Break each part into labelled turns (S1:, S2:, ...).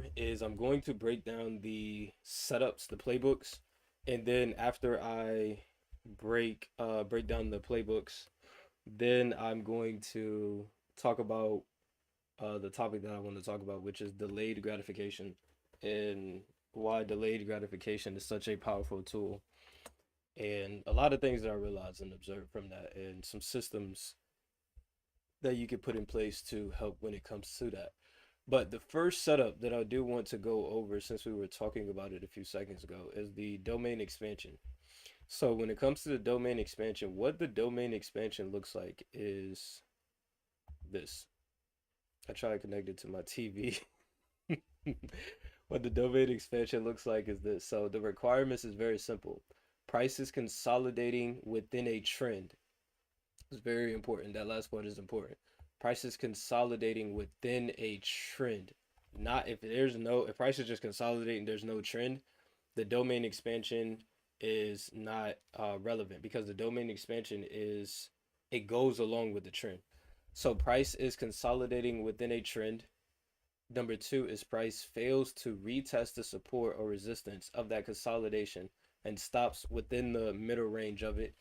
S1: over is I'm going to break down the setups, the playbooks, and then after I break down the playbooks, then I'm going to talk about the topic that I want to talk about, which is delayed gratification and why delayed gratification is such a powerful tool. And a lot of things that I realized and observed from that, and some systems that you could put in place to help when it comes to that. But the first setup that I do want to go over, since we were talking about it a few seconds ago, is the domain expansion. So when it comes to the domain expansion, what the domain expansion looks like is this. I try to connect it to my TV. What the domain expansion looks like is this. So the requirements is very simple. Price is consolidating within a trend. It's very important. That last part is important. Price is consolidating within a trend. Not if price is just consolidating, there's no trend, the domain expansion is not relevant because the domain expansion is it goes along with the trend. So price is consolidating within a trend. Number two is price fails to retest the support or resistance of that consolidation and stops within the middle range of it.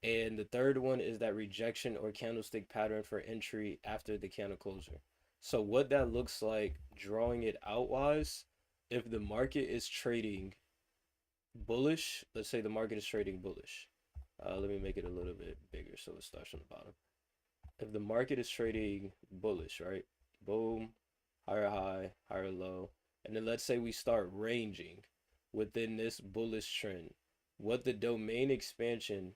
S1: And the third one is that rejection or candlestick pattern for entry after the candle closure. So what that looks like drawing it out wise, if the market is trading bullish, let's say the market is trading bullish. Let me make it a little bit bigger so it starts from the bottom. If the market is trading bullish, right? Boom, higher high, higher low. And then let's say we start ranging within this bullish trend. What the domain expansion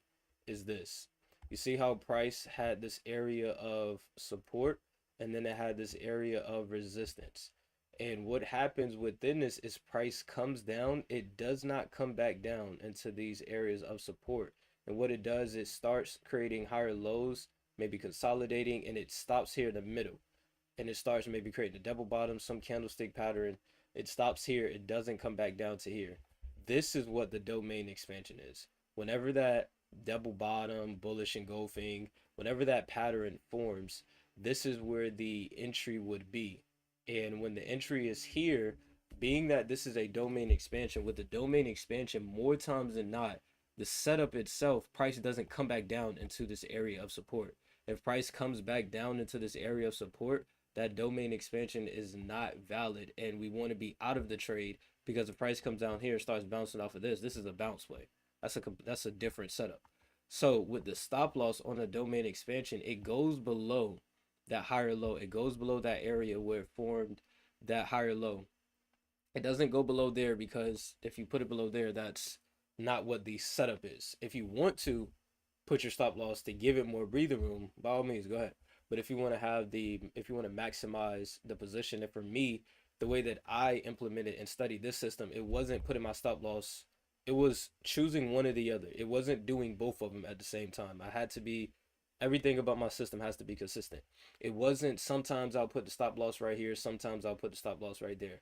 S1: is this. You see how price had this area of support and then it had this area of resistance. And what happens within this is price comes down. It does not come back down into these areas of support. And what it does, it starts creating higher lows, maybe consolidating, and it stops here in the middle. And it starts maybe creating a double bottom, some candlestick pattern. It stops here. It doesn't come back down to here. This is what the domain expansion is. Whenever that double bottom, bullish engulfing, whenever that pattern forms, this is where the entry would be. And when the entry is here, being that this is a domain expansion, with the domain expansion, more times than not, the setup itself, price doesn't come back down into this area of support. If price comes back down into this area of support, that domain expansion is not valid, and we want to be out of the trade because if price comes down here, starts bouncing off of this is a bounce play. That's a different setup. So with the stop loss on the domain expansion, it goes below that higher low. It goes below that area where it formed that higher low. It doesn't go below there because if you put it below there, that's not what the setup is. If you want to put your stop loss to give it more breather room, by all means, go ahead. But if you want to maximize the position, and for me, the way that I implemented and studied this system, it wasn't putting my stop loss. It was choosing one or the other. It wasn't doing both of them at the same time. I had to be, everything about my system has to be consistent. It wasn't sometimes I'll put the stop loss right here, sometimes I'll put the stop loss right there.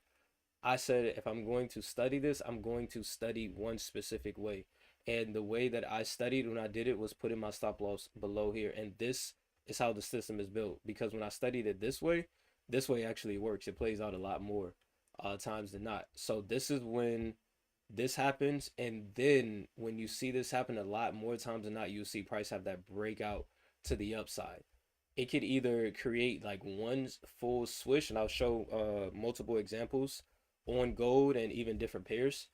S1: I said, if I'm going to study this, I'm going to study one specific way. And the way that I studied when I did it was putting my stop loss below here. And this is how the system is built. Because when I studied it this way actually works. It plays out a lot more times than not. So this is when this happens. And then when you see this happen a lot more times than not, you'll see price have that breakout to the upside. It could either create like one full swish, and I'll show multiple examples on gold and even different pairs,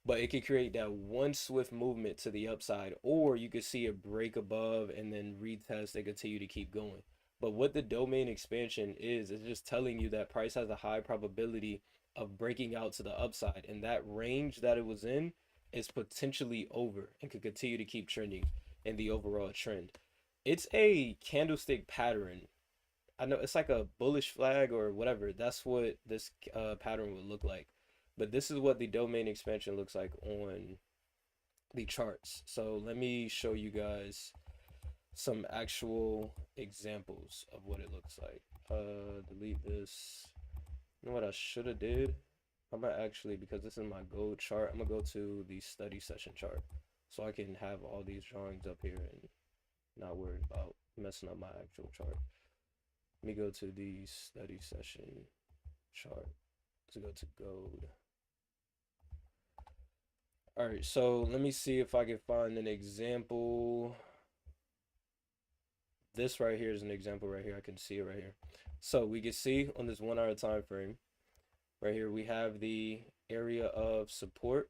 S1: but it could create that one swift movement to the upside, or you could see a break above and then retest and continue to keep going. But what the domain expansion is just telling you that price has a high probability of breaking out to the upside, and that range that it was in is potentially over and could continue to keep trending in the overall trend. It's a candlestick pattern. I know it's like a bullish flag or whatever. That's what this pattern would look like. But this is what the domain expansion looks like on the charts. So let me show you guys some actual examples of what it looks like. Delete this. You know what I should have did? I'm gonna actually, because this is my gold chart, I'm gonna go to the study session chart so I can have all these drawings up here and not worried about messing up my actual chart. Let me go to the study session chart. Let's go to gold. All right, so let me see if I can find an example. This right here is an example right here. I can see it right here. So we can see on this 1 hour time frame right here, we have the area of support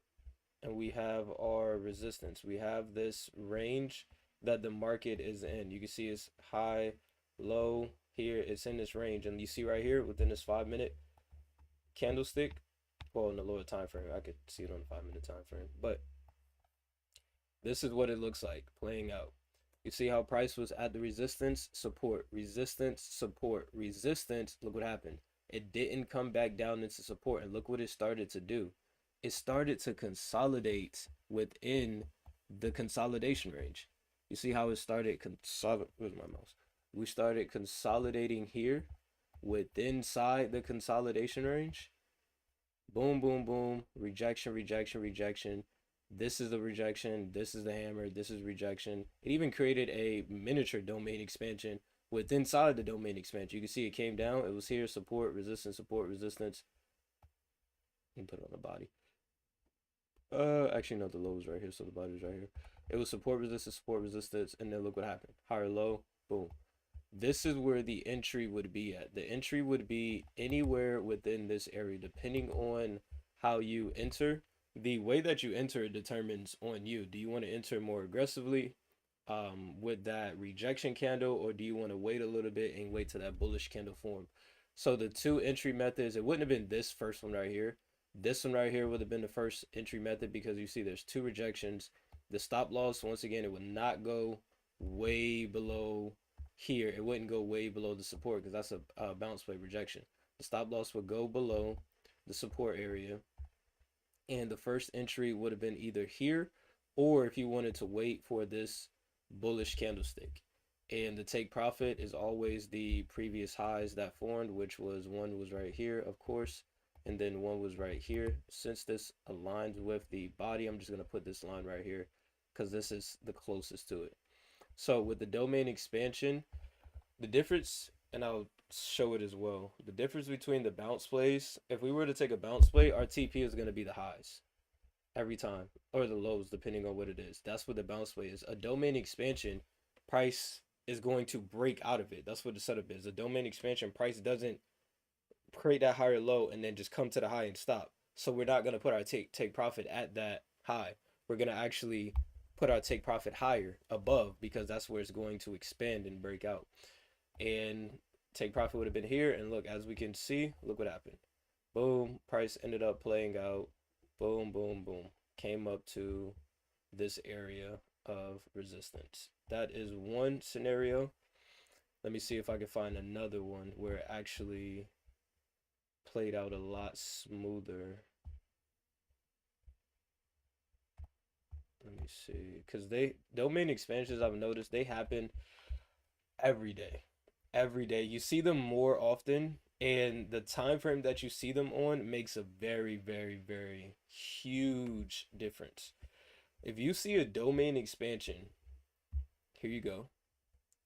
S1: and we have our resistance. We have this range that the market is in. You can see it's high, low here. It's in this range. And you see right here within this 5-minute candlestick, well, in the lower time frame, I could see it on the 5-minute time frame, but this is what it looks like playing out. You see how price was at the resistance, support, resistance, support, resistance. Look what happened. It didn't come back down into support. And look what it started to do. It started to consolidate within the consolidation range. You see how it started where's my mouse? We started consolidating here with inside the consolidation range. Boom, boom, boom. Rejection, rejection, rejection. This is the rejection. This is the hammer. This is rejection. It even created a miniature domain expansion with inside the domain expansion. You can see it came down. It was here. Support, resistance, support, resistance. And put it on the body. Actually, no, the low is right here. So the body is right here. It was support, resistance. And then look what happened. Higher, low, boom. This is where the entry would be at. The entry would be anywhere within this area, depending on how you enter. The way that you enter determines on you. Do you want to enter more aggressively with that rejection candle, or do you want to wait a little bit and wait till that bullish candle form? So the two entry methods, it wouldn't have been this first one right here. This one right here would have been the first entry method because you see there's two rejections. The stop loss, once again, it would not go way below here. It wouldn't go way below the support because that's a bounce play rejection. The stop loss would go below the support area. And the first entry would have been either here, or if you wanted to wait for this bullish candlestick. And the take profit is always the previous highs that formed, which was one was right here, of course, and then one was right here. Since this aligns with the body, I'm just going to put this line right here because this is the closest to it. So with the domain expansion, the difference, and I'll show it as well, the difference between the bounce plays, if we were to take a bounce play, our TP is going to be the highs every time, or the lows, depending on what it is. That's what the bounce play is. A domain expansion, price is going to break out of it. That's what the setup is. A domain expansion, price doesn't create that higher low and then just come to the high and stop. So we're not going to put our take profit at that high. We're going to actually put our take profit higher above because that's where it's going to expand and break out. And take profit would have been here, and look, as we can see, look what happened. Boom, price ended up playing out. Boom, boom, boom. Came up to this area of resistance. That is one scenario. Let me see if I can find another one where it actually played out a lot smoother. Let me see, because domain expansions, I've noticed they happen every day. Every day you see them more often, and the time frame that you see them on makes a very, very, very huge difference. If you see a domain expansion, here you go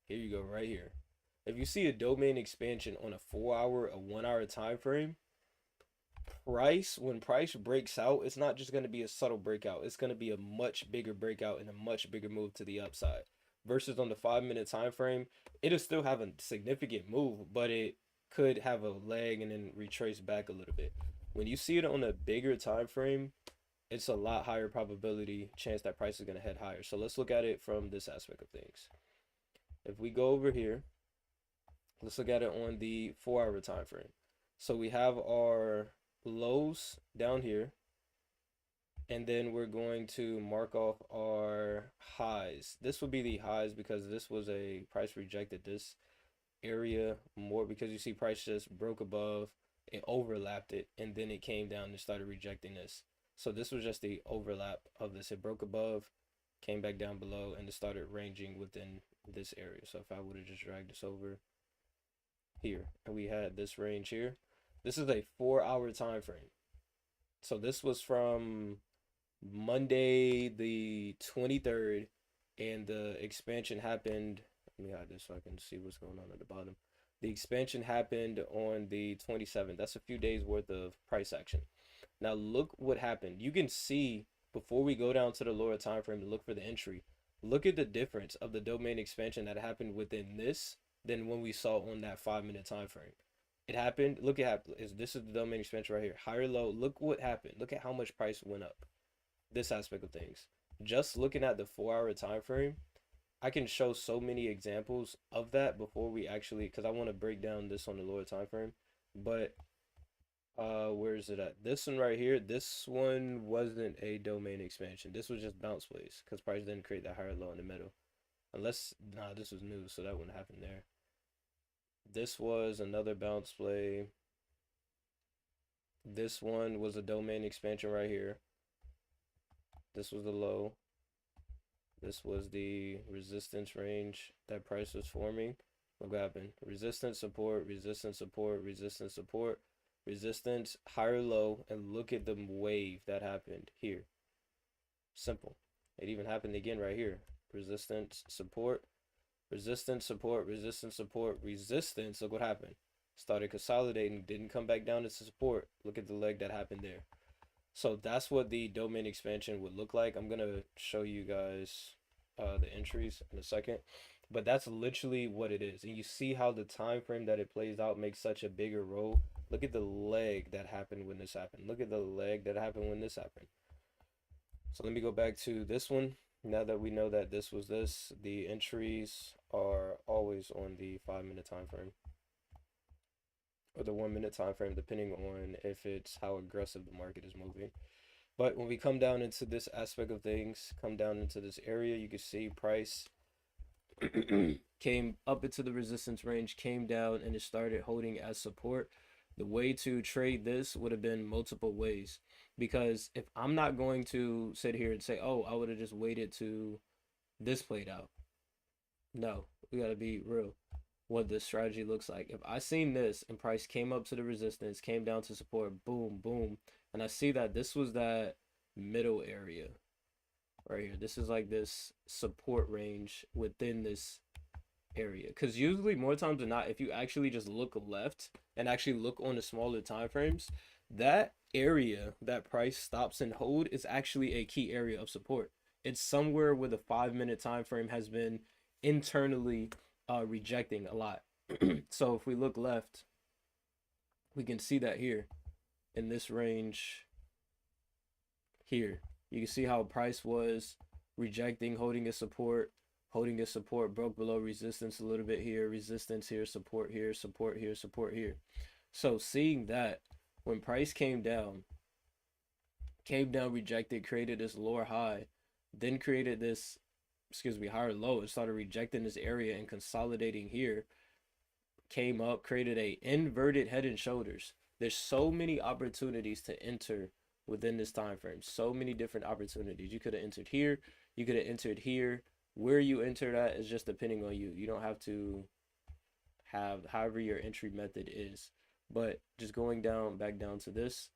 S1: right here. If you see a domain expansion on a 4-hour, a 1-hour time frame, when price breaks out, it's not just going to be a subtle breakout. It's going to be a much bigger breakout and a much bigger move to the upside. Versus on the 5-minute time frame, it'll still have a significant move, but it could have a lag and then retrace back a little bit. When you see it on a bigger time frame, it's a lot higher probability chance that price is going to head higher. So let's look at it from this aspect of things. If we go over here, let's look at it on the 4-hour time frame. So we have our lows down here, and then we're going to mark off our highs. This will be the highs because this was a price rejected this area more, because you see price just broke above, it overlapped it, and then it came down and started rejecting this. So this was just the overlap of this. It broke above, came back down below, and it started ranging within this area. So if I would have just dragged this over here, and we had this range here, this is a 4-hour time frame. So this was from Monday the 23rd, and the expansion happened. Let me hide this so I can see what's going on at the bottom. The expansion happened on the 27th. That's a few days worth of price action. Now look what happened. You can see before we go down to the lower time frame to look for the entry. Look at the difference of the domain expansion that happened within this than when we saw on that 5 minute time frame. It happened. Look at this is the domain expansion right here. Higher low. Look what happened. Look at how much price went up. This aspect of things. Just looking at the 4 hour time frame, I can show so many examples of that before we actually, because I want to break down this on the lower time frame. But where is it at? This one right here, this one wasn't a domain expansion. This was just bounce plays because price didn't create that higher low in the middle. Unless, nah, this was new, so that wouldn't happen there. This was another bounce play. This one was a domain expansion right here. This was the low. This was the resistance range that price was forming. Look what happened. Resistance, support, resistance, support, resistance, support, resistance, higher low, and look at the wave that happened here. Simple. It even happened again right here. Resistance, support, resistance, support, resistance, support, resistance. Look what happened. Started consolidating, didn't come back down to support. Look at the leg that happened there. So that's what the domain expansion would look like. I'm gonna show you guys the entries in a second, but that's literally what it is. And you see how the time frame that it plays out makes such a bigger role. Look at the leg that happened when this happened. Look at the leg that happened when this happened. So let me go back to this one. Now that we know that this was this, the entries are always on the 5 minute time frame or the 1 minute time frame, depending on if it's how aggressive the market is moving. But when we come down into this aspect of things, come down into this area, you can see price came up into the resistance range, came down, and it started holding as support. The way to trade this would have been multiple ways, because if I'm not going to sit here and say, oh, I would have just waited to this played out. No, we got to be real what the strategy looks like. If I seen this and price came up to the resistance, came down to support, boom, boom, and I see that this was that middle area right here. This is like this support range within this area. Because usually, more times than not, if you actually just look left and actually look on the smaller time frames, that area that price stops and hold is actually a key area of support. It's somewhere where the 5 minute time frame has been internally rejecting a lot. So if we look left, we can see that here in this range here. You can see how price was rejecting, holding a support, broke below resistance a little bit here, resistance here, support here, support here, support here. So seeing that when price came down, rejected, created this lower high, then created this, higher low, it started rejecting this area and consolidating here, came up, created a inverted head and shoulders. There's so many opportunities to enter within this time frame. So many different opportunities. You could have entered here, you could have entered here. Where you enter that is just depending on you. You don't have to have however your entry method is. But just going down, back down to this,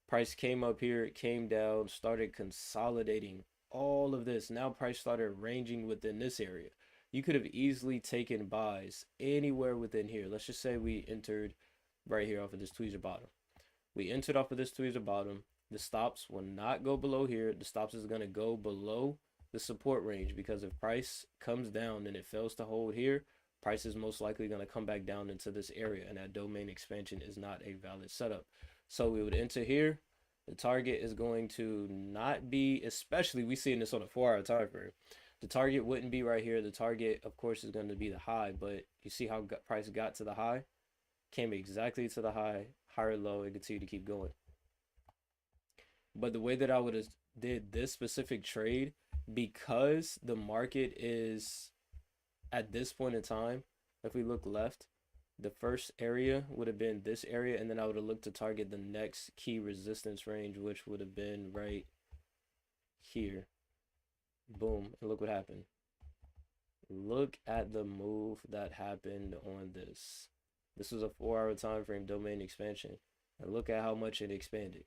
S1: price came up here, it came down, started consolidating all of this. Now price started ranging within this area. You could have easily taken buys anywhere within here. Let's just say we entered right here off of this tweezer bottom. We entered off of this tweezer bottom. The stops will not go below here. The stops is going to go below the support range, because if price comes down and it fails to hold here, price is most likely going to come back down into this area, and that domain expansion is not a valid setup. So we would enter here. The target is going to not be, especially we seeing this on a 4 hour time frame. The target wouldn't be right here. The target, of course, is going to be the high, but you see how price got to the high? Came exactly to the high, higher low, and continue to keep going. But the way that I would have did this specific trade, because the market is at this point in time, if we look left, the first area would have been this area, and then I would have looked to target the next key resistance range, which would have been right here. Boom, and look what happened. Look at the move that happened on this. This was a 4 hour time frame domain expansion, and look at how much it expanded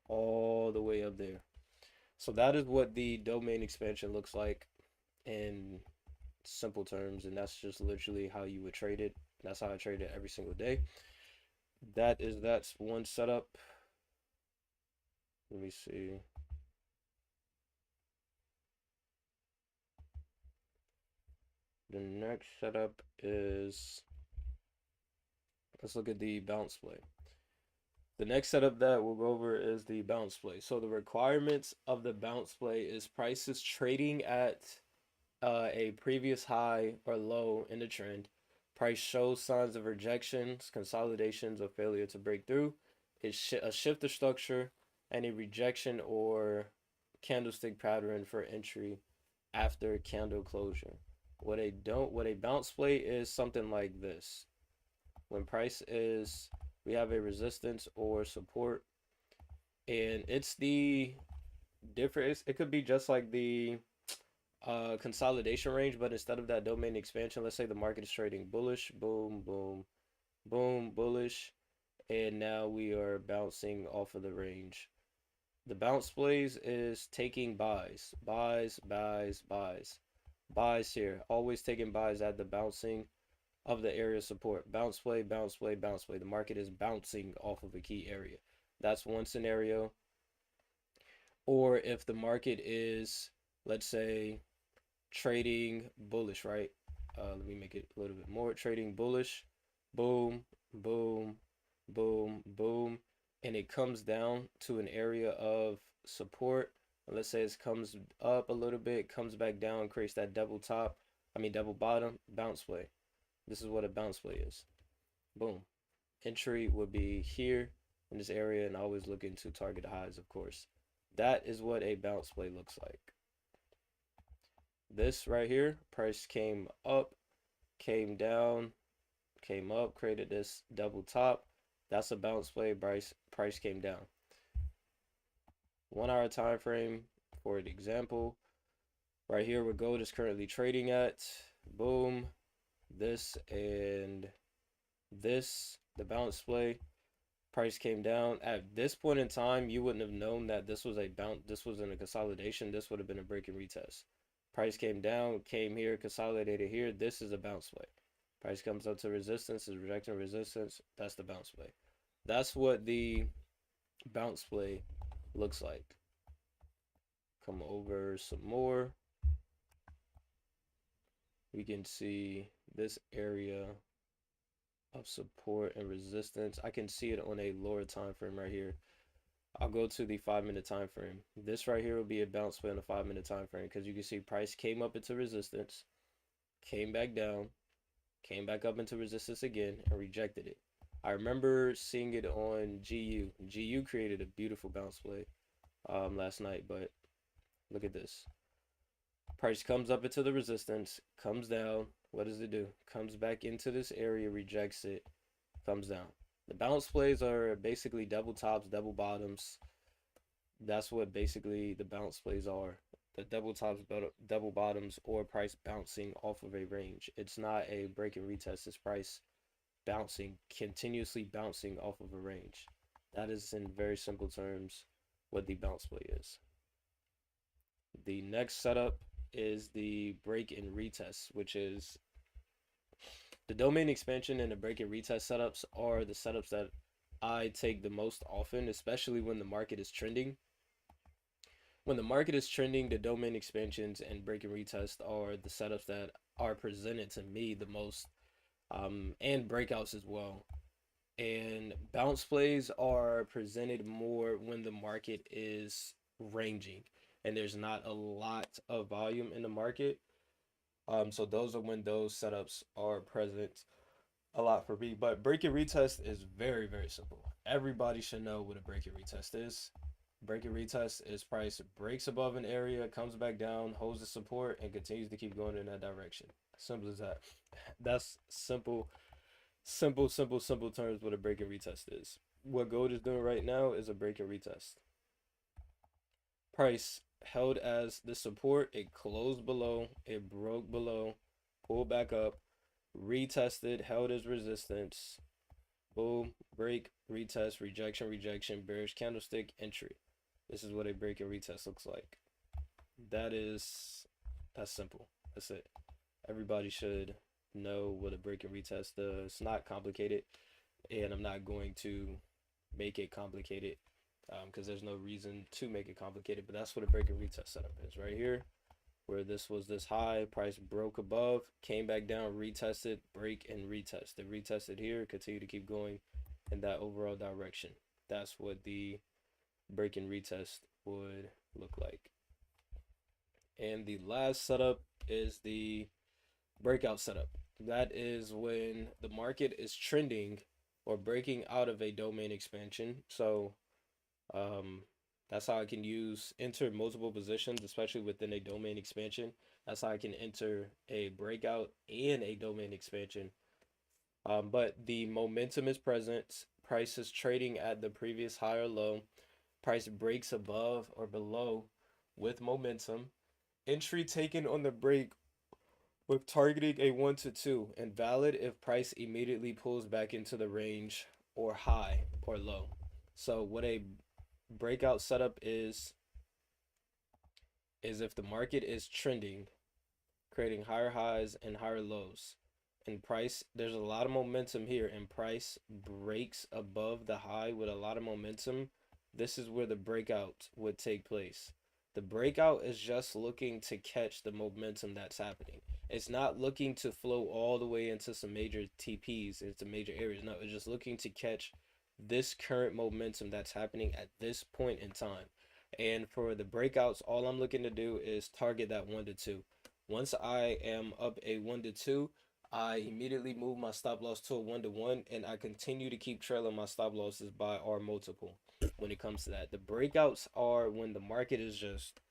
S1: all the way up there. So that is what the domain expansion looks like in simple terms, and that's just literally how you would trade it. That's how I trade it every single day. That's one setup. Let me see. The next setup is, let's look at the bounce play. The next setup that we'll go over is the bounce play. So the requirements of the bounce play is prices trading at a previous high or low in the trend. Price shows signs of rejections, consolidations, or failure to break through. It's a shift of structure and a rejection or candlestick pattern for entry after candle closure. What a bounce play is something like this. When price is, we have a resistance or support, and it's the difference. It could be just like the consolidation range, but instead of that domain expansion, let's say the market is trading bullish, boom, boom, boom, bullish, and now we are bouncing off of the range. The bounce plays is taking buys, buys, buys, buys, buys here. Always taking buys at the bouncing of the area support. Bounce play, bounce play, bounce play. The market is bouncing off of a key area. That's one scenario. Or if the market is, let's say, trading bullish, right? Let me make it a little bit more. Trading bullish, boom, boom, boom, boom, and it comes down to an area of support. Let's say it comes up a little bit, comes back down, creates that double bottom, bounce play. This is what a bounce play is. Boom. Entry would be here in this area, and always looking to target highs, of course. That is what a bounce play looks like. This right here, price came up, came down, came up, created this double top. That's a bounce play. Price came down. 1 hour time frame for an example. Right here where gold is currently trading at. Boom. This and this, the bounce play. Price came down. At this point in time, you wouldn't have known that this was in a consolidation. This would have been a break and retest. Price came down, came here, consolidated here. This is a bounce play. Price comes up to resistance, is rejecting resistance. That's the bounce play. That's what the bounce play looks like. Come over some more. We can see this area of support and resistance. I can see it on a lower time frame right here. I'll go to the 5-minute time frame. This right here will be a bounce play on the 5-minute time frame because you can see price came up into resistance, came back down, came back up into resistance again, and rejected it. I remember seeing it on GU. GU created a beautiful bounce play last night, but look at this. Price comes up into the resistance, comes down. What does it do? Comes back into this area, rejects it, comes down. The bounce plays are basically double tops, double bottoms. That's what basically the bounce plays are. The double tops, double bottoms, or price bouncing off of a range. It's not a break and retest. It's price bouncing, continuously bouncing off of a range. That is, in very simple terms, what the bounce play is. The next setup is the break and retest, which is the domain expansion and the break and retest setups are the setups that I take the most often, especially when the market is trending. When the market is trending, the domain expansions and break and retest are the setups that are presented to me the most, and breakouts as well. And bounce plays are presented more when the market is ranging and there's not a lot of volume in the market. So those are when those setups are present a lot for me. But break and retest is very, very simple. Everybody should know what a break and retest is. Break and retest is price breaks above an area, comes back down, holds the support, and continues to keep going in that direction. Simple as that. That's simple, simple terms what a break and retest is. What gold is doing right now is a break and retest. Price held as the support, it closed below, it broke below, pulled back up, retested, held as resistance, boom, break, retest, rejection, rejection, bearish candlestick, entry. This is what a break and retest looks like. That's simple. That's it. Everybody should know what a break and retest does. It's not complicated, and I'm not going to make it complicated because there's no reason to make it complicated. But that's what a break and retest setup is right here, where this was this high, price broke above, came back down, retested, break, and retest. It retested here, continue to keep going in that overall direction. That's what the break and retest would look like. And the last setup is the breakout setup. That is when the market is trending or breaking out of a domain expansion. So um, that's how I can enter multiple positions, especially within a domain expansion. That's how I can enter a breakout and a domain expansion. But the momentum is present. Price is trading at the previous high or low. Price breaks above or below with momentum. Entry taken on the break with targeting a 1 to 2 and valid if price immediately pulls back into the range or high or low. So what a breakout setup is if the market is trending, creating higher highs and higher lows. And price, there's a lot of momentum here, and price breaks above the high with a lot of momentum. This is where the breakout would take place. The breakout is just looking to catch the momentum that's happening. It's not looking to flow all the way into some major TPs, into major areas. No, it's just looking to catch this current momentum that's happening at this point in time. And for the breakouts, all I'm looking to do is target that 1 to 2. Once I am up a 1 to 2, I immediately move my stop loss to a 1 to 1, and I continue to keep trailing my stop losses by R multiple when it comes to that. The breakouts are when the market is just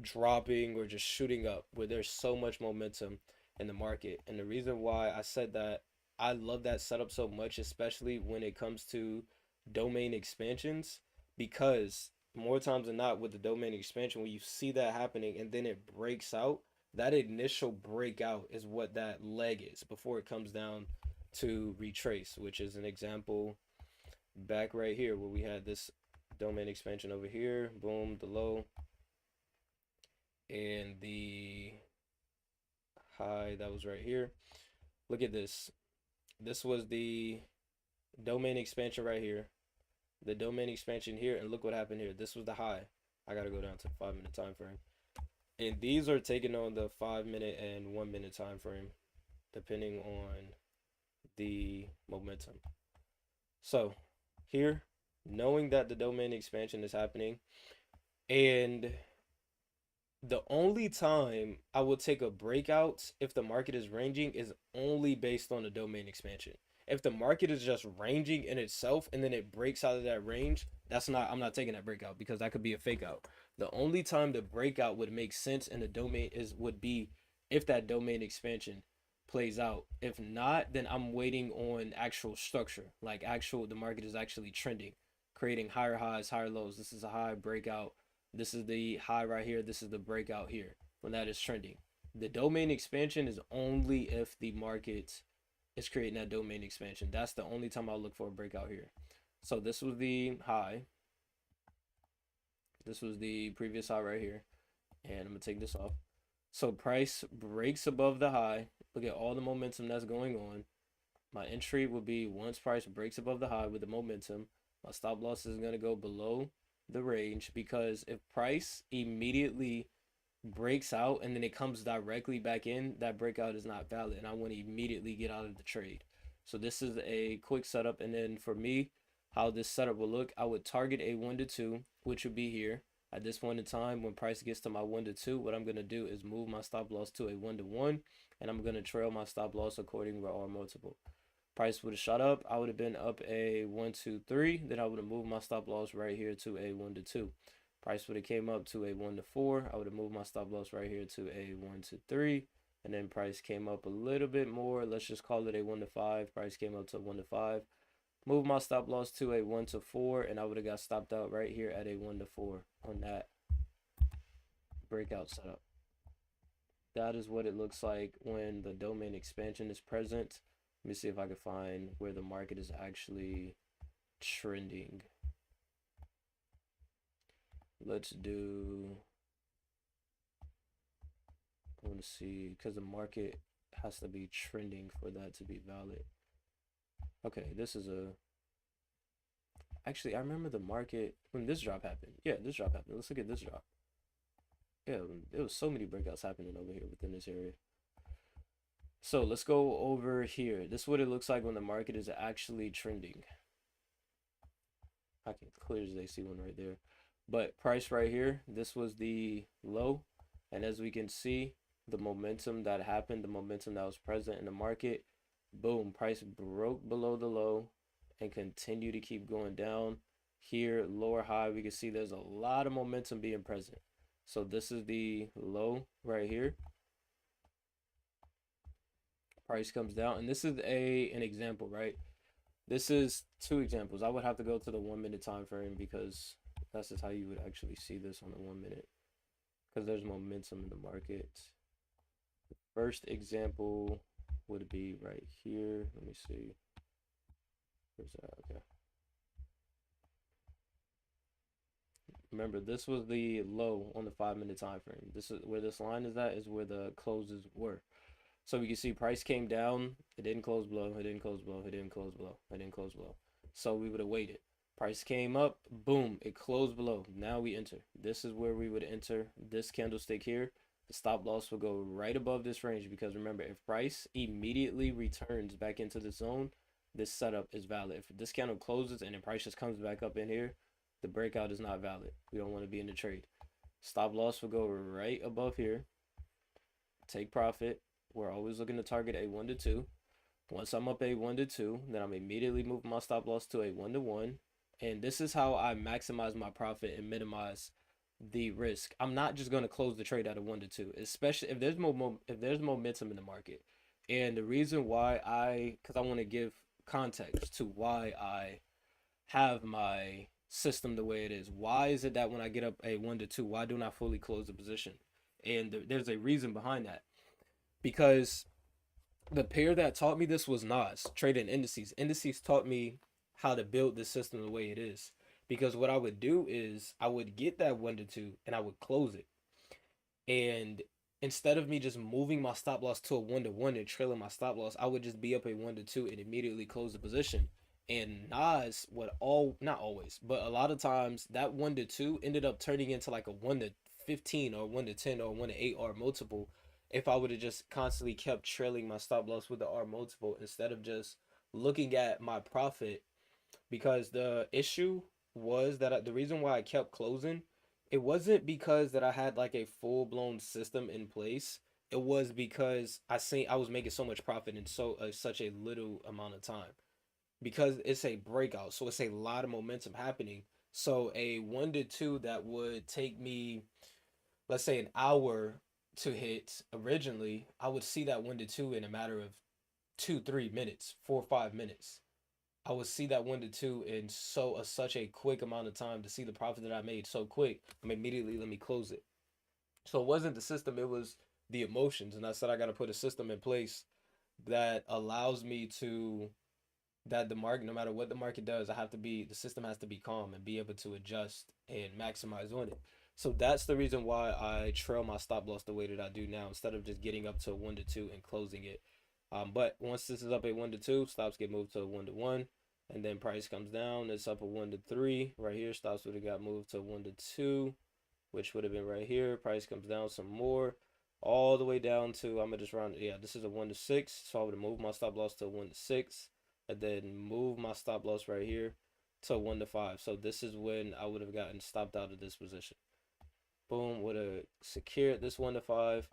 S1: dropping or just shooting up, where there's so much momentum in the market. And the reason why I said that I love that setup so much, especially when it comes to domain expansions, because more times than not with the domain expansion, when you see that happening and then it breaks out, that initial breakout is what that leg is before it comes down to retrace, which is an example back right here where we had this domain expansion over here, boom, the low, and the high that was right here. Look at this. This was the domain expansion right here, the domain expansion here, and look what happened here. This was the high. I gotta go down to 5-minute time frame, and these are taken on the 5-minute and 1-minute time frame depending on the momentum. So here, knowing that the domain expansion is happening, and the only time I will take a breakout if the market is ranging is only based on the domain expansion. If the market is just ranging in itself and then it breaks out of that range, I'm not taking that breakout because that could be a fake out. The only time the breakout would make sense in the domain would be if that domain expansion plays out. If not, then I'm waiting on actual structure, like the market is actually trending, creating higher highs, higher lows. This is a high breakout, this is the high right here. This is the breakout here when that is trending. The domain expansion is only if the market is creating that domain expansion. That's the only time I'll look for a breakout here. So this was the high. This was the previous high right here. And I'm going to take this off. So price breaks above the high. Look at all the momentum that's going on. My entry will be once price breaks above the high with the momentum. My stop loss is going to go below the range, because if price immediately breaks out and then it comes directly back in, that breakout is not valid and I want to immediately get out of the trade. So this is a quick setup. And then for me, how this setup will look, I would target a 1 to 2, which would be here at this point in time. When price gets to my 1 to 2, what I'm going to do is move my stop loss to a 1 to 1, and I'm going to trail my stop loss according to our multiple. Price would have shot up, I would have been up a 1 2 3, then I would have moved my stop loss right here to a 1 to 2. Price would have came up to a 1 to 4, I would have moved my stop loss right here to a 1 to 3, and then price came up a little bit more, let's just call it a 1 to 5. Price came up to 1 to 5, move my stop loss to a 1 to 4, and I would have got stopped out right here at a 1 to 4 on that breakout setup. That is what it looks like when the domain expansion is present. Let me see if I can find where the market is actually trending. Let's do, I want to see, because the market has to be trending for that to be valid. Okay, this is a actually I remember the market when this drop happened. Yeah, this drop happened. Let's look at this drop. Yeah, there was so many breakouts happening over here within this area. So let's go over here. This is what it looks like when the market is actually trending. I can clear as they see one right there. But price right here, this was the low. And as we can see, the momentum that happened, the momentum that was present in the market, boom, price broke below the low and continue to keep going down. Here, lower high, we can see there's a lot of momentum being present. So this is the low right here. Price comes down, and this is an example, right? This is two examples. I would have to go to the 1 minute time frame because that's just how you would actually see this on the 1 minute, because there's momentum in the market. First example would be right here. Let me see. Where's that? Okay. Remember, this was the low on the 5 minute time frame. This is where this line is at, is where the closes were. So we can see price came down. It didn't close below. It didn't close below. It didn't close below. It didn't close below. So we would have waited. Price came up. Boom. It closed below. Now we enter. This is where we would enter this candlestick here. The stop loss will go right above this range because remember, if price immediately returns back into the zone, this setup is valid. If this candle closes and then price just comes back up in here, the breakout is not valid. We don't want to be in the trade. Stop loss will go right above here. Take profit. We're always looking to target a 1 to 2. Once I'm up a 1 to 2, then I'm immediately moving my stop loss to a 1 to 1. And this is how I maximize my profit and minimize the risk. I'm not just going to close the trade at a 1 to 2, especially if there's momentum in the market. And the reason why because I want to give context to why I have my system the way it is. Why is it that when I get up a 1 to 2, why don't I fully close the position? And there's a reason behind that. Because the pair that taught me this was Nas, trading indices. Indices taught me how to build the system the way it is. Because what I would do is I would get that 1 to 2 and I would close it. And instead of me just moving my stop loss to a 1 to 1 and trailing my stop loss, I would just be up a 1 to 2 and immediately close the position. And Nas would not always, but a lot of times that 1 to 2 ended up turning into like a 1 to 15 or 1 to 10 or 1 to 8 R multiple if I would have just constantly kept trailing my stop loss with the R multiple instead of just looking at my profit. Because the issue was that the reason why I kept closing, it wasn't because that I had like a full blown system in place. It was because I was making so much profit in such a little amount of time. Because it's a breakout, so it's a lot of momentum happening. So a 1 to 2 that would take me, let's say, an hour to hit originally, I would see that 1 to 2 in a matter of 2-3 minutes, 4 or 5 minutes. I would see that 1 to 2 in such a quick amount of time to see the profit that I made so quick. I'm immediately let me close it. So it wasn't the system, it was the emotions. And I said I got to put a system in place that allows me to that the market, no matter what the market does, the system has to be calm and be able to adjust and maximize on it. So that's the reason why I trail my stop loss the way that I do now, instead of just getting up to a 1 to 2 and closing it. But once this is up a 1 to 2, stops get moved to a 1 to 1, and then price comes down. It's up a 1 to 3 right here. Stops would have got moved to 1 to 2, which would have been right here. Price comes down some more, all the way down to, I'm gonna just round. Yeah, this is a 1 to 6, so I would have moved my stop loss to a 1 to 6, and then move my stop loss right here to 1 to 5. So this is when I would have gotten stopped out of this position. Boom, would have secured this 1 to 5.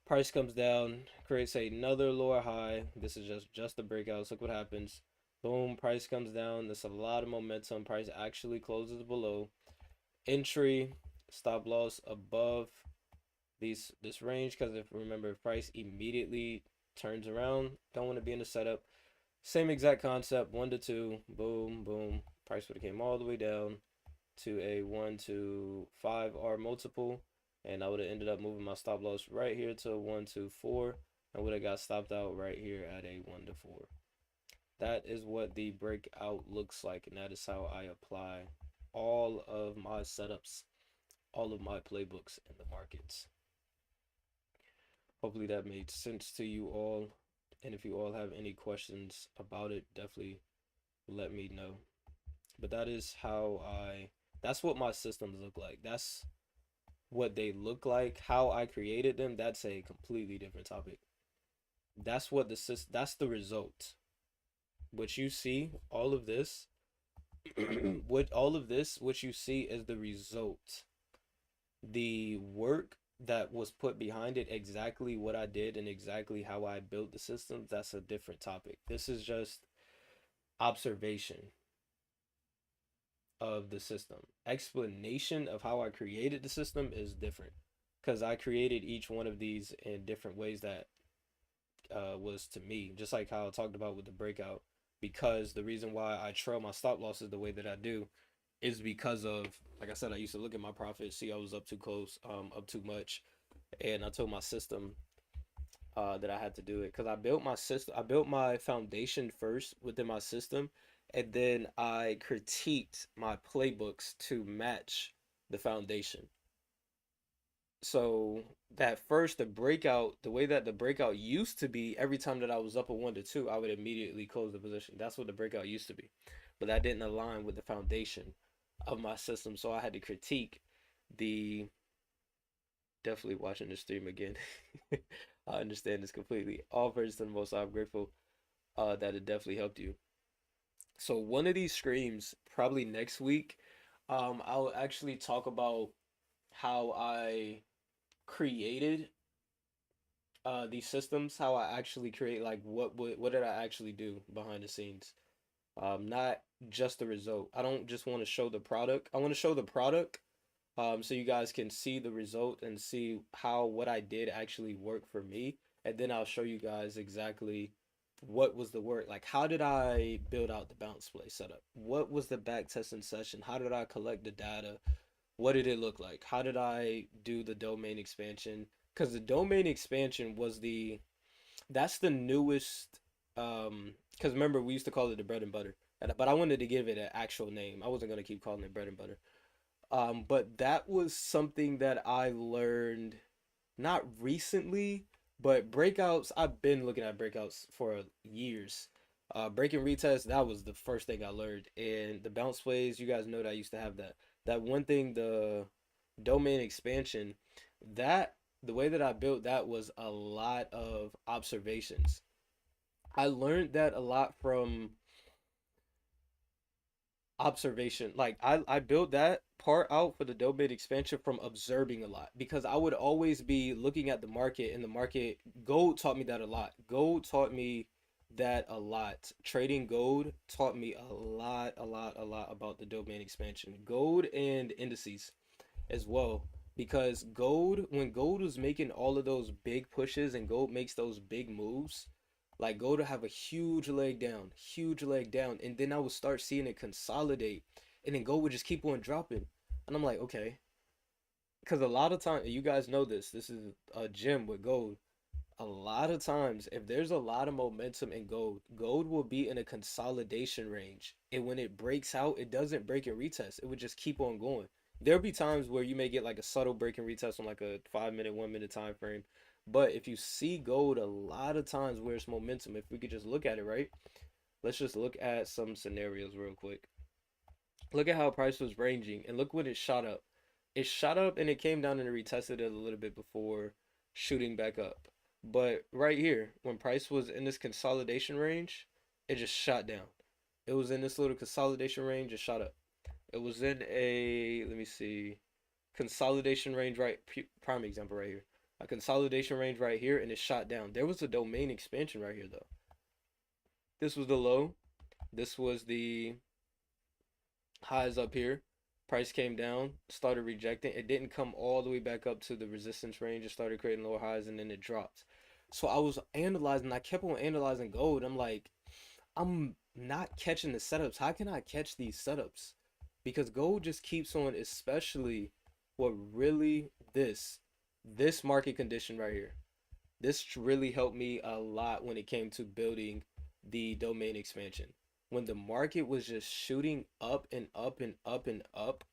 S1: Price comes down, creates another lower high. This is just the breakouts. Look what happens. Boom, price comes down. There's a lot of momentum. Price actually closes below. Entry, stop loss above this range, because remember, if price immediately turns around, don't want to be in the setup. Same exact concept, 1 to 2, boom, boom. Price would have came all the way down to a 1 to 5 R multiple, and I would have ended up moving my stop loss right here to a 1 to 4, and would have got stopped out right here at a 1 to 4. That is what the breakout looks like, and that is how I apply all of my setups, all of my playbooks in the markets. Hopefully that made sense to you all. And if you all have any questions about it, definitely let me know. But that is that's what my systems look like. That's what they look like. How I created them, that's a completely different topic. That's the result. What you see, all of this, what you see is the result. The work that was put behind it, exactly what I did and exactly how I built the systems, that's a different topic. This is just observation of the system. Explanation of how I created the system is different because I created each one of these in different ways that was to me, just like how I talked about with the breakout. Because the reason why I trail my stop losses the way that I do is because of, like I said, I used to look at my profits, see I was up too close, up too much, and I told my system that I had to do it because I built my system, I built my foundation first within my system, and then I critiqued my playbooks to match the foundation. So that first, the breakout, the way that the breakout used to be, every time that I was up a 1 to 2, I would immediately close the position. That's what the breakout used to be, but that didn't align with the foundation of my system. So I had to critique the definitely watching the stream again. I understand this completely. All praise to the Most High. I'm grateful that it definitely helped you. So one of these streams, probably next week, I'll actually talk about how I created these systems, how I actually create, like what did I actually do behind the scenes. Not just the result. I don't just want to show the product. I want to show the product so you guys can see the result and see how what I did actually worked for me. And then I'll show you guys exactly what was the work. Like, how did I build out the bounce play setup? What was the back testing session? How did I collect the data? What did it look like? How did I do the domain expansion? Because the domain expansion was that's the newest, because remember, we used to call it the bread and butter. But I wanted to give it an actual name. I wasn't going to keep calling it bread and butter. But that was something that I learned not recently, but breakouts. I've been looking at breakouts for years. Breaking retest, that was the first thing I learned. And the bounce plays, you guys know that I used to have that. That one thing, the domain expansion, that the way that I built that was a lot of observations. I learned that a lot from observation. Like I built that part out for the domain expansion from observing a lot because I would always be looking at the market, and the market, gold taught me that a lot. Gold taught me that a lot. Trading gold taught me a lot about the domain expansion. Gold and indices as well. Because gold, when gold was making all of those big pushes and gold makes those big moves, like gold will have a huge leg down, and then I would start seeing it consolidate, and then gold would just keep on dropping. And I'm like, okay. Because a lot of time, you guys know this is a gem with gold. A lot of times, if there's a lot of momentum in gold, gold will be in a consolidation range. And when it breaks out, it doesn't break and retest. It would just keep on going. There'll be times where you may get like a subtle break and retest on like a 5 minute, 1 minute time frame. But if you see gold a lot of times where it's momentum, if we could just look at it, right? Let's just look at some scenarios real quick. Look at how price was ranging and look when it shot up. It shot up and it came down and it retested it a little bit before shooting back up. But right here, when price was in this consolidation range, it just shot down. It was in this little consolidation range, it shot up. It was in a, let me see, consolidation range, right? Prime example right here. A consolidation range right here, and it shot down. There was a domain expansion right here, though. This was the low. This was the highs up here. Price came down, started rejecting. It didn't come all the way back up to the resistance range. It started creating lower highs and then it dropped. So I was analyzing, I kept on analyzing gold. I'm like, I'm not catching the setups. How can I catch these setups? Because gold just keeps on, especially what really this market condition right here. This really helped me a lot when it came to building the domain expansion. When the market was just shooting up and up and up and up,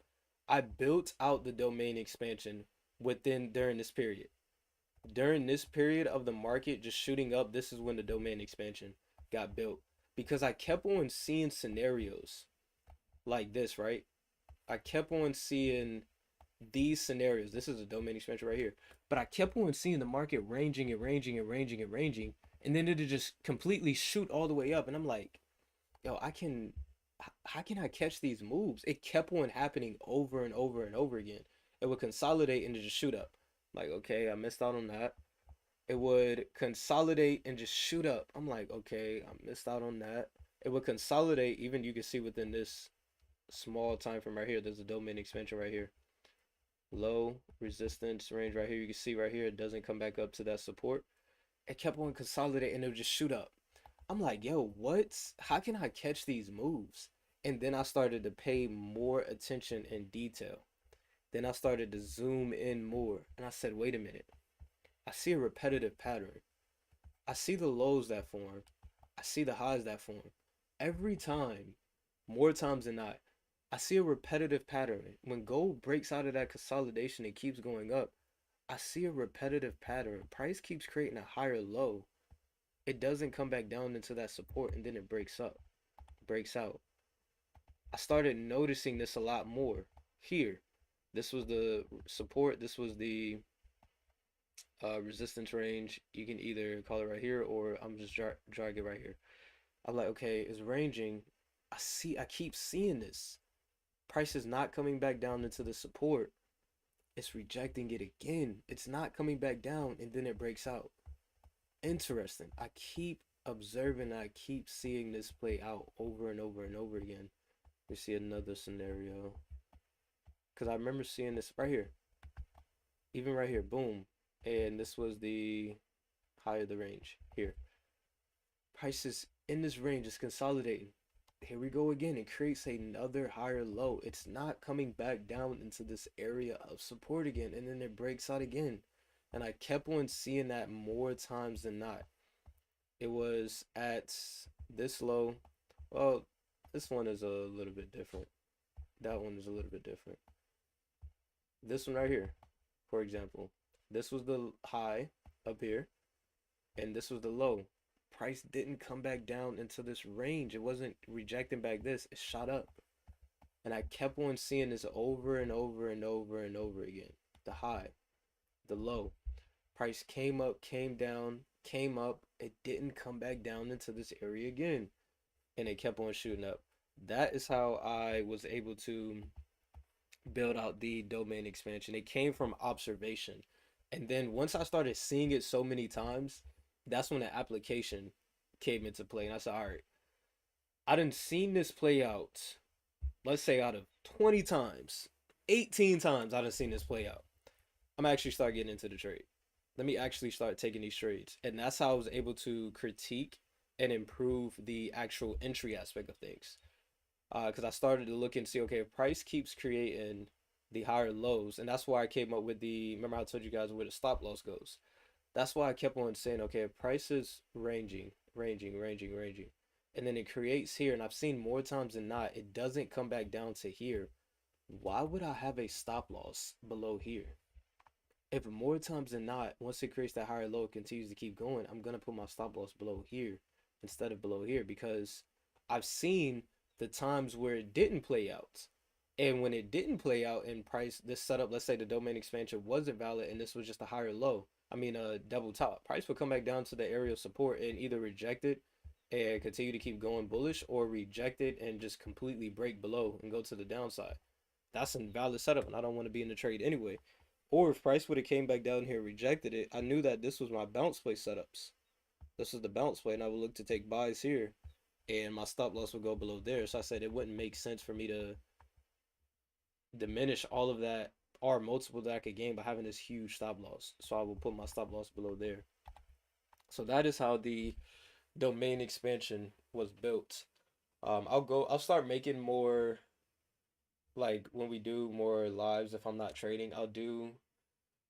S1: I built out the domain expansion within during this period. During this period of the market just shooting up, this is when the domain expansion got built, because I kept on seeing scenarios like this, right? I kept on seeing these scenarios. This is a domain expansion right here. But I kept on seeing the market ranging and ranging and ranging and ranging. And then it'd just completely shoot all the way up. And I'm like, yo, how can I catch these moves? It kept on happening over and over and over again. It would consolidate and just shoot up. Like, okay, I missed out on that. It would consolidate and just shoot up. I'm like, okay, I missed out on that. It would consolidate. Even you can see within this small time frame right here, there's a domain expansion right here. Low resistance range right here. You can see right here, it doesn't come back up to that support. It kept on consolidating and it would just shoot up. I'm like, yo, what? How can I catch these moves? And then I started to pay more attention in detail. Then I started to zoom in more. And I said, wait a minute. I see a repetitive pattern. I see the lows that form. I see the highs that form. Every time, more times than not, I see a repetitive pattern. When gold breaks out of that consolidation and keeps going up, I see a repetitive pattern. Price keeps creating a higher low. It doesn't come back down into that support, and then it breaks up, breaks out. I started noticing this a lot more here. This was the support. This was the resistance range. You can either call it right here, or I'm just dragging it right here. I'm like, okay, it's ranging. I keep seeing this. Price is not coming back down into the support. It's rejecting it again. It's not coming back down, and then it breaks out. Interesting. I keep observing. I keep seeing this play out over and over and over again. We see another scenario. Because I remember seeing this right here. Even right here. Boom. And this was the high of the range. Here. Prices in this range is consolidating. Here we go again. It creates another higher low. It's not coming back down into this area of support again. And then it breaks out again. And I kept on seeing that more times than not. It was at this low. Well, this one is a little bit different. That one is a little bit different. This one right here, for example. This was the high up here, and this was the low. Price didn't come back down into this range. It wasn't rejecting back this. It shot up. And I kept on seeing this over and over and over and over again. The high, the low. Price came up, came down, came up. It didn't come back down into this area again. And it kept on shooting up. That is how I was able to build out the domain expansion. It came from observation. And then once I started seeing it so many times, that's when the application came into play. And I said, all right, I done seen this play out, let's say out of 20 times, 18 times I done seen this play out. I'm actually start getting into the trade. Let me actually start taking these trades. And that's how I was able to critique and improve the actual entry aspect of things. Because I started to look and see, okay, if price keeps creating the higher lows, and that's why I came up with the, remember I told you guys where the stop loss goes. That's why I kept on saying, okay, if price is ranging, and then it creates here, and I've seen more times than not, it doesn't come back down to here. Why would I have a stop loss below here? If more times than not, once it creates that higher low, it continues to keep going, I'm going to put my stop loss below here instead of below here, because I've seen the times where it didn't play out. And when it didn't play out in price, this setup, let's say the domain expansion wasn't valid and this was just a higher low, I mean a double top, price would come back down to the area of support and either reject it and continue to keep going bullish, or reject it and just completely break below and go to the downside. That's an invalid setup, and I don't want to be in the trade anyway. Or if price would have came back down here and rejected it, I knew that this was my bounce play setups. This is the bounce play, and I would look to take buys here, and my stop loss would go below there. So I said it wouldn't make sense for me to diminish all of that R multiple that I could gain by having this huge stop loss. So I will put my stop loss below there. So that is how the domain expansion was built. I'll start making more, like when we do more lives, if I'm not trading, I'll do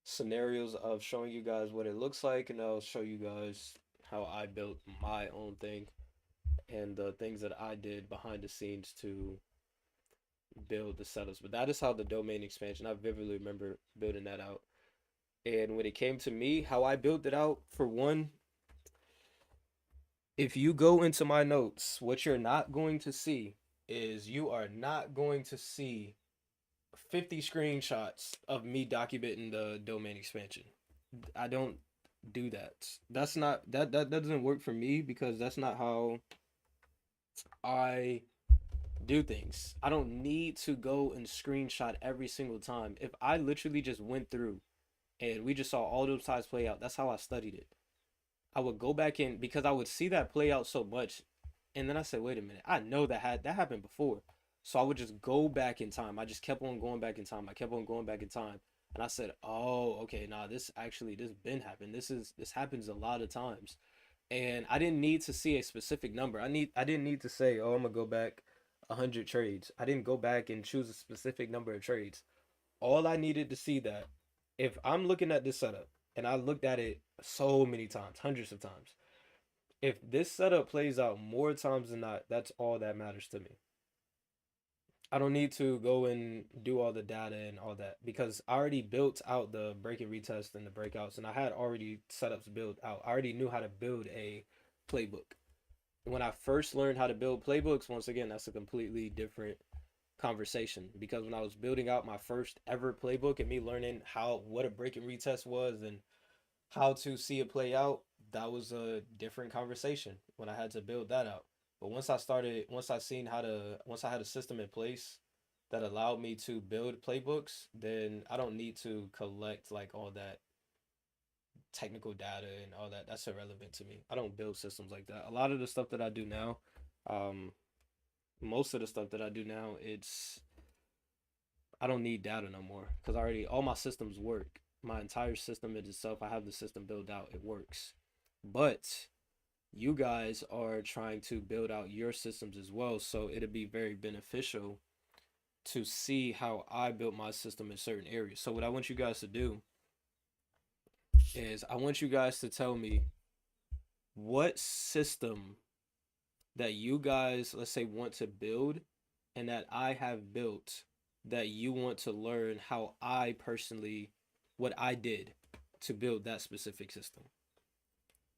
S1: scenarios of showing you guys what it looks like, and I'll show you guys how I built my own thing and the things that I did behind the scenes to build the setups. But that is how the domain expansion, I vividly remember building that out. And when it came to me, how I built it out, for one, if you go into my notes, what you're not going to see is you are not going to see 50 screenshots of me documenting the domain expansion. I don't do that. That's not that doesn't work for me because that's not how I do things. I don't need to go and screenshot every single time. If I literally just went through and we just saw all those sides play out, that's how I studied it. I would go back in because I would see that play out so much, and then I said, "Wait a minute, I know that happened before." So I would just go back in time. I just kept on going back in time. I kept on going back in time, and I said, "Oh, okay, nah, this been happened. This happens a lot of times." And I didn't need to see a specific number. I didn't need to say, "Oh, I'm gonna go back 100 trades." I didn't go back and choose a specific number of trades. All I needed to see that if I'm looking at this setup and I looked at it so many times, hundreds of times, if this setup plays out more times than not, that's all that matters to me. I don't need to go and do all the data and all that because I already built out the break and retest and the breakouts, and I had already setups built out. I already knew how to build a playbook. When I first learned how to build playbooks, once again, that's a completely different conversation because when I was building out my first ever playbook and me learning how what a break and retest was and how to see it play out, that was a different conversation when I had to build that out. But once I had a system in place that allowed me to build playbooks, then I don't need to collect like all that technical data and all that. That's irrelevant to me. I don't build systems like that. A lot of the stuff that I do now, um, most of the stuff that I do now, I don't need data no more because already all my systems work. My entire system in itself, I have the system built out. It works. But you guys are trying to build out your systems as well, so it'd be very beneficial to see how I built my system in certain areas. So what I want you guys to do is I want you guys to tell me what system that you guys, let's say, want to build and that I have built that you want to learn how I personally, what I did to build that specific system.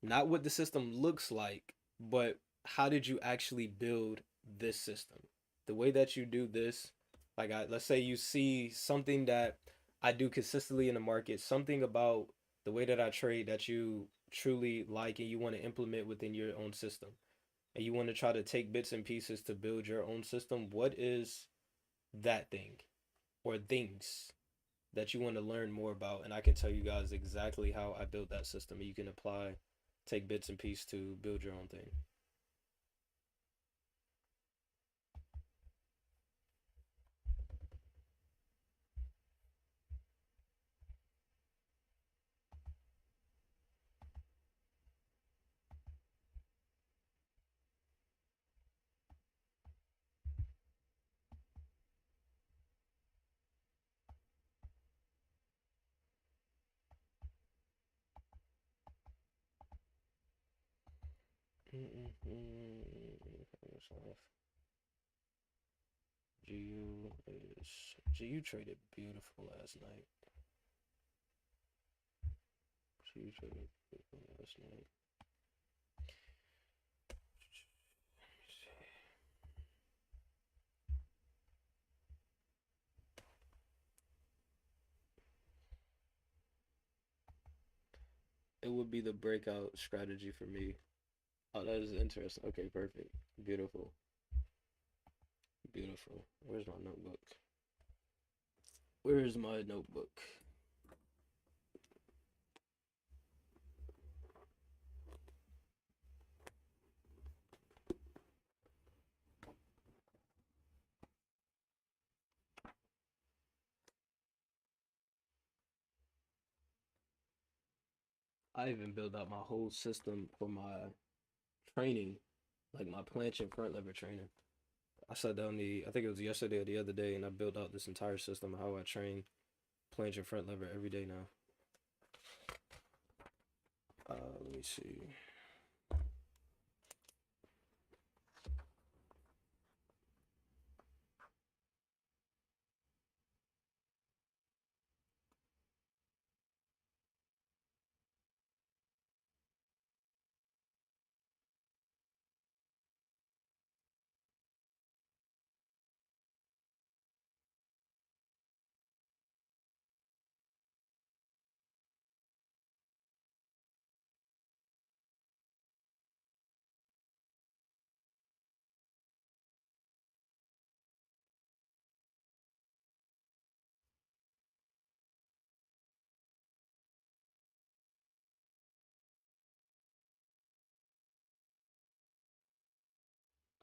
S1: Not what the system looks like, but how did you actually build this system? The way that you do this, let's say you see something that I do consistently in the market, something about the way that I trade that you truly like and you want to implement within your own system and you want to try to take bits and pieces to build your own system, what is that thing or things that you want to learn more about? And I can tell you guys exactly how I built that system. You can apply, take bits and pieces to build your own thing. GU traded beautiful last night. GU traded beautiful last night. It would be the breakout strategy for me. Oh, that is interesting. Okay, perfect. Beautiful. Beautiful. Where's my notebook? Where's my notebook? I even built out my whole system for my training, like my planche and front lever training. I sat down I think it was yesterday or the other day, and I built out this entire system of how I train planche and front lever every day now. Let me see.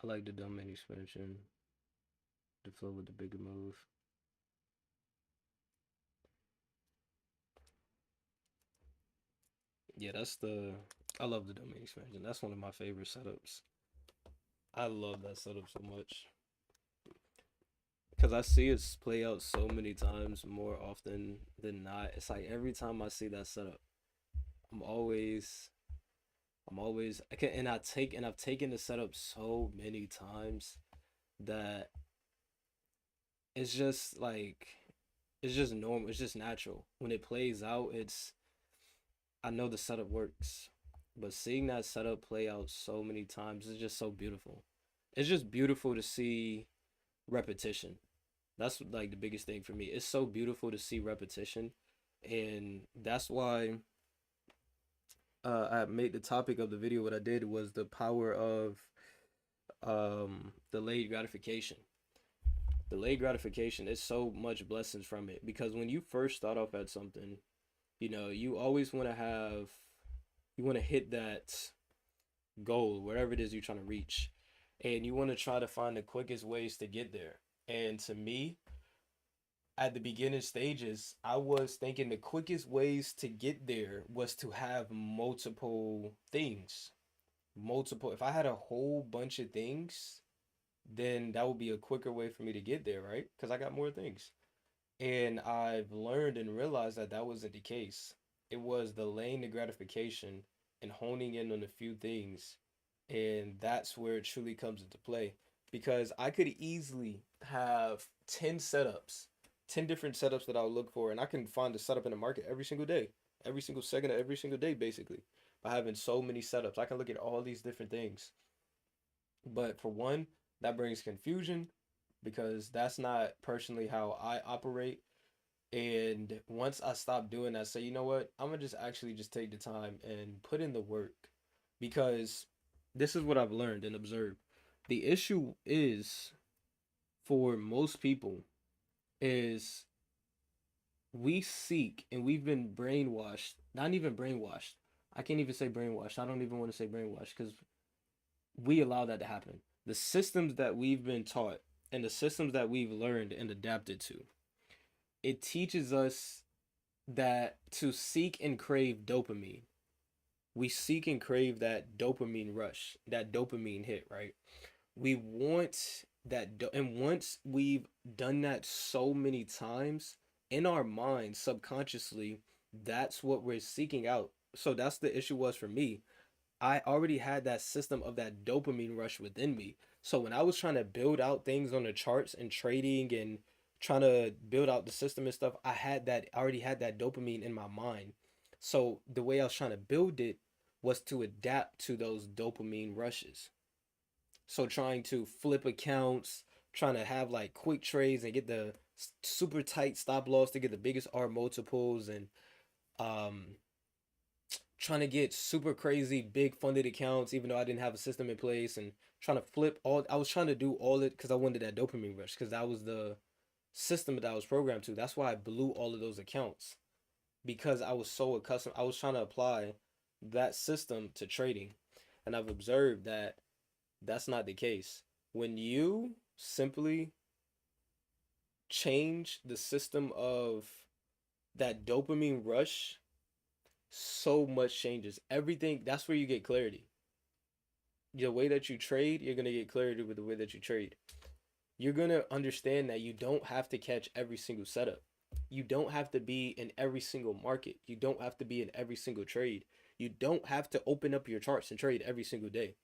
S1: I like the domain expansion, the flow with the bigger move. Yeah, that's the. I love the domain expansion. That's one of my favorite setups. I love that setup so much because I see it play out so many times more often than not. It's like every time I see that setup, I'm always, I can, and I've taken the setup so many times that it's just like, it's just normal. It's just natural. When it plays out, I know the setup works, but seeing that setup play out so many times is just so beautiful. It's just beautiful to see repetition. That's like the biggest thing for me. It's so beautiful to see repetition, and that's why I made the topic of the video. What I did was the power of delayed gratification. Delayed gratification is so much blessings from it because when you first start off at something, you always want to have, you want to hit that goal, whatever it is you're trying to reach, and you want to try to find the quickest ways to get there. And to me, at the beginning stages, I was thinking the quickest ways to get there was to have multiple things. Multiple, if I had a whole bunch of things, then that would be a quicker way for me to get there, right? Because I got more things. And I've learned and realized that that wasn't the case. It was delaying the gratification and honing in on a few things. And that's where it truly comes into play. Because I could easily have 10 setups, 10 different setups that I'll look for. And I can find a setup in the market every single day, every single second of every single day, basically. By having so many setups, I can look at all these different things. But for one, that brings confusion because that's not personally how I operate. And once I stop doing that, say, you know what, I'm gonna just actually just take the time and put in the work because this is what I've learned and observed. The issue is for most people is we seek and we've been brainwashed, not even brainwashed. I can't even say brainwashed. I don't even want to say brainwashed because we allow that to happen. The systems that we've been taught and the systems that we've learned and adapted to, it teaches us that to seek and crave dopamine. We seek and crave that dopamine rush, that dopamine hit, right? We want and once we've done that so many times in our minds subconsciously, that's what we're seeking out. So that's the issue was for me. I already had that system of that dopamine rush within me. So when I was trying to build out things on the charts and trading and trying to build out the system and stuff, I already had that dopamine in my mind. So the way I was trying to build it was to adapt to those dopamine rushes. So trying to flip accounts, trying to have like quick trades and get the super tight stop loss to get the biggest R multiples and um trying to get super crazy big funded accounts even though I didn't have a system in place and trying to flip all I was trying to do all it because I wanted that dopamine rush because that was the system that I was programmed to. That's why I blew all of those accounts because I was so accustomed. I was trying to apply that system to trading. And I've observed that that's not the case. When you simply change the system of that dopamine rush, so much changes. Everything, that's where you get clarity. The way that you trade, you're going to get clarity with the way that you trade. You're going to understand that you don't have to catch every single setup. You don't have to be in every single market. You don't have to be in every single trade. You don't have to open up your charts and trade every single day.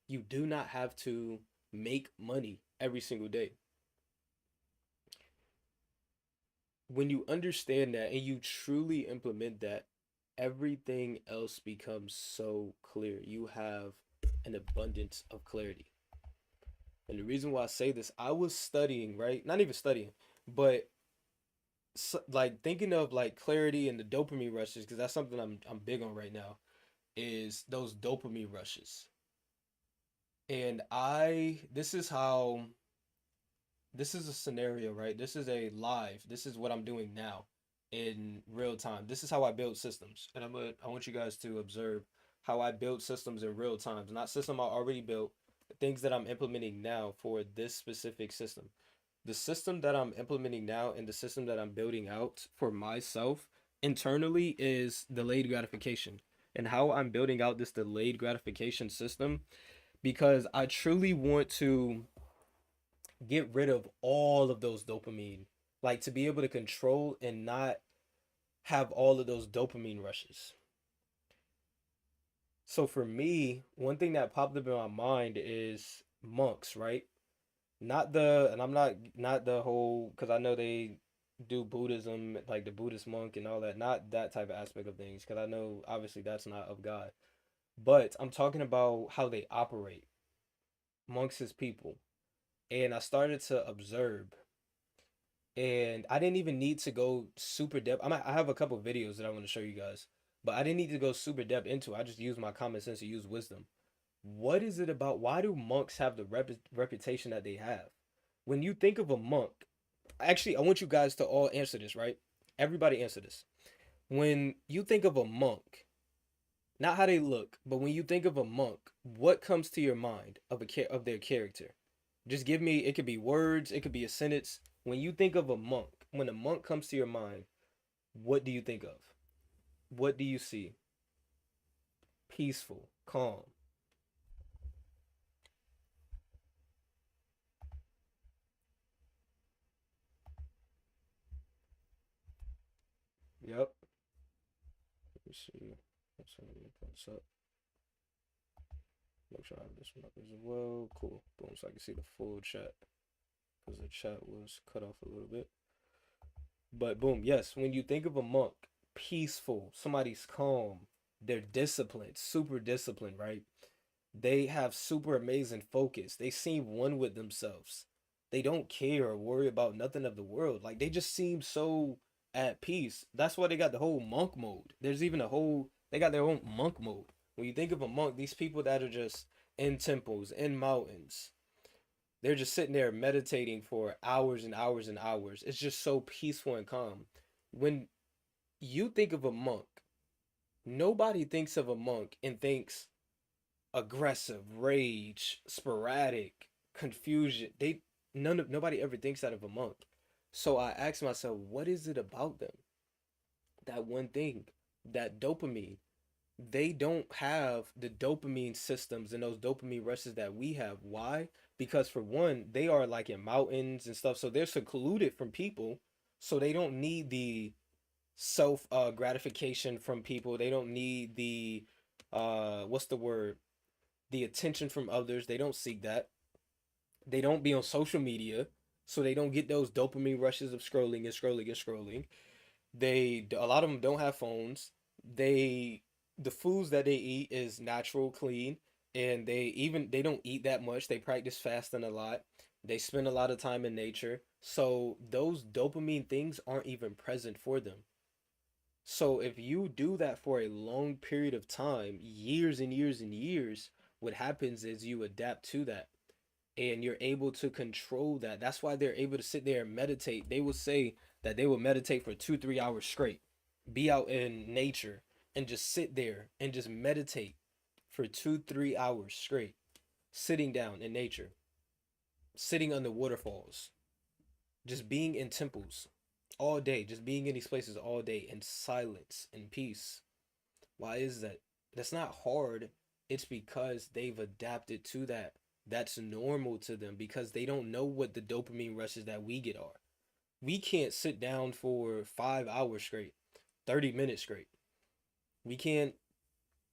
S1: You do not have to make money every single day. When you understand that and you truly implement that, everything else becomes so clear. You have an abundance of clarity. And the reason why I say this, I was studying, right? Not even studying, but like thinking of like clarity and the dopamine rushes because that's something I'm big on right now is those dopamine rushes. And this is a scenario, right? This is a live. This is what I'm doing now in real time. This is how I build systems. And I want you guys to observe how I build systems in real time. Not system I already built, things that I'm implementing now for this specific system. The system that I'm implementing now and the system that I'm building out for myself internally is delayed gratification. And how I'm building out this delayed gratification system, because I truly want to get rid of all of those dopamine, like to be able to control and not have all of those dopamine rushes. So for me, one thing that popped up in my mind is monks, right? Not the, and I'm not the whole, because I know they do Buddhism, like the Buddhist monk and all that, not that type of aspect of things, because I know obviously that's not of God. But I'm talking about how they operate. Monks as people. And I started to observe, and I didn't even need to go super depth. I have a couple videos that I want to show you guys, but I didn't need to go super depth into it. I just used my common sense to use wisdom. What is it about? Why do monks have the reputation that they have? When you think of a monk, actually, I want you guys to all answer this, right? Everybody answer this. When you think of a monk, not how they look, but when you think of a monk, what comes to your mind of of their character? Just give me, it could be words, it could be a sentence. When you think of a monk, when a monk comes to your mind, what do you think of? What do you see? Peaceful, calm. Yep. Let me see. Let's see what's up. Make sure I have this one up as well. Cool. Boom. So I can see the full chat because the chat was cut off a little bit. But boom, yes, when you think of a monk, peaceful, somebody's calm, they're disciplined, super disciplined, right? They have super amazing focus. They seem one with themselves. They don't care or worry about nothing of the world. Like they just seem so at peace. That's why they got the whole monk mode. There's even a whole, they got their own monk mode. When you think of a monk, these people that are just in temples, in mountains, they're just sitting there meditating for hours and hours and hours. It's just so peaceful and calm. When you think of a monk, nobody thinks of a monk and thinks aggressive, rage, sporadic, confusion. Nobody ever thinks that of a monk. So I asked myself, what is it about them? That one thing, that dopamine. They don't have the dopamine systems and those dopamine rushes that we have. Why? Because for one, they are like in mountains and stuff, so they're secluded from people, so they don't need the self gratification from people. They don't need the what's the word? The attention from others. They don't seek that. They don't be on social media, so they don't get those dopamine rushes of scrolling and scrolling and scrolling. They a lot of them don't have phones. They the foods that they eat is natural, clean, and they don't eat that much. They practice fasting a lot. They spend a lot of time in nature. So those dopamine things aren't even present for them. So if you do that for a long period of time, years and years and years, what happens is you adapt to that and you're able to control that. That's why they're able to sit there and meditate. They will say that they will meditate for 2, 3 hours straight, be out in nature and just sit there and just meditate for 2, 3 hours straight, sitting down in nature, sitting under waterfalls, just being in temples all day, just being in these places all day in silence and peace. Why is that? That's not hard. It's because they've adapted to that. That's normal to them because they don't know what the dopamine rushes that we get are. We can't sit down for 5 hours straight, 30 minutes straight. We can't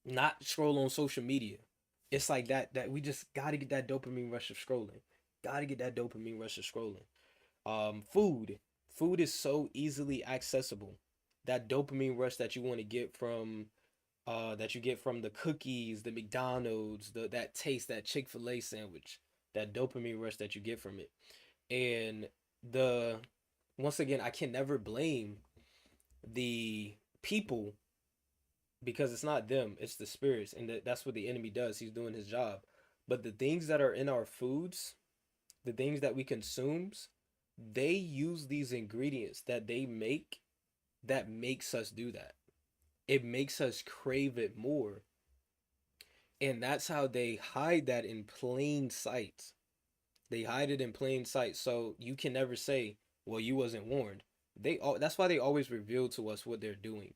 S1: not scroll on social media. It's like that we just gotta get that dopamine rush of scrolling. Gotta get that dopamine rush of scrolling. Food. Food is so easily accessible. That dopamine rush that you want to get from that you get from the cookies, the McDonald's, that taste, that Chick-fil-A sandwich, that dopamine rush that you get from it. And the once again, I can never blame the people because it's not them, it's the spirits, and that's what the enemy does. He's doing his job. But the things that are in our foods, the things that we consumes, they use these ingredients that they make that makes us do that. It makes us crave it more. And that's how they hide that in plain sight. They hide it in plain sight, so you can never say, "Well, you wasn't warned." That's why they always reveal to us what they're doing,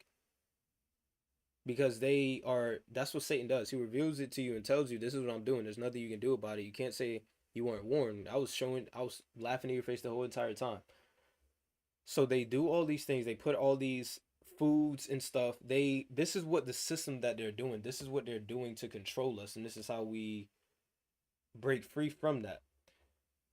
S1: because they are. That's what Satan does. He reveals it to you and tells you, "This is what I'm doing. There's nothing you can do about it. You can't say you weren't warned." I was laughing in your face the whole entire time. So they do all these things. They put all these foods and stuff. This is what the system that they're doing. This is what they're doing to control us, and this is how we break free from that.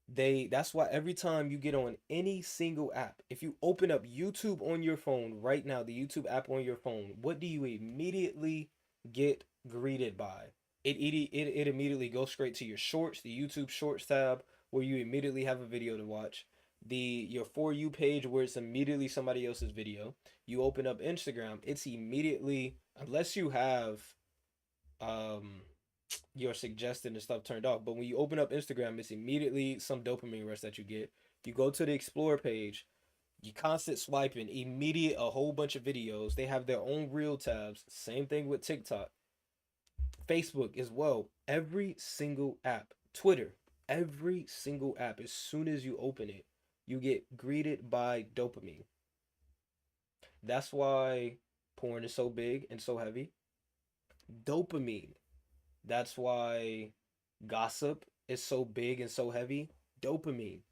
S1: That's why every time you get on any single app, if you open up YouTube on your phone right now, the YouTube app on your phone, what do you immediately get greeted by? It immediately goes straight to your shorts, the YouTube shorts tab, where you immediately have a video to watch. Your For You page, where it's immediately somebody else's video. You open up Instagram, it's immediately, unless you have um your suggested and stuff turned off. But when you open up Instagram, it's immediately some dopamine rush that you get. You go to the explore page, you constant swiping, immediate a whole bunch of videos. They have their own reel tabs. Same thing with TikTok, Facebook as well. Every single app, Twitter, every single app. As soon as you open it, you get greeted by dopamine. That's why porn is so big and so heavy. Dopamine. That's why gossip is so big and so heavy. Dopamine.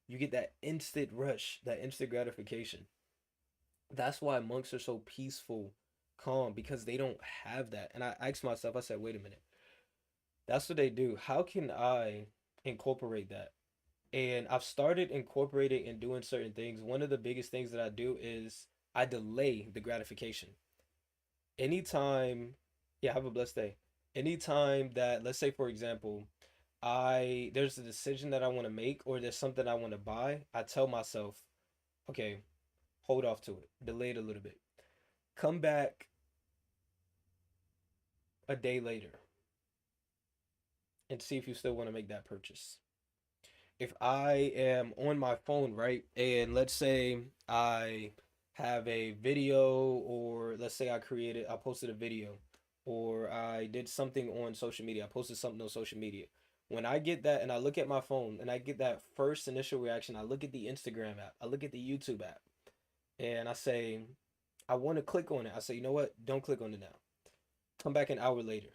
S1: You get that instant rush, that instant gratification. That's why monks are so peaceful, calm, because they don't have that. And I asked myself, I said, wait a minute. That's what they do. How can I incorporate that? And I've started incorporating and doing certain things. One of the biggest things that I do is I delay the gratification. Anytime, yeah, have a blessed day. Anytime that, let's say for example, there's a decision that I want to make or there's something I want to buy, I tell myself, okay, hold off to it, delay it a little bit. Come back a day later and see if you still want to make that purchase. If I am on my phone, right, and let's say I have a video, or let's say I posted a video, or I did something on social media, I posted something on social media. When I get that and I look at my phone and I get that first initial reaction, I look at the Instagram app, I look at the YouTube app, and I say, I want to click on it. I say, you know what? Don't click on it now. Come back an hour later.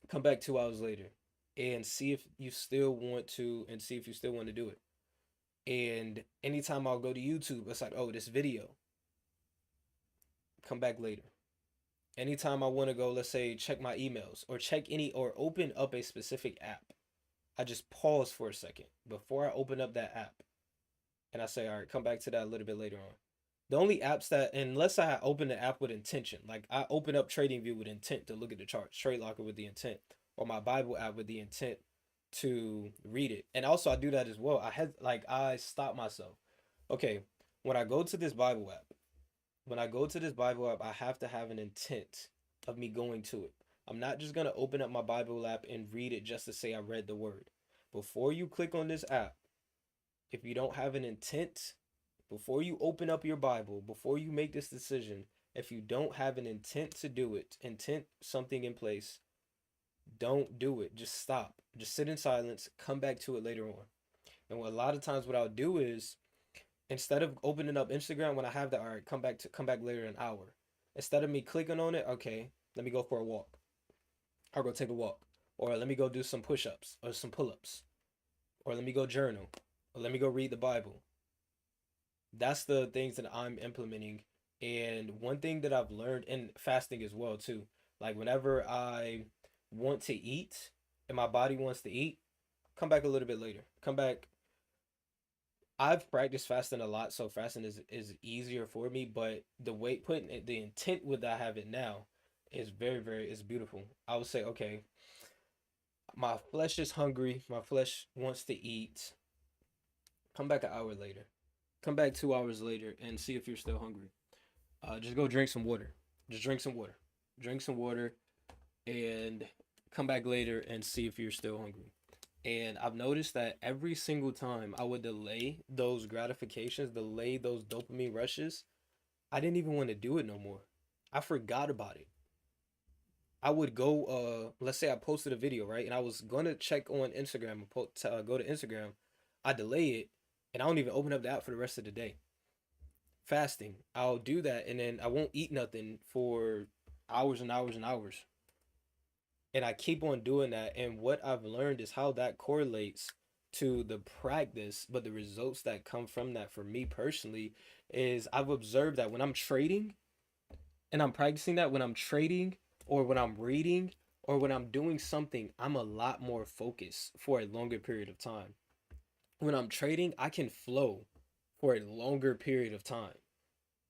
S1: Come back 2 hours later and see if you still want to and see if you still want to do it. And anytime I'll go to YouTube, it's like, oh, this video. Come back later. Anytime I want to go, let's say, check my emails or check any or open up a specific app, I just pause for a second before I open up that app. And I say, all right, come back to that a little bit later on. The only apps that, unless I open the app with intention, like I open up TradingView with intent to look at the charts, Trade Locker with the intent, or my Bible app with the intent to read it. And also I do that as well. I stop myself. Okay, when I go to this Bible app, I have to have an intent of me going to it. I'm not just gonna open up my Bible app and read it just to say I read the word. Before you click on this app, if you don't have an intent, before you open up your Bible, before you make this decision, if you don't have an intent to do it, intent something in place, don't do it. Just stop. Just sit in silence. Come back to it later on. And a lot of times, what I'll do is, instead of opening up Instagram when I have that, all right, come back later in an hour. Instead of me clicking on it, okay, let me go for a walk. I'll go take a walk, or let me go do some push-ups or some pull-ups, or let me go journal, or let me go read the Bible. That's the things that I'm implementing. And one thing that I've learned in fasting as well too, like whenever I want to eat and my body wants to eat, come back a little bit later. Come back. I've practiced fasting a lot, so fasting is easier for me. But the way putting it, the intent with that I have it now is very is beautiful. I would say, okay, my flesh is hungry. My flesh wants to eat. Come back an hour later. Come back 2 hours later and see if you're still hungry. Just go drink some water. Just drink some water. Drink some water and come back later and see if you're still hungry. And I've noticed that every single time I would delay those gratifications, delay those dopamine rushes, I didn't even want to do it no more. I forgot about it. I would go, let's say I posted a video, right? And I was gonna check on Instagram and go to Instagram. I delay it and I don't even open up the app for the rest of the day. Fasting. I'll do that and then I won't eat nothing for hours and hours and hours. And I keep on doing that. And what I've learned is how that correlates to the practice, but the results that come from that for me personally is I've observed that when I'm trading and I'm practicing that when I'm trading or when I'm reading or when I'm doing something, I'm a lot more focused for a longer period of time. When I'm trading, I can flow for a longer period of time.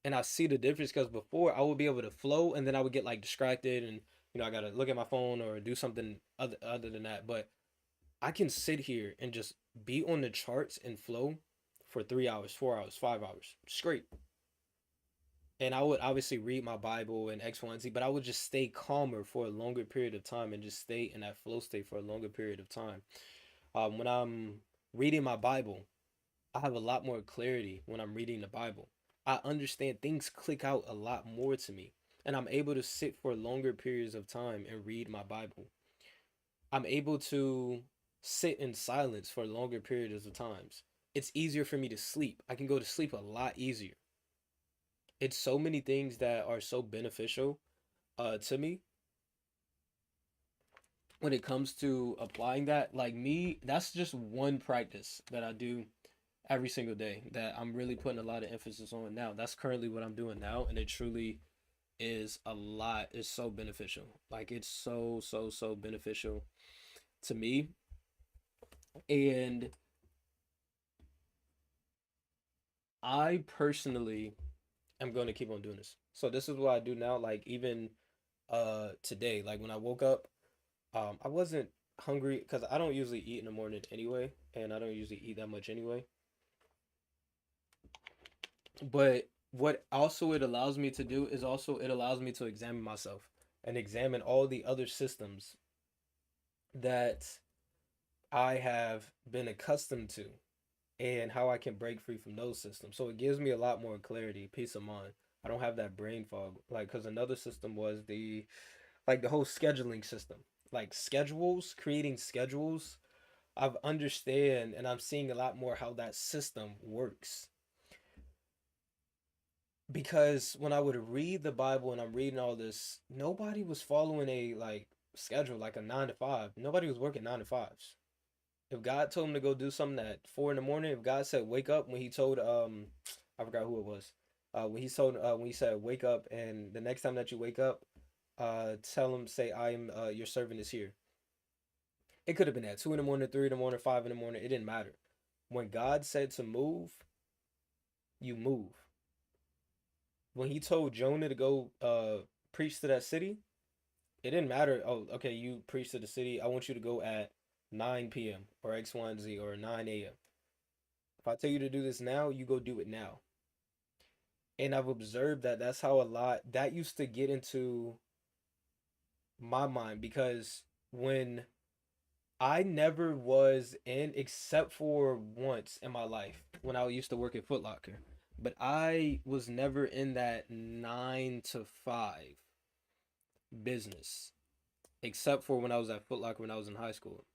S1: And I see the difference because before I would be able to flow and then I would get like distracted and I gotta look at my phone or do something other than that. But I can sit here and just be on the charts and flow for 3 hours, 4 hours, 5 hours straight. And I would obviously read my Bible and X, Y, and Z, but I would just stay calmer for a longer period of time and just stay in that flow state for a longer period of time. When I'm reading my Bible, I have a lot more clarity when I'm reading the Bible. I understand things click out a lot more to me, and I'm able to sit for longer periods of time and read my Bible. I'm able to sit in silence for longer periods of times. It's easier for me to sleep. I can go to sleep a lot easier. It's so many things that are so beneficial to me when it comes to applying that. Like me, that's just one practice that I do every single day that I'm really putting a lot of emphasis on now. That's currently what I'm doing now, and it truly is a lot. It's so beneficial. Like it's so beneficial to me. And I personally am going to keep on doing this. So this is what I do now. Like even today, like when I woke up, I wasn't hungry because I don't usually eat in the morning anyway, and I don't usually eat that much anyway. But what also it allows me to do is also it allows me to examine myself and examine all the other systems that I have been accustomed to and how I can break free from those systems. So it gives me a lot more clarity, peace of mind. I don't have that brain fog. Like, because another system was the whole scheduling system. Like schedules, creating schedules. I've understand and I'm seeing a lot more how that system works. Because when I would read the Bible and I'm reading all this, nobody was following a like schedule like a 9 to 5. Nobody was working 9 to 5s. If God told him to go do something at 4 in the morning, if God said wake up when he told I forgot who it was. When he said wake up and the next time that you wake up, tell him say I am your servant is here. It could have been at 2 in the morning, 3 in the morning, 5 in the morning. It didn't matter. When God said to move, you move. When he told Jonah to go preach to that city, it didn't matter. Oh, okay, you preach to the city. I want you to go at 9 p.m. or X, Y, and Z or 9 a.m. If I tell you to do this now, you go do it now. And I've observed that that's how a lot that used to get into my mind because when I never was in, except for once in my life when I used to work at Foot Locker, but I was never in that 9 to 5 business, except for when I was at Foot Locker when I was in high school.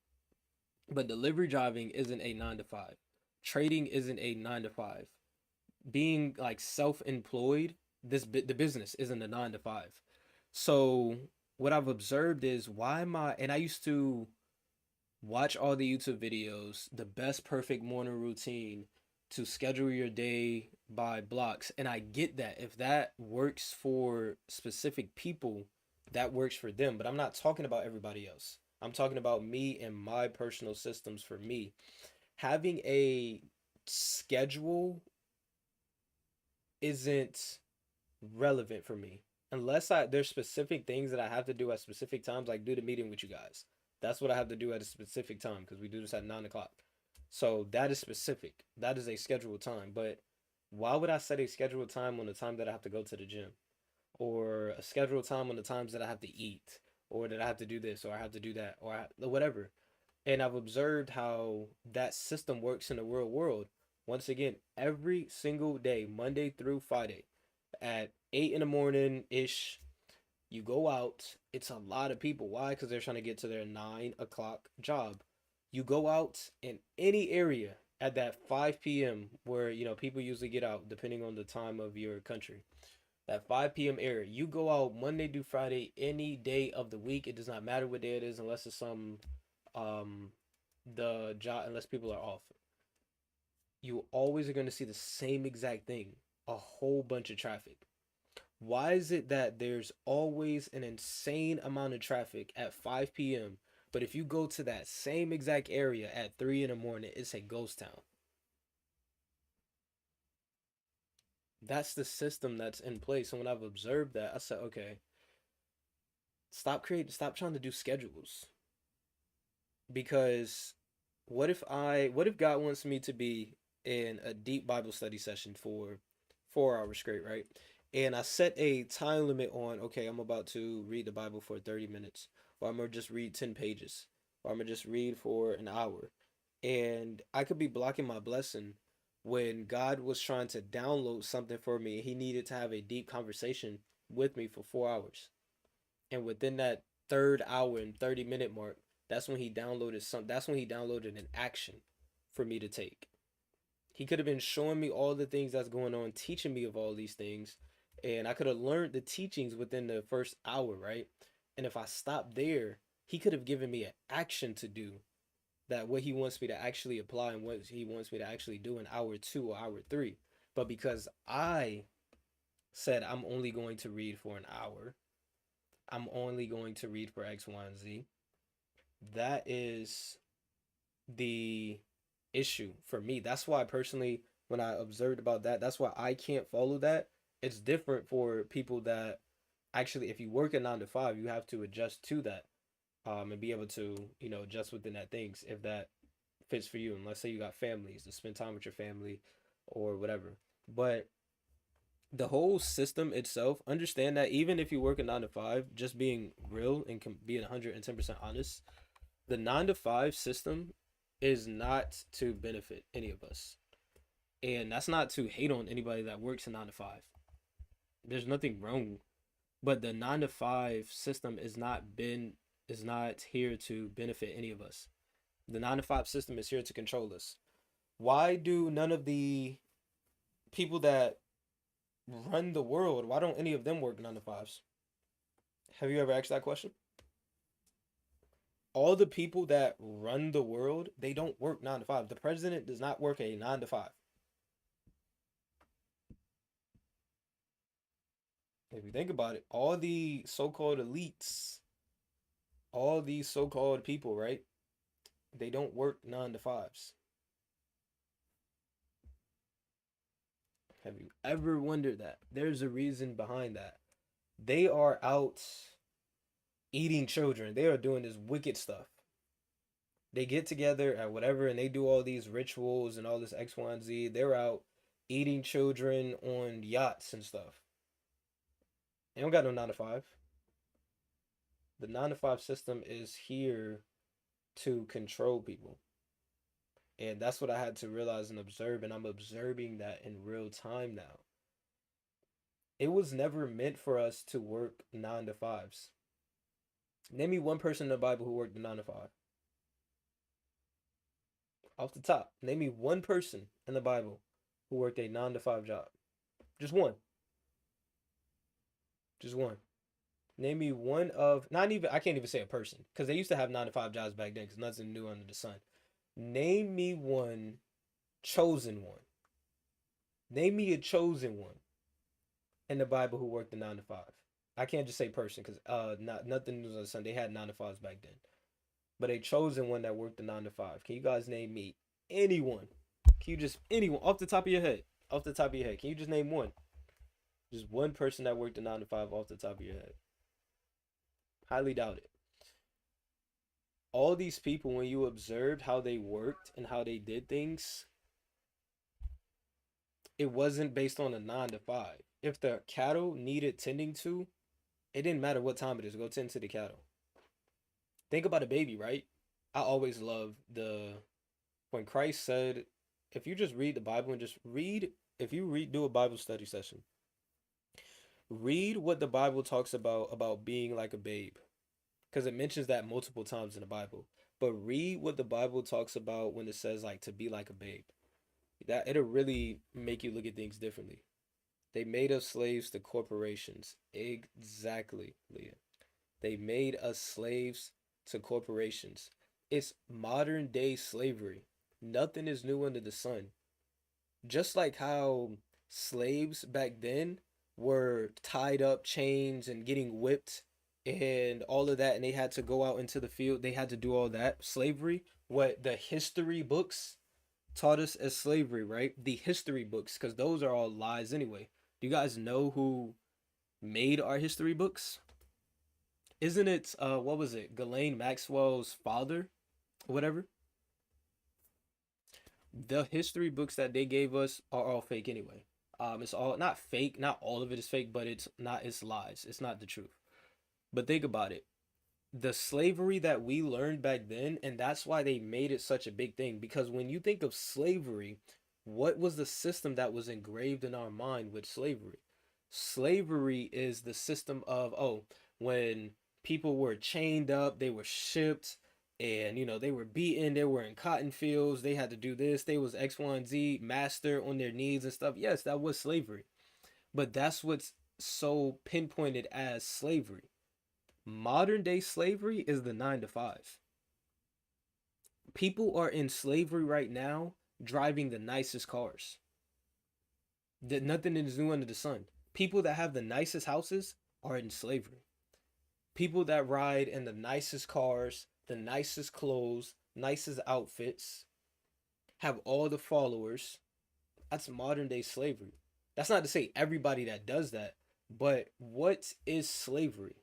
S1: But delivery driving isn't a 9 to 5. Trading isn't a 9 to 5. Being like self-employed, the business isn't a 9 to 5. So what I've observed is why am I? And I used to watch all the YouTube videos, the best perfect morning routine to schedule your day by blocks. And I get that if that works for specific people, that works for them. But I'm not talking about everybody else. I'm talking about me and my personal systems for me. Having a schedule isn't relevant for me unless there's specific things that I have to do at specific times, like do the meeting with you guys. That's what I have to do at a specific time because we do this at 9 o'clock. So that is specific. That is a scheduled time. But why would I set a scheduled time on the time that I have to go to the gym, or a scheduled time on the times that I have to eat, or that I have to do this, or I have to do that, or whatever. And I've observed how that system works in the real world. Once again, every single day, Monday through Friday, at 8 in the morning ish, You go out, it's a lot of people. Why? Because they're trying to get to their 9 o'clock job. You go out in any area at that 5 p.m. where, people usually get out, depending on the time of your country. That 5 p.m. area, you go out Monday through Friday, any day of the week. It does not matter what day it is, unless it's um, the job, unless people are off. You always are going to see the same exact thing, a whole bunch of traffic. Why is it that there's always an insane amount of traffic at 5 p.m., but if you go to that same exact area at 3 in the morning, it's a ghost town? That's the system that's in place. And when I've observed that, I said, okay, stop trying to do schedules. Because what if God wants me to be in a deep Bible study session for 4 hours straight, right? And I set a time limit on, okay, I'm about to read the Bible for 30 minutes, or I'm gonna just read 10 pages, or I'm gonna just read for an hour. And I could be blocking my blessing when God was trying to download something for me. He needed to have a deep conversation with me for 4 hours. And within that third hour and 30-minute mark, that's when he downloaded an action for me to take. He could have been showing me all the things that's going on, teaching me of all these things, and I could have learned the teachings within the first hour, right? And if I stopped there, he could have given me an action to do, that what he wants me to actually apply and what he wants me to actually do in hour two or hour three. But because I said I'm only going to read for an hour, I'm only going to read for X, Y, and Z, that is the issue for me. That's why personally, when I observed about that, that's why I can't follow that. It's different for people that actually, if you work a 9 to 5, you have to adjust to that, and be able to, adjust within that things if that fits for you. And let's say you got families to spend time with your family or whatever. But the whole system itself, understand that even if you work a 9 to 5, just being real and being 110% honest, the 9 to 5 system is not to benefit any of us. And that's not to hate on anybody that works a 9 to 5. There's nothing wrong. But the 9 to 5 system is not here to benefit any of us. The 9 to 5 system is here to control us. Why do none of the people that run the world, why don't any of them work 9 to 5s? Have you ever asked that question? All the people that run the world, they don't work 9 to 5. The president does not work a 9 to 5. If you think about it, all the so-called elites, all these so-called people, right? They don't work 9 to 5s. Have you ever wondered that? There's a reason behind that. They are out eating children. They are doing this wicked stuff. They get together at whatever and they do all these rituals and all this X, Y, and Z. They're out eating children on yachts and stuff. They don't got no 9 to 5. The 9 to 5 system is here to control people. And that's what I had to realize and observe. And I'm observing that in real time now. It was never meant for us to work 9 to 5s. Name me one person in the Bible who worked a 9 to 5. Off the top, name me one person in the Bible who worked a 9 to 5 job. Just one. Just one. Name me one of, not even, I can't even say a person, because they used to have 9 to 5 jobs back then, because nothing new under the sun. Name me one chosen one. Name me a chosen one in the Bible who worked a 9 to 5. I can't just say person, because nothing new under the sun. They had 9 to 5s back then. But a chosen one that worked a 9 to 5. Can you guys name me anyone? Can you just, anyone, off the top of your head? Off the top of your head. Can you just name one? Just one person that worked a 9 to 5 off the top of your head. Highly doubt it. All these people, when you observed how they worked and how they did things, it wasn't based on a 9 to 5. If the cattle needed tending to, it didn't matter what time it is. Go tend to the cattle. Think about a baby, right? I always love when Christ said, if you just read the Bible and just read, if you do a Bible study session, Read what the Bible talks about being like a babe, because it mentions that multiple times in the Bible. But read what the Bible talks about when it says like to be like a babe. That it'll really make you look at things differently. They made us slaves to corporations. Exactly, Leah. They made us slaves to corporations. It's modern day slavery. Nothing is new under the sun. Just like how slaves back then were tied up, chains, and getting whipped and all of that, and they had to go out into the field, they had to do all that. Slavery, what the history books taught us as slavery, right? The history books, because those are all lies anyway. Do you guys know who made our history books? Isn't it what was it? Ghislaine Maxwell's father, whatever. The history books that they gave us are all fake anyway. It's all not fake. Not all of it is fake, but it's not. It's lies. It's not the truth. But think about it. The slavery that we learned back then, and that's why they made it such a big thing. Because when you think of slavery, what was the system that was engraved in our mind with slavery? Slavery is the system of, oh, when people were chained up, they were shipped, and they were beaten, they were in cotton fields, they had to do this, they was X, Y, and Z, master on their needs and stuff. Yes, that was slavery. But that's what's so pinpointed as slavery. Modern day slavery is the 9 to 5. People are in slavery right now driving the nicest cars. That nothing is new under the sun. People that have the nicest houses are in slavery. People that ride in the nicest cars, the nicest clothes, nicest outfits, have all the followers. That's modern day slavery. That's not to say everybody that does that, but what is slavery?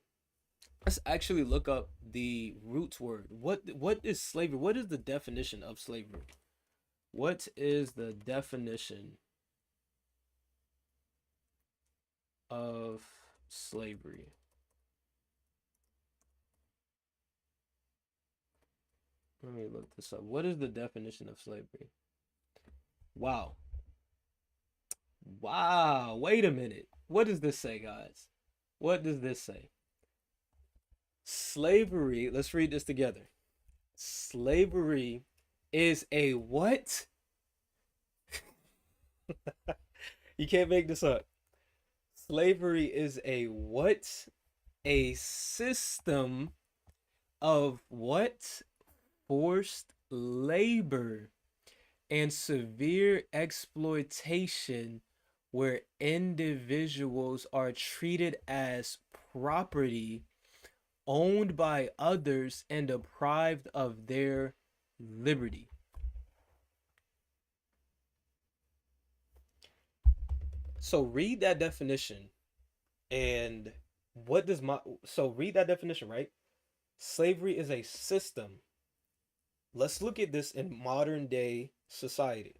S1: Let's actually look up the roots word. What is slavery? What is the definition of slavery? What is the definition of slavery? Let me look this up. What is the definition of slavery? Wow. Wow. Wait a minute. What does this say, guys? What does this say? Slavery, let's read this together. Slavery is a what? You can't make this up. Slavery is a what? A system of what? Forced labor and severe exploitation where individuals are treated as property owned by others and deprived of their liberty. So read that definition and what does my so read that definition, right? Slavery is a system. Let's look at this in modern day society.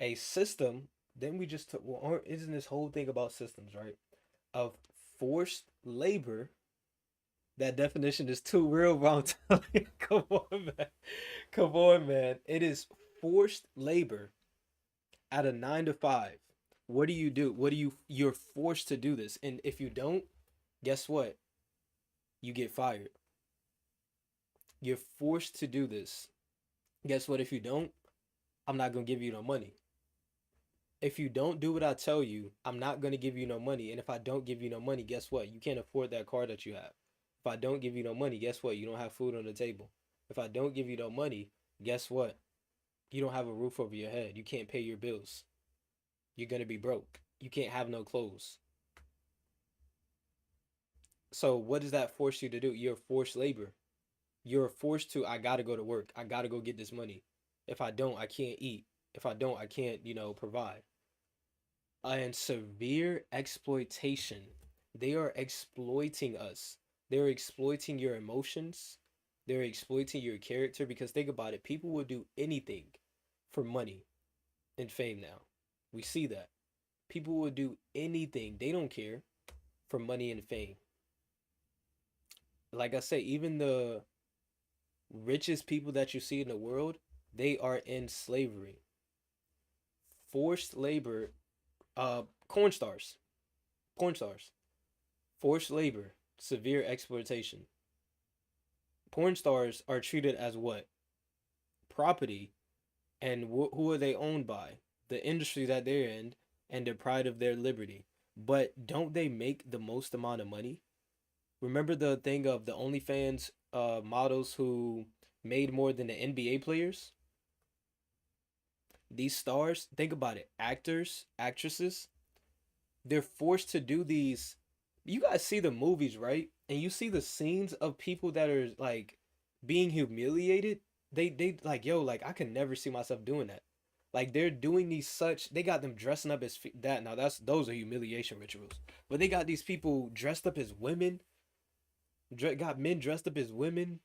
S1: A system, then we just took, well, isn't this whole thing about systems, right? Of forced labor. That definition is too real, bro. I'm telling you. Come on, man. Come on, man. It is forced labor at a 9 to 5. What do you do? You're forced to do this. And if you don't, guess what? You get fired. You're forced to do this. Guess what? If you don't, I'm not going to give you no money. If you don't do what I tell you, I'm not going to give you no money. And if I don't give you no money, guess what? You can't afford that car that you have. If I don't give you no money, guess what? You don't have food on the table. If I don't give you no money, guess what? You don't have a roof over your head. You can't pay your bills. You're going to be broke. You can't have no clothes. So what does that force you to do? You're forced labor. You're forced to, I got to go to work. I got to go get this money. If I don't, I can't eat. If I don't, I can't, provide. And severe exploitation. They are exploiting us. They're exploiting your emotions. They're exploiting your character because think about it. People will do anything for money and fame now. We see that. People will do anything. They don't care for money and fame. Like I say, even the richest people that you see in the world, they are in slavery. Forced labor, corn stars. Porn stars, forced labor, severe exploitation. Porn stars are treated as what? Property. And who are they owned by? The industry that they're in and deprived of their liberty. But don't they make the most amount of money? Remember the thing of the OnlyFans models who made more than the NBA players? These stars, think about it, actors, actresses, they're forced to do these. You guys see the movies, right? And you see the scenes of people that are like being humiliated. They like, yo, like I can never see myself doing that. Like they're doing these such, they got them dressing up as that. Now that's those are humiliation rituals. But they got these people dressed up as women. Got men dressed up as women.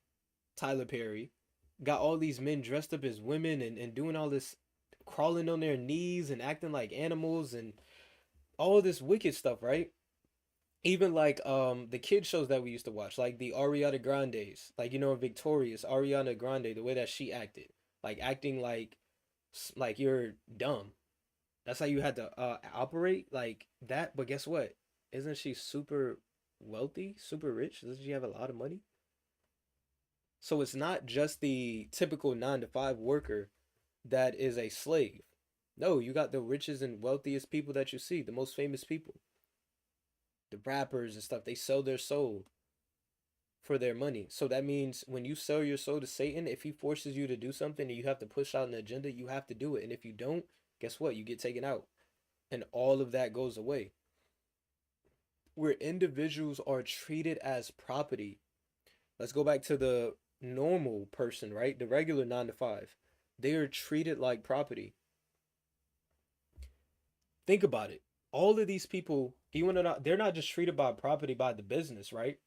S1: Tyler Perry got all these men dressed up as women and doing all this, crawling on their knees and acting like animals and all this wicked stuff, right? Even like the kid shows that we used to watch, like the Ariana Grande's, like Victorious Ariana Grande, the way that she acted, like acting like you're dumb. That's how you had to operate like that. But guess what? Isn't she super wealthy, super rich? Doesn't she have a lot of money? So it's not just the typical 9 to 5 worker that is a slave. No, you got the richest and wealthiest people that you see, the most famous people, the rappers and stuff. They sell their soul for their money. So that means when you sell your soul to Satan, if he forces you to do something and you have to push out an agenda, you have to do it. And if you don't, guess what? You get taken out. And all of that goes away. Where individuals are treated as property. Let's go back to the normal person, right? The regular 9 to 5. They are treated like property. Think about it. All of these people, even though not, they're not just treated by property by the business, right?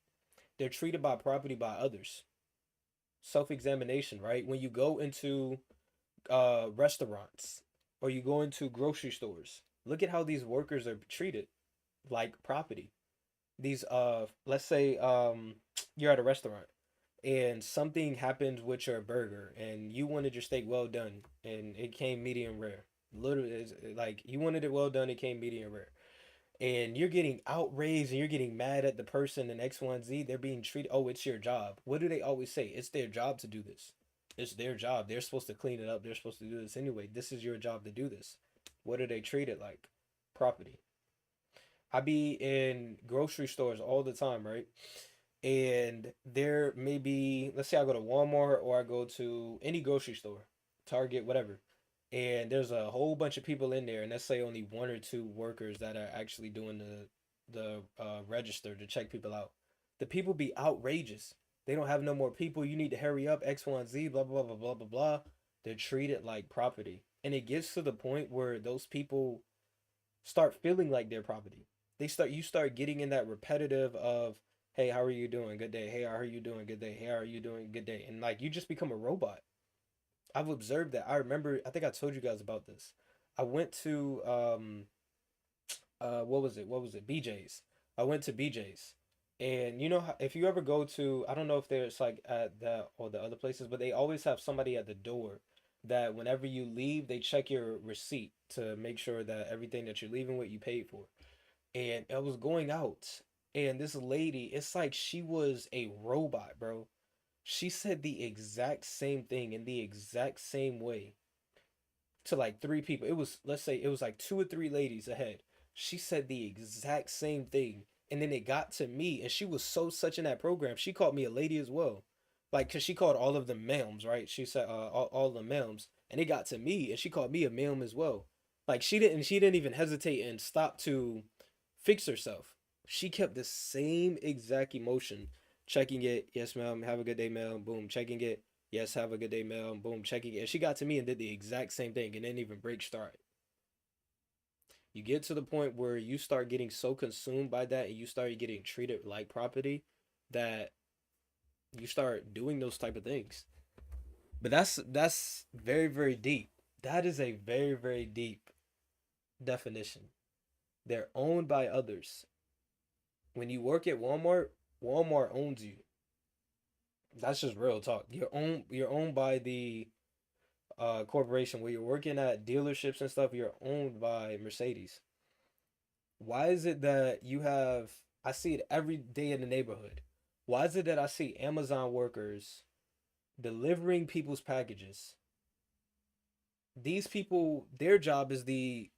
S1: They're treated by property by others. Self-examination, right? When you go into restaurants or you go into grocery stores, look at how these workers are treated like property. These let's say you're at a restaurant and something happens with your burger and you wanted your steak well done and it came medium rare. Literally, it's like you wanted it well done, it came medium rare. And you're getting outraged and you're getting mad at the person in X1Z. They're being treated, oh, it's your job. What do they always say? It's their job to do this. It's their job. They're supposed to clean it up. They're supposed to do this anyway. This is your job to do this. What are they treated like? Property. I be in grocery stores all the time, right? And there may be, let's say I go to Walmart or I go to any grocery store, Target, whatever, and there's a whole bunch of people in there, and let's say only 1 or 2 workers that are actually doing the register to check people out. The people be outrageous. They don't have no more people. You need to hurry up. X, Y, and Z. Blah blah blah blah blah blah. They're treated like property, and it gets to the point where those people start feeling like their property. You start getting in that repetitive of, hey, how are you doing? Good day. Hey, how are you doing? Good day. Hey, how are you doing? Good day. And like you just become a robot. I've observed that. I remember, I think I told you guys about this. I went to what was it? What was it? BJ's. I went to BJ's. And you know how, if you ever go to, I don't know if there's like at that or the other places, but they always have somebody at the door that whenever you leave, they check your receipt to make sure that everything that you're leaving with you paid for. And I was going out, and this lady, it's like she was a robot, bro. She said the exact same thing in the exact same way to like 3 people. It was, let's say it was like 2 or 3 ladies ahead. She said the exact same thing. And then it got to me, and she was so such in that program. She called me a lady as well. Like, because she called all of them ma'ams, right? She said all the ma'ams. And it got to me, and she called me a ma'am as well. Like, she didn't even hesitate and stop to fix herself. She kept the same exact emotion. Checking it, yes, ma'am, have a good day, ma'am, boom, checking it, yes, have a good day, ma'am, boom, checking it. And she got to me and did the exact same thing and didn't even break start. You get to the point where you start getting so consumed by that and you start getting treated like property that you start doing those type of things. But that's very, very deep. That is a very, very deep definition. They're owned by others. When you work at Walmart, Walmart owns you. That's just real talk. You're owned by the corporation. Where you're working at dealerships and stuff, you're owned by Mercedes. Why is it that you have, I see it every day in the neighborhood. Why is it that I see Amazon workers delivering people's packages? These people, their job is the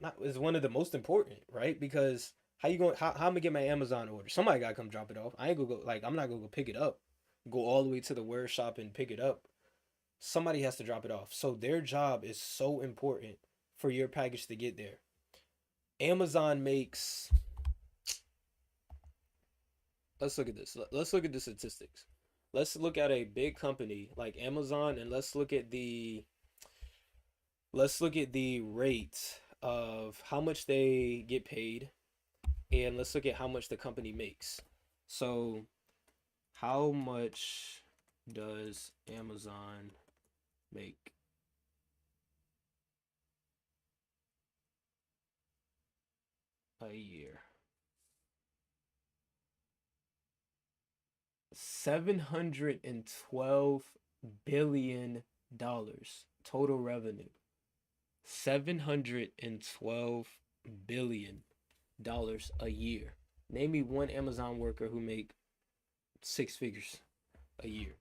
S1: not is one of the most important, right? Because how you going? How I'm gonna get my Amazon order? Somebody gotta come drop it off. I ain't gonna go like I'm not gonna go pick it up, go all the way to the ware shop and pick it up. Somebody has to drop it off. So their job is so important for your package to get there. Amazon makes. Let's look at this. Let's look at the statistics. Let's look at a big company like Amazon, and let's look at the rate of how much they get paid, and let's look at how much the company makes. So, how much does Amazon make a year? $712 billion total revenue. $712 billion a year. Name me one Amazon worker who make six figures a year.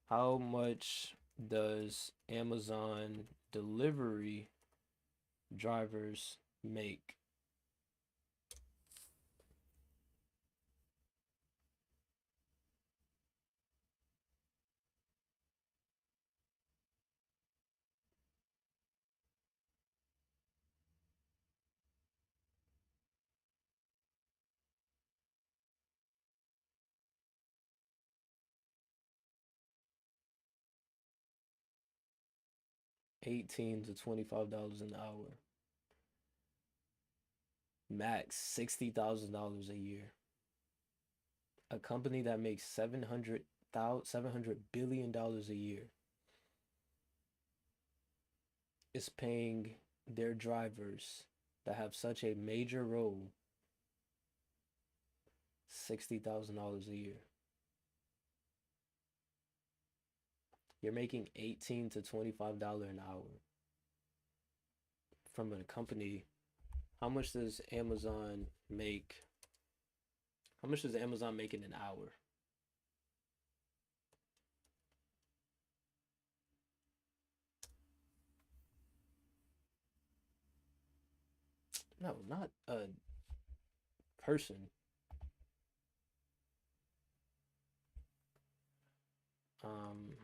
S1: How much does Amazon delivery drivers make? $18 to $25 an hour. Max $60,000 a year. A company that makes $700 billion a year is paying their drivers that have such a major role $60,000 a year. You're making $18 to $25 an hour from a company. How much does Amazon make? How much does Amazon make in an hour? No, not a person. Um,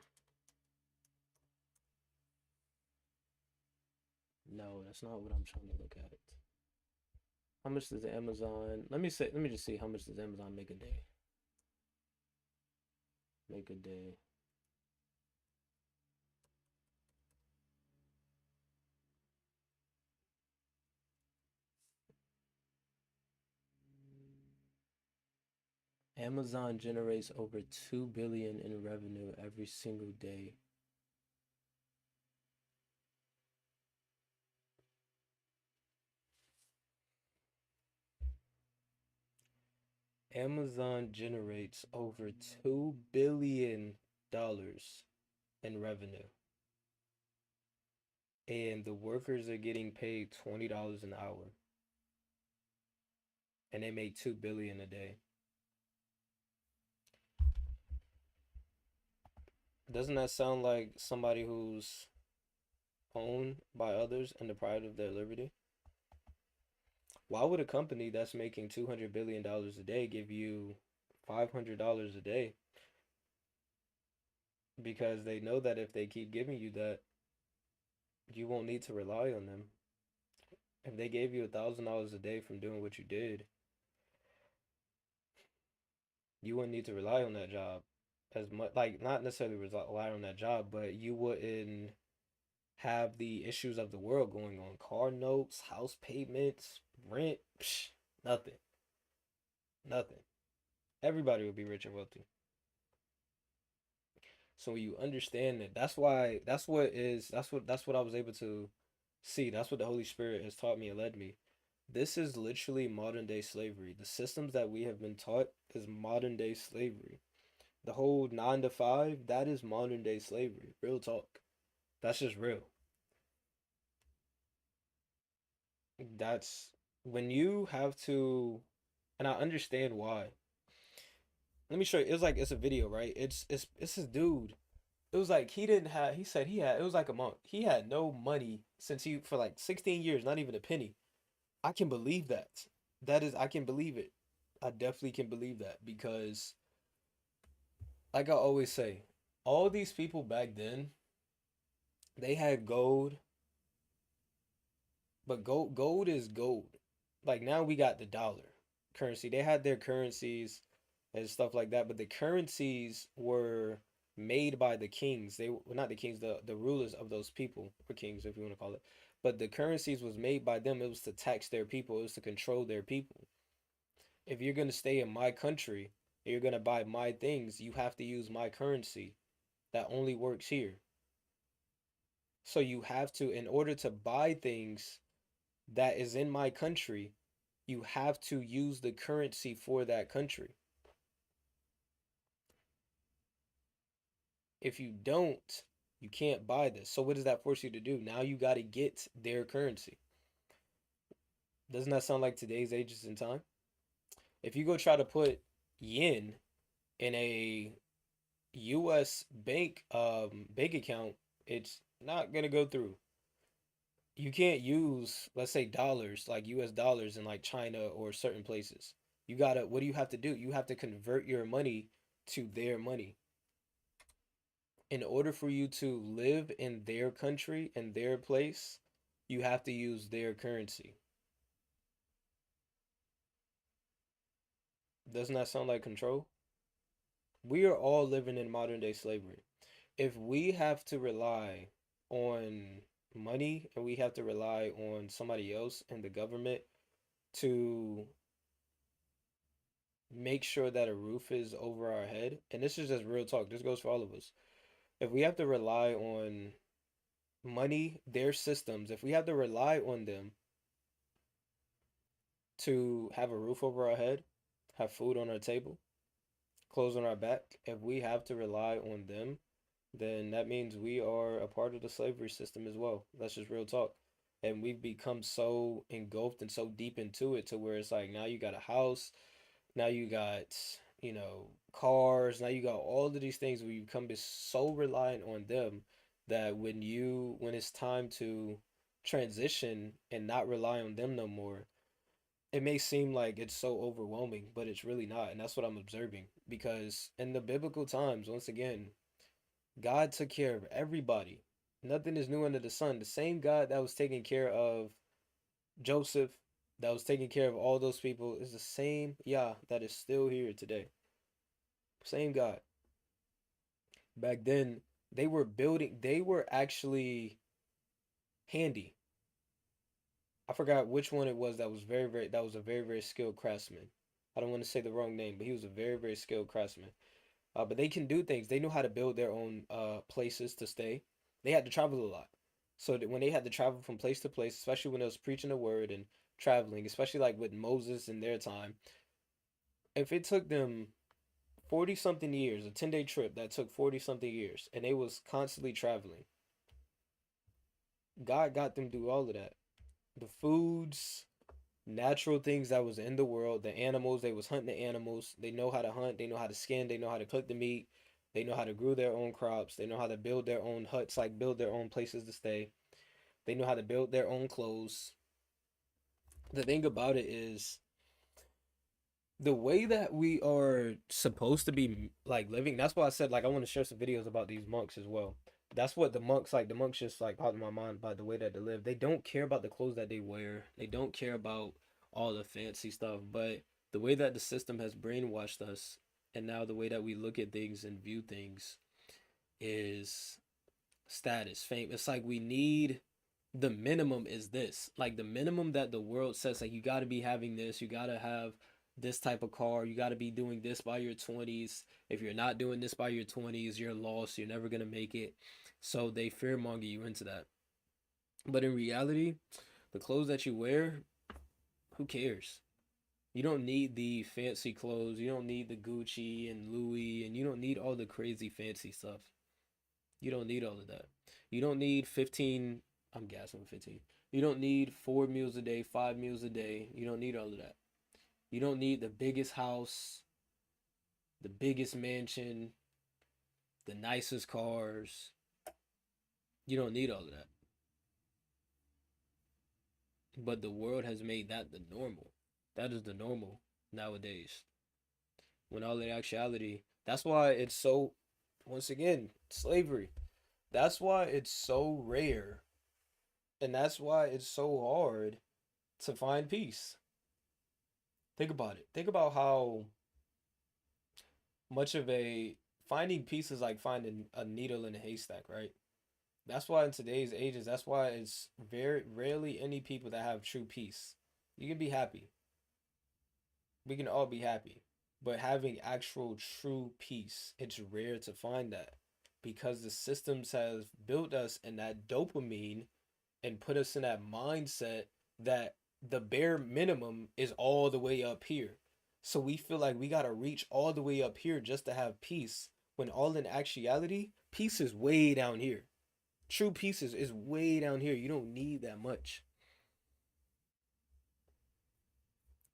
S1: no, that's not what I'm trying to look at. How much does Amazon? Let me just see how much does Amazon make a day? Make a day. Amazon generates over 2 billion in revenue every single day. Amazon generates over $2 billion in revenue, and the workers are getting paid $20 an hour, and they make 2 billion a day. Doesn't that sound like somebody who's owned by others and deprived of their liberty? Why would a company that's making $200 billion a day give you $500 a day? Because they know that if they keep giving you that, you won't need to rely on them. If they gave you $1,000 a day from doing what you did, you wouldn't need to rely on that job as much. Like, not necessarily rely on that job, but you wouldn't have the issues of the world going on. Car notes, house payments, rent, psh, nothing. Nothing. Everybody would be rich and wealthy. So when you understand that, that's what I was able to see. That's what the Holy Spirit has taught me and led me. This is literally modern day slavery. The systems that we have been taught is modern day slavery. The whole 9 to 5, that is modern day slavery. Real talk. That's just real. That's when you have to, and I understand why. Let me show you. It's like it's a video, right? It's this dude. It was like he didn't have. He said he had. It was like a monk. He had no money since he for like 16 years, not even a penny. I can believe that. That is, I can believe it. I definitely can believe that because, like I always say, all these people back then, they had gold, but gold is gold. Like now we got the dollar currency. They had their currencies and stuff like that, but the currencies were made by the kings. They were not the kings, the rulers of those people, or kings if you want to call it. But the currencies was made by them. It was to tax their people. It was to control their people. If you're gonna stay in my country, you're gonna buy my things, you have to use my currency that only works here. So you have to, in order to buy things that is in my country, you have to use the currency for that country. If you don't, you can't buy this. So what does that force you to do? Now you got to get their currency. Doesn't that sound like today's ages in time? If you go try to put yen in a US bank account, it's not gonna go through. You can't use, let's say, dollars, like US dollars in like China or certain places. You gotta, what do you have to do? You have to convert your money to their money. In order for you to live in their country and their place, you have to use their currency. Doesn't that sound like control? We are all living in modern day slavery. If we have to rely on money and we have to rely on somebody else and the government to make sure that a roof is over our head, and this is just real talk, this goes for all of us. If we have to rely on money, their systems, if we have to rely on them to have a roof over our head, have food on our table, clothes on our back, if we have to rely on them, then that means we are a part of the slavery system as well. That's just real talk. And we've become so engulfed and so deep into it to where it's like now you got a house, now you got, cars, now you got all of these things where you become so reliant on them that when it's time to transition and not rely on them no more, it may seem like it's so overwhelming, but it's really not. And that's what I'm observing. Because in the biblical times, once again, God took care of everybody. Nothing is new under the sun. The same God that was taking care of Joseph, that was taking care of all those people, is the same Yah that is still here today. Same God. Back then, they were actually handy. I forgot which one it was that was that was a very, very skilled craftsman. I don't want to say the wrong name, but he was a very, very skilled craftsman. But they can do things. They know how to build their own places to stay. They had to travel a lot. So that when they had to travel from place to place, especially when they was preaching the word and traveling, especially like with Moses in their time, if it took them 40 something years, a 10-day trip that took 40 something years, and they was constantly traveling, God got them through all of that. The foods, natural things that was in the world, the animals, they was hunting the animals. They know how to hunt, they know how to skin, they know how to cook the meat, they know how to grow their own crops, they know how to build their own huts, like build their own places to stay. They know how to build their own clothes. The thing about it is the way that we are supposed to be like living. That's why I said like I want to share some videos about these monks as well. That's what the monks like. The monks just like popped in my mind by the way that they live. They don't care about the clothes that they wear. They don't care about all the fancy stuff. But the way that the system has brainwashed us, and now the way that we look at things and view things is status, fame. It's like we need the minimum is this. Like the minimum that the world says, like you got to be having this, you got to have this type of car, you got to be doing this by your 20s. If you're not doing this by your 20s, you're lost, you're never going to make it. So they fearmonger you into that. But in reality, the clothes that you wear, who cares? You don't need the fancy clothes. You don't need the Gucci and Louis, and you don't need all the crazy fancy stuff. You don't need all of that. You don't need 15, I'm gassing with 15. You don't need 4 meals a day, 5 meals a day. You don't need all of that. You don't need the biggest house, the biggest mansion, the nicest cars. You don't need all of that. But the world has made that the normal. That is the normal nowadays. When all in actuality, that's why it's so, once again, slavery. That's why it's so rare. And that's why it's so hard to find peace. Think about it. Think about how much of a finding peace is like finding a needle in a haystack, right? That's why in today's ages, that's why it's very rarely any people that have true peace. You can be happy. We can all be happy. But having actual true peace, it's rare to find that because the systems have built us in that dopamine and put us in that mindset that the bare minimum is all the way up here. So we feel like we got to reach all the way up here just to have peace, when all in actuality, peace is way down here. True peace is way down here. You don't need that much.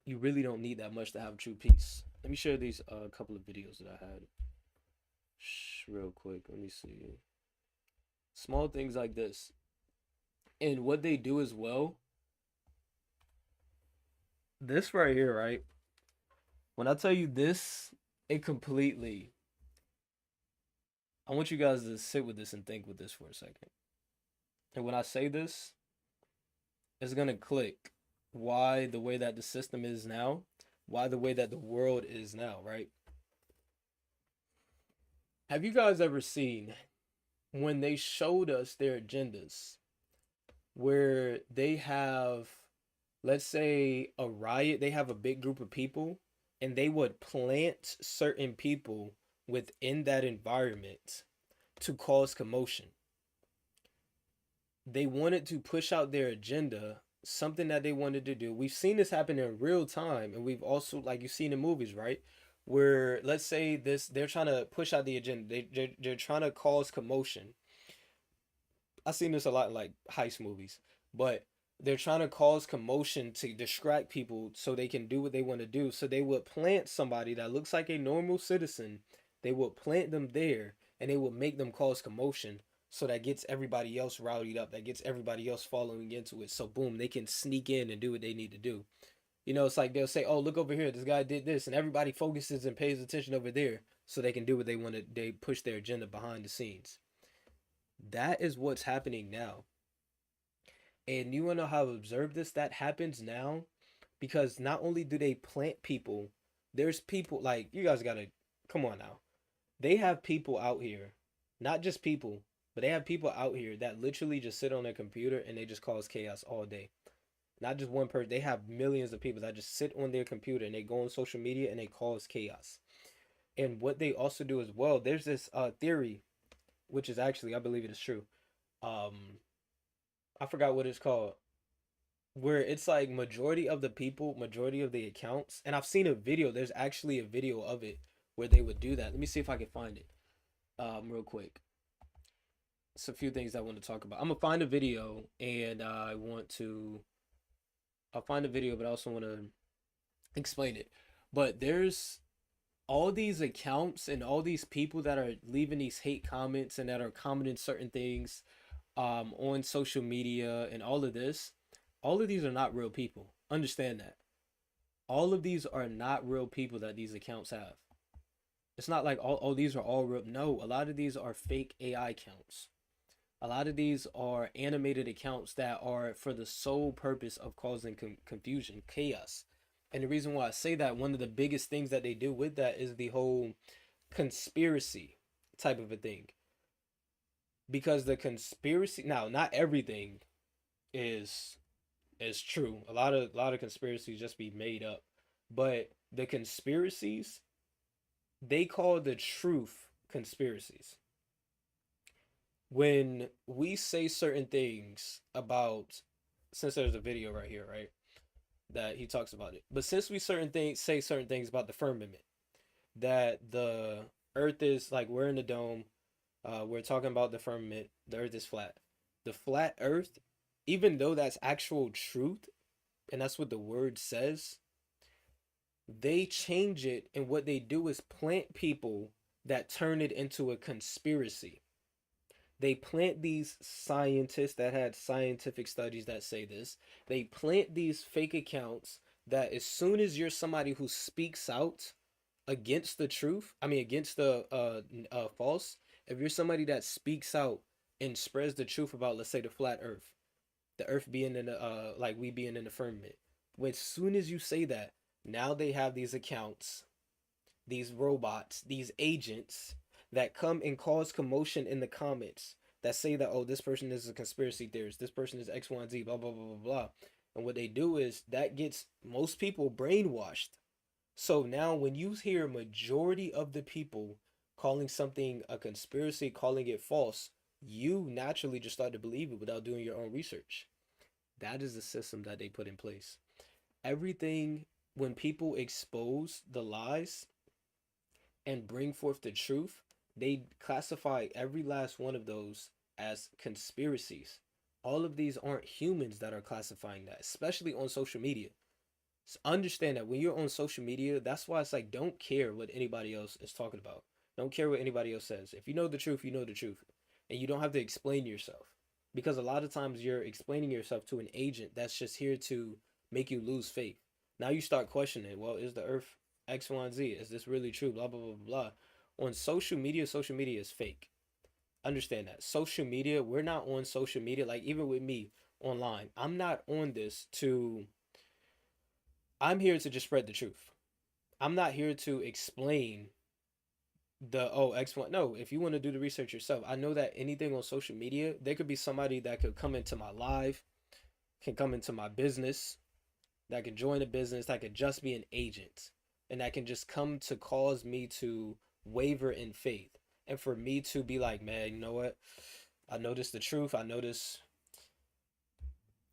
S1: You really don't need that much to have true peace. Let me share these couple of videos that I had. Real quick. Let me see. Small things like this. And what they do as well, this right here, right? When I tell you this, it completely, I want you guys to sit with this and think with this for a second. And when I say this, it's going to click why the way that the system is now, why the way that the world is now, right? Have you guys ever seen when they showed us their agendas where they have, let's say, a riot, they have a big group of people, and they would plant certain people within that environment to cause commotion? They wanted to push out their agenda, something that they wanted to do. We've seen this happen in real time, and we've also, like you've seen in movies, right? Where, let's say this, they're trying to push out the agenda. They're trying to cause commotion. I've seen this a lot in like heist movies, but they're trying to cause commotion to distract people so they can do what they want to do. So they would plant somebody that looks like a normal citizen. They would plant them there, and they would make them cause commotion. So that gets everybody else rowdied up. That gets everybody else following into it. So boom, they can sneak in and do what they need to do. You know, it's like they'll say, "Oh, look over here. This guy did this," and everybody focuses and pays attention over there, so they can do what they want to. They push their agenda behind the scenes. That is what's happening now. And you want to know how I've observed this? That happens now because not only do they plant people, there's people like, you guys gotta come on now. They have people out here, not just people, but they have people out here that literally just sit on their computer and they just cause chaos all day. Not just one person. They have millions of people that just sit on their computer and they go on social media and they cause chaos. And what they also do as well, there's this theory, which is actually, I believe it is true. Um, I forgot what it's called, where it's like majority of the people, majority of the accounts, and I've seen a video. There's actually a video of it where they would do that. Let me see if I can find it, real quick. It's a few things I want to talk about. I'm gonna find a video, and I'll find a video, but I also want to explain it. But there's all these accounts and all these people that are leaving these hate comments and that are commenting certain things on social media and all of these are not real people. Understand that. All of these are not real people that these accounts have. It's not like all these are all real. No, a lot of these are fake AI accounts. A lot of these are animated accounts that are for the sole purpose of causing confusion, chaos. And the reason why I say that, one of the biggest things that they do with that is the whole conspiracy type of a thing. Because the conspiracy, now not everything is true. A lot of conspiracies just be made up. But the conspiracies, they call the truth conspiracies. When we say certain things about, since there's a video right here, right, that he talks about it. But since we certain things say certain things about the firmament, that the earth is like, we're in the dome, we're talking about the firmament, the earth is flat. The flat earth even though that's actual truth and that's what the word says, they change it, and what they do is plant people that turn it into a conspiracy. They plant these scientists that had scientific studies that say this. They plant these fake accounts that as soon as you're somebody who speaks out against the truth, I mean against the false, if you're somebody that speaks out and spreads the truth about, let's say, the flat earth, the earth being in the like we being in the firmament, when as soon as you say that, now they have these accounts, these robots, these agents that come and cause commotion in the comments that say that, oh, this person is a conspiracy theorist, this person is X, Y, and Z, blah, blah, blah, blah, blah. And what they do is that gets most people brainwashed. So now when you hear majority of the people calling something a conspiracy, calling it false, you naturally just start to believe it without doing your own research. That is the system that they put in place. Everything, when people expose the lies and bring forth the truth, they classify every last one of those as conspiracies. All of these aren't humans that are classifying that, especially on social media. So understand that when you're on social media, that's why it's like, don't care what anybody else is talking about. Don't care what anybody else says. If you know the truth, you know the truth. And you don't have to explain yourself. Because a lot of times you're explaining yourself to an agent that's just here to make you lose faith. Now you start questioning, well, is the earth X, Y, and Z? Is this really true? Blah, blah, blah, blah. On social media is fake. Understand that. Social media, we're not on social media. Like, even with me online, I'm not on this to, I'm here to just spread the truth. I'm not here to explain the, oh, X1. No, if you want to do the research yourself, I know that anything on social media, there could be somebody that could come into my live, can come into my business, that can join a business, that could just be an agent, and that can just come to cause me to waver in faith. And for me to be like, man, you know what? I noticed the truth. I noticed.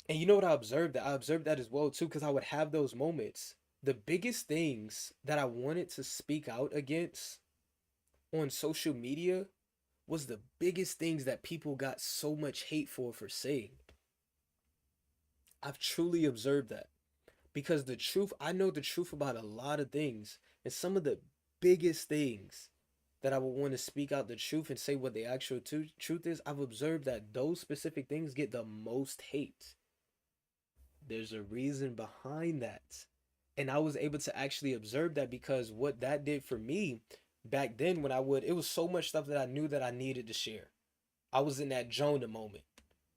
S1: And you know what I observed? That I observed that as well, too, because I would have those moments. The biggest things that I wanted to speak out against on social media was the biggest things that people got so much hate for saying. I've truly observed that. Because the truth, I know the truth about a lot of things, and some of the biggest things that I would want to speak out the truth and say what the actual truth is, I've observed that those specific things get the most hate. There's a reason behind that. And I was able to actually observe that, because what that did for me back then, when I would, it was so much stuff that I knew that I needed to share. I was in that Jonah moment.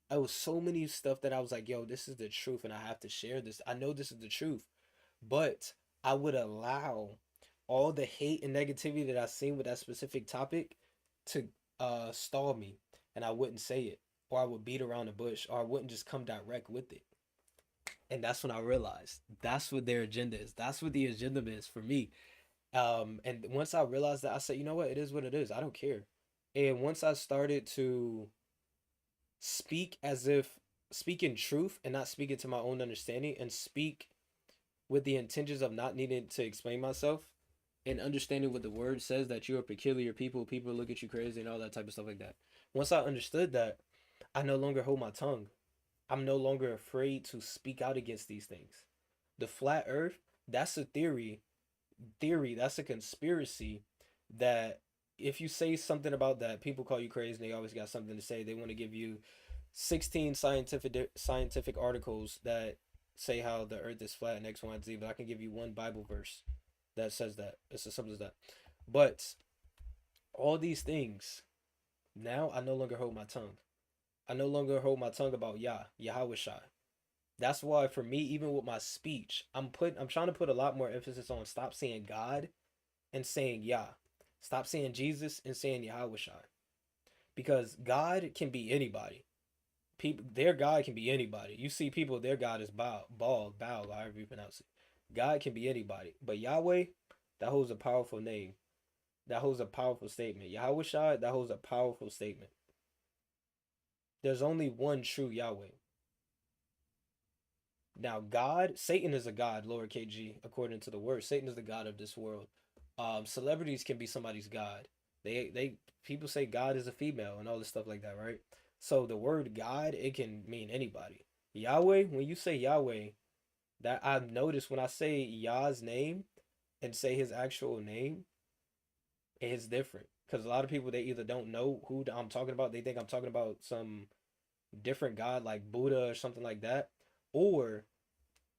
S1: I was so many stuff that I was like, yo, this is the truth and I have to share this. I know this is the truth. But I would allow all the hate and negativity that I seen with that specific topic to stall me, and I wouldn't say it, or I would beat around the bush, or I wouldn't just come direct with it. And that's when I realized that's what their agenda is. That's what the agenda is for me. And once I realized that, I said, you know what, it is what it is. I don't care. And once I started to speak as if speak in truth and not speak it to my own understanding, and speak with the intentions of not needing to explain myself, and understanding what the word says, that you're a peculiar people, people look at you crazy and all that type of stuff like that. Once I understood that, I no longer hold my tongue. I'm no longer afraid to speak out against these things. The flat earth, that's a theory, that's a conspiracy that if you say something about that, people call you crazy and they always got something to say. They want to give you 16 scientific articles that say how the earth is flat and X, Y, and Z, but I can give you one Bible verse that says that. It's as simple as that. But all these things, now I no longer hold my tongue. I no longer hold my tongue about Yahweh Shai. That's why for me, even with my speech, I'm trying to put a lot more emphasis on stop saying God and saying Yah. Stop saying Jesus and saying Yahweh Shai. Because God can be anybody. People, their God can be anybody. You see people, their God is Baal, however you pronounce it. God can be anybody. But Yahweh, that holds a powerful name. That holds a powerful statement. Yahweh Shai, that holds a powerful statement. There's only one true Yahweh. Now, God, Satan is a God, lower kg, according to the word. Satan is the God of this world. Celebrities can be somebody's God. They people say God is a female and all this stuff like that, right? So the word God, it can mean anybody. Yahweh, when you say Yahweh, that I've noticed when I say Yah's name and say his actual name, it's different. Because a lot of people, they either don't know who I'm talking about, they think I'm talking about some different god like Buddha or something like that, or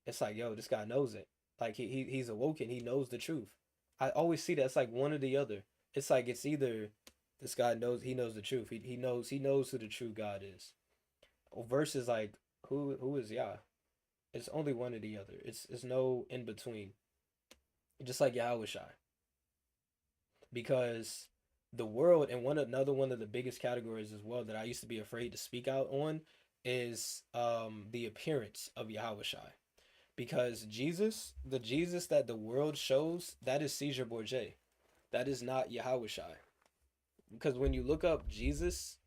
S1: it's like, yo, this guy knows it. Like he's awoken, he knows the truth. I always see that it's like one or the other. It's like it's either this guy knows, he knows the truth. He knows who the true God is. Versus like who is Yah? It's only one or the other. It's no in between. Just like Yahweh Shai. Because the world, and another one of the biggest categories as well that I used to be afraid to speak out on is the appearance of Yahweh Shai. Because the Jesus that the world shows, that is Caesar Borgia. That is not Yahweh Shai. Because when you look up Jesus,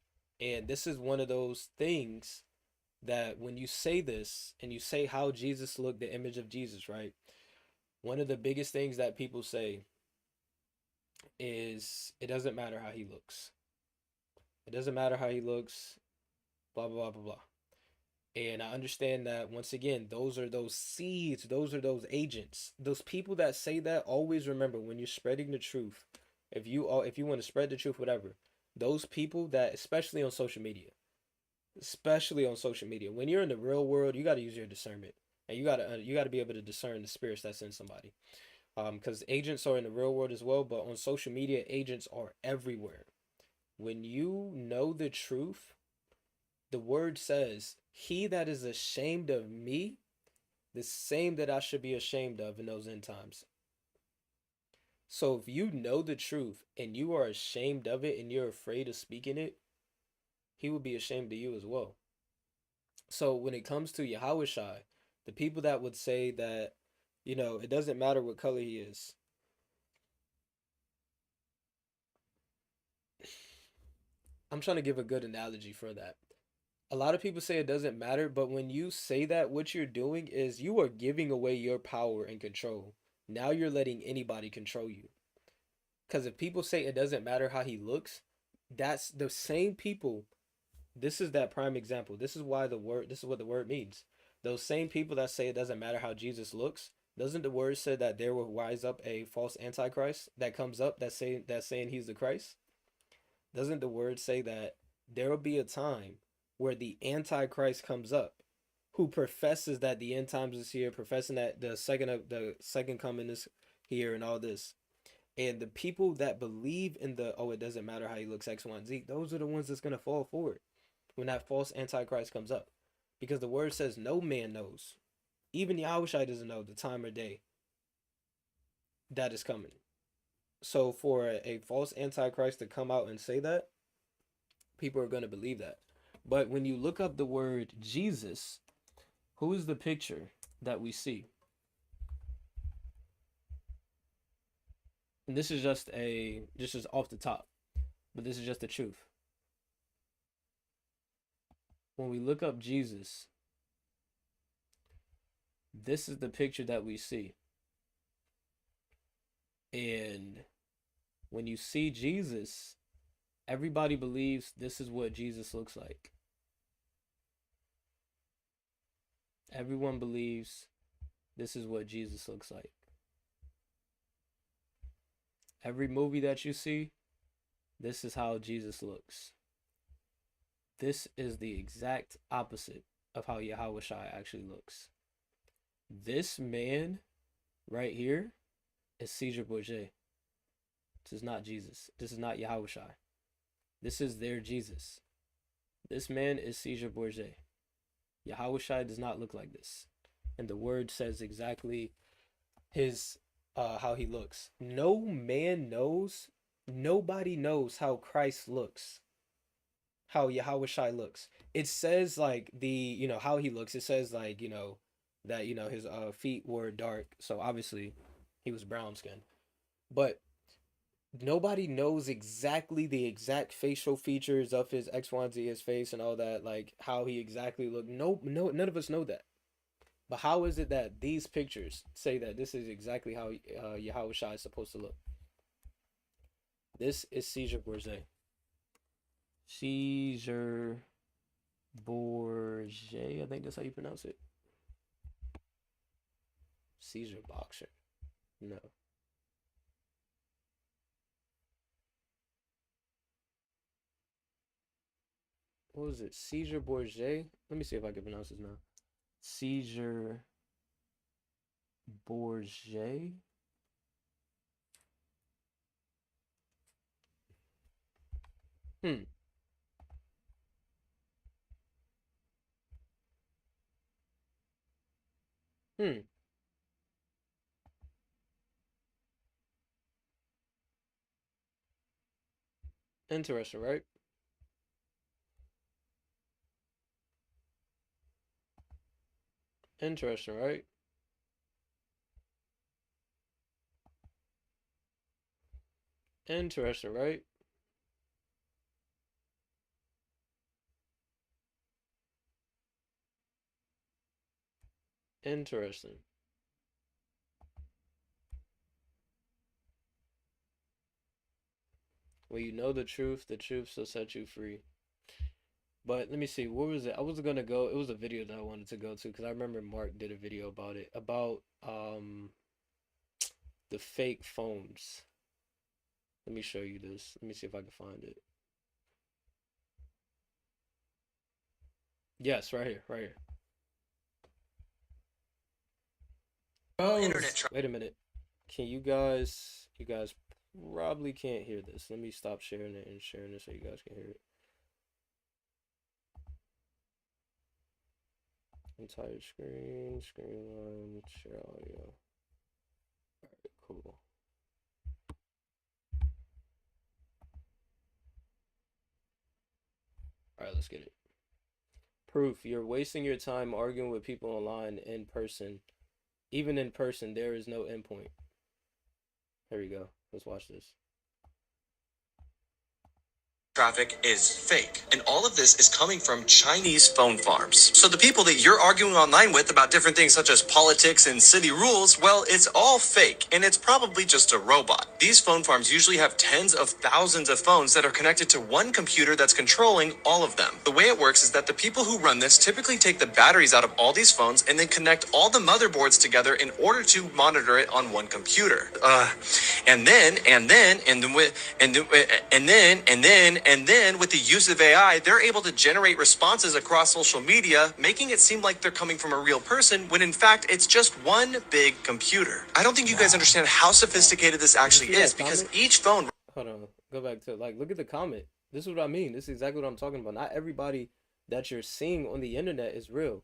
S1: and this is one of those things that when you say this and you say how Jesus looked, the image of Jesus, right? One of the biggest things that people say is it doesn't matter how he looks. It doesn't matter how he looks, blah, blah, blah, blah, blah. And I understand that once again, those are those seeds, those are those agents. Those people that say that, always remember when you're spreading the truth, if you want to spread the truth, whatever, those people that, especially on social media, when you're in the real world, you got to use your discernment, and you got to be able to discern the spirits that's in somebody. Because agents are in the real world as well, but on social media, agents are everywhere. When you know the truth, the word says, "He that is ashamed of me, the same that I should be ashamed of in those end times." So if you know the truth and you are ashamed of it and you're afraid of speaking it, he will be ashamed of you as well. So when it comes to Yahweh Shai, the people that would say that, it doesn't matter what color he is. I'm trying to give a good analogy for that. A lot of people say it doesn't matter, but when you say that, what you're doing is you are giving away your power and control. Now you're letting anybody control you. Because if people say it doesn't matter how he looks, that's the same people. This is that prime example. This is what the word means. Those same people that say it doesn't matter how Jesus looks, doesn't the word say that there will rise up a false antichrist that comes up that's saying he's the Christ? Doesn't the word say that there will be a time where the antichrist comes up, who professes that the end times is here, professing that the second coming is here and all this. And the people that believe in it doesn't matter how he looks, X, Y, and Z, those are the ones that's gonna fall for it when that false antichrist comes up. Because the word says no man knows. Even Yahushua doesn't know the time or day that is coming. So for a false antichrist to come out and say that, people are going to believe that. But when you look up the word Jesus, who is the picture that we see? And this is off the top, but this is just the truth. When we look up Jesus, this is the picture that we see. And when you see Jesus, everybody believes this is what Jesus looks like. Everyone believes this is what Jesus looks like. Every movie that you see, this is how Jesus looks. This is the exact opposite of how Yahweh Shai actually looks. This man right here is Caesar Borgia. This is not Jesus. This is not Yahweh Shai. This is their Jesus. This man is Caesar Borgia. Yahweh Shai does not look like this. And the word says exactly his how he looks. No man knows, nobody knows how Christ looks, how Yahweh Shai looks. It says like how he looks. It says like, that his feet were dark. So obviously he was brown skinned. But nobody knows exactly the exact facial features of his X, Y, and Z, his face and all that, like how he exactly looked. No, none of us know that. But how is it that these pictures say that this is exactly how Yahweh Shai is supposed to look? This is Caesar Borgia. Caesar Bourget, I think that's how you pronounce it. Caesar boxer. No. What was it? Caesar Bourget? Let me see if I can pronounce this now. Caesar Bourget? Hmm. Hmm. Interesting, right? Interesting, right? Interesting, right? Interesting. When you know the truth shall set you free. But let me see, what was it? I was gonna go. It was a video that I wanted to go to because I remember Mark did a video about it about the fake phones. Let me show you this. Let me see if I can find it. Yes, right here, right here. Wait a minute. Can you guys probably can't hear this. Let me stop sharing it and sharing it so you guys can hear it. Entire screen, screen line, share audio. Alright, cool. Alright, let's get it. Proof. You're wasting your time arguing with people online in person. Even in person, there is no endpoint. Here we go. Let's watch this.
S2: Traffic is fake. And all of this is coming from Chinese phone farms. So the people that you're arguing online with about different things such as politics and city rules, well, it's all fake. And it's probably just a robot. These phone farms usually have tens of thousands of phones that are connected to one computer that's controlling all of them. The way it works is that the people who run this typically take the batteries out of all these phones and then connect all the motherboards together in order to monitor it on one computer. And then with the use of AI, they're able to generate responses across social media, making it seem like they're coming from a real person when in fact it's just one big computer. I don't think you guys understand how sophisticated this actually is because each phone.
S1: Hold on, go back to like look at the comment. This is what I mean. This is exactly what I'm talking about. Not everybody that you're seeing on the internet is real.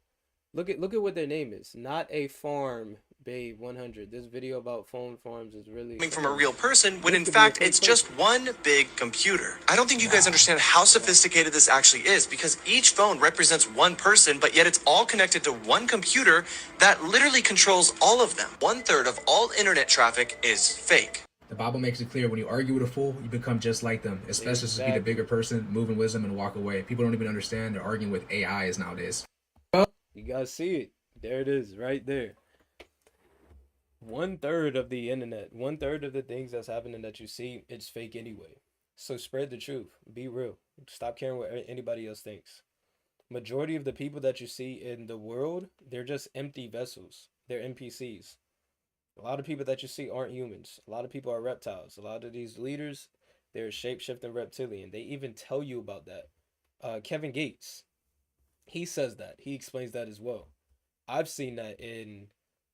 S1: Look at what their name is. Not a farm, babe 100. This video about phone farms is really
S2: Coming from a real person when in fact it's just one big computer. I don't think you guys understand how sophisticated this actually is because each phone represents one person, but yet it's all connected to one computer that literally controls all of them. 1/3 of all internet traffic is fake.
S3: The Bible makes it clear when you argue with a fool, you become just like them, especially to be the bigger person, move in wisdom, and walk away. People don't even understand they're arguing with AIs nowadays.
S1: You guys see it. There it is, right there. 1/3 of the internet, 1/3 of the things that's happening that you see, it's fake anyway. So spread the truth. Be real. Stop caring what anybody else thinks. Majority of the people that you see in the world, they're just empty vessels. They're NPCs. A lot of people that you see aren't humans. A lot of people are reptiles. A lot of these leaders, they're shape-shifting reptilian. They even tell you about that. Kevin Gates, he says that. He explains that as well. I've seen that in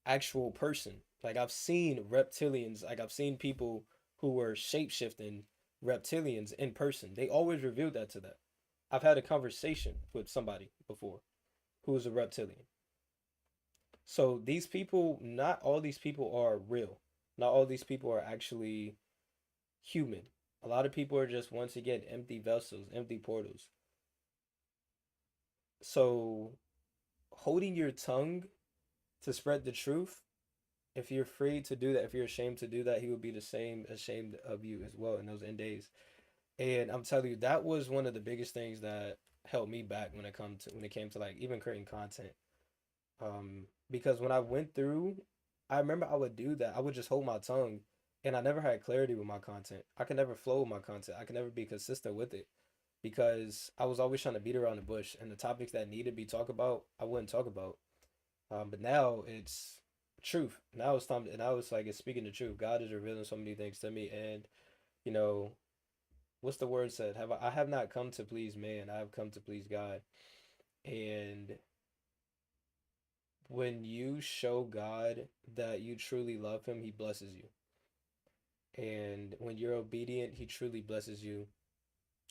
S1: actual person. Like I've seen reptilians, like I've seen people who were shape-shifting reptilians in person. They always reveal that to that. I've had a conversation with somebody before who is a reptilian. So these people, not all these people are real. Not all these people are actually human. A lot of people are just once again empty vessels, empty portals. So holding your tongue to spread the truth, if you're free to do that, if you're ashamed to do that, he will be the same ashamed of you as well in those end days. And I'm telling you, that was one of the biggest things that held me back when it came to like even creating content. Because when I went through, I remember I would do that. I would just hold my tongue, and I never had clarity with my content. I could never flow with my content. I could never be consistent with it. because I was always trying to beat around the bush, and the topics that need to be talked about, I wouldn't talk about. But now it's truth. Now it's time. And now it's like it's speaking the truth. God is revealing so many things to me, and you know, what's the word said? I have not come to please man. I have come to please God. And when you show God that you truly love Him, He blesses you. And when you're obedient, He truly blesses you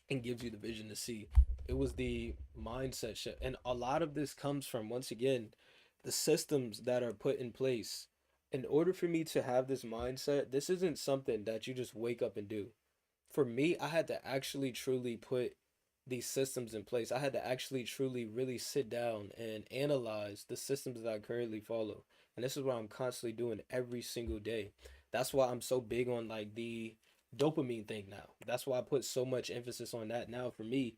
S1: and gives you the vision to see. It was the mindset shift. And a lot of this comes from, once again, the systems that are put in place. In order for me to have this mindset, this isn't something that you just wake up and do. For me, I had to actually truly put these systems in place. I had to actually truly really sit down and analyze the systems that I currently follow. And this is what I'm constantly doing every single day. That's why I'm so big on like the dopamine thing now. That's why I put so much emphasis on that now for me,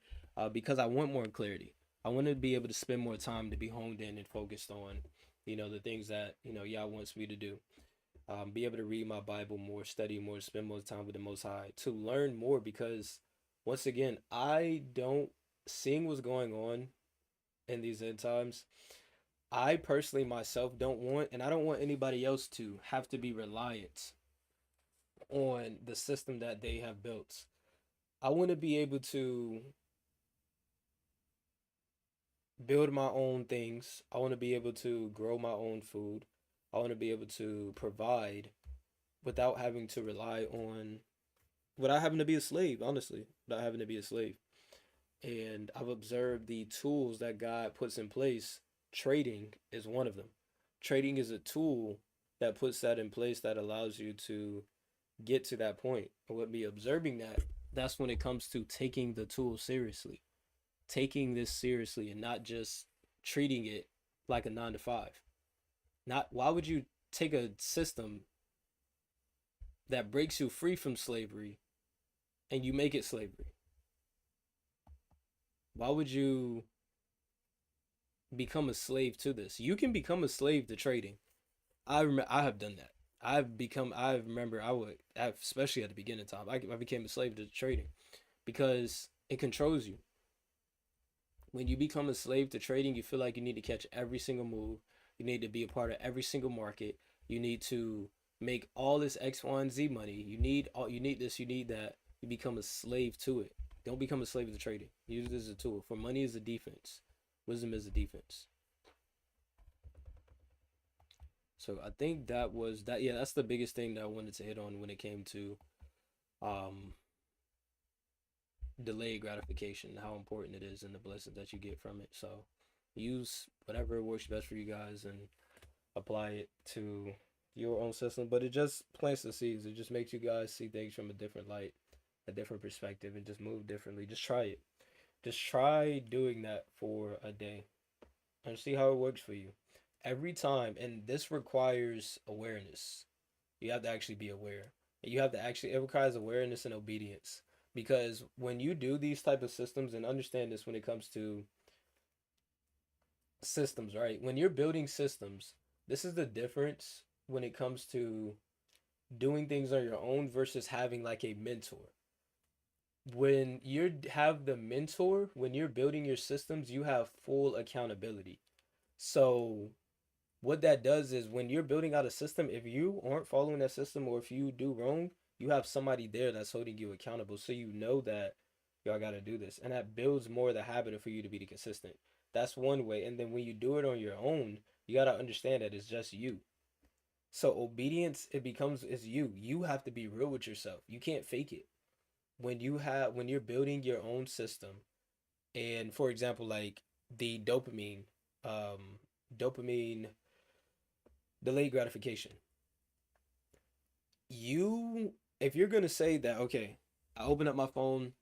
S1: because I want more clarity. I want to be able to spend more time to be honed in and focused on, the things that, Yah wants me to do. Be able to read my Bible more, study more, spend more time with the Most High, to learn more because, once again, I don't, seeing what's going on in these end times, I personally myself don't want, and I don't want anybody else to have to be reliant on the system that they have built. I want to be able to build my own things. I want to be able to grow my own food. I want to be able to provide without having to rely on, without having to be a slave, honestly, without having to be a slave. And I've observed the tools that God puts in place. Trading is one of them. Trading is a tool that puts that in place that allows you to get to that point. And with me observing that, that's when it comes to taking the tool seriously, taking this seriously, and not just treating it like a 9 to 5. Not, why would you take a system that breaks you free from slavery and you make it slavery? Why would you become a slave to this? You can become a slave to trading. I have done that. I remember especially at the beginning time, I became a slave to trading because it controls you. When you become a slave to trading, you feel like you need to catch every single move. You need to be a part of every single market. You need to make all this X, Y, and Z money. You need this, you need that. You become a slave to it. Don't become a slave to trading. Use it as a tool. For money is a defense. Wisdom is a defense. So I think that was that. Yeah, that's the biggest thing that I wanted to hit on when it came to um delayed gratification, how important it is and the blessing that you get from it. So use whatever works best for you guys and apply it to your own system. But it just plants the seeds. It just makes you guys see things from a different light, a different perspective, and just move differently. Just try it. Just try doing that for a day and see how it works for you. Every time, and this requires awareness. You have to actually be aware. You have to actually, it requires awareness and obedience. Because when you do these type of systems, and understand this when it comes to systems, right? When you're building systems, this is the difference when it comes to doing things on your own versus having like a mentor. When you have the mentor, when you're building your systems, you have full accountability. So what that does is when you're building out a system, if you aren't following that system or if you do wrong, you have somebody there that's holding you accountable. So you know that y'all got to do this. And that builds more the habit for you to be consistent. That's one way. And then when you do it on your own, you got to understand that it's just you. So obedience, it becomes, is you. You have to be real with yourself. You can't fake it. When you're building your own system, and for example, like the um, dopamine delayed gratification. You, if you're gonna say that, okay, I open up my phone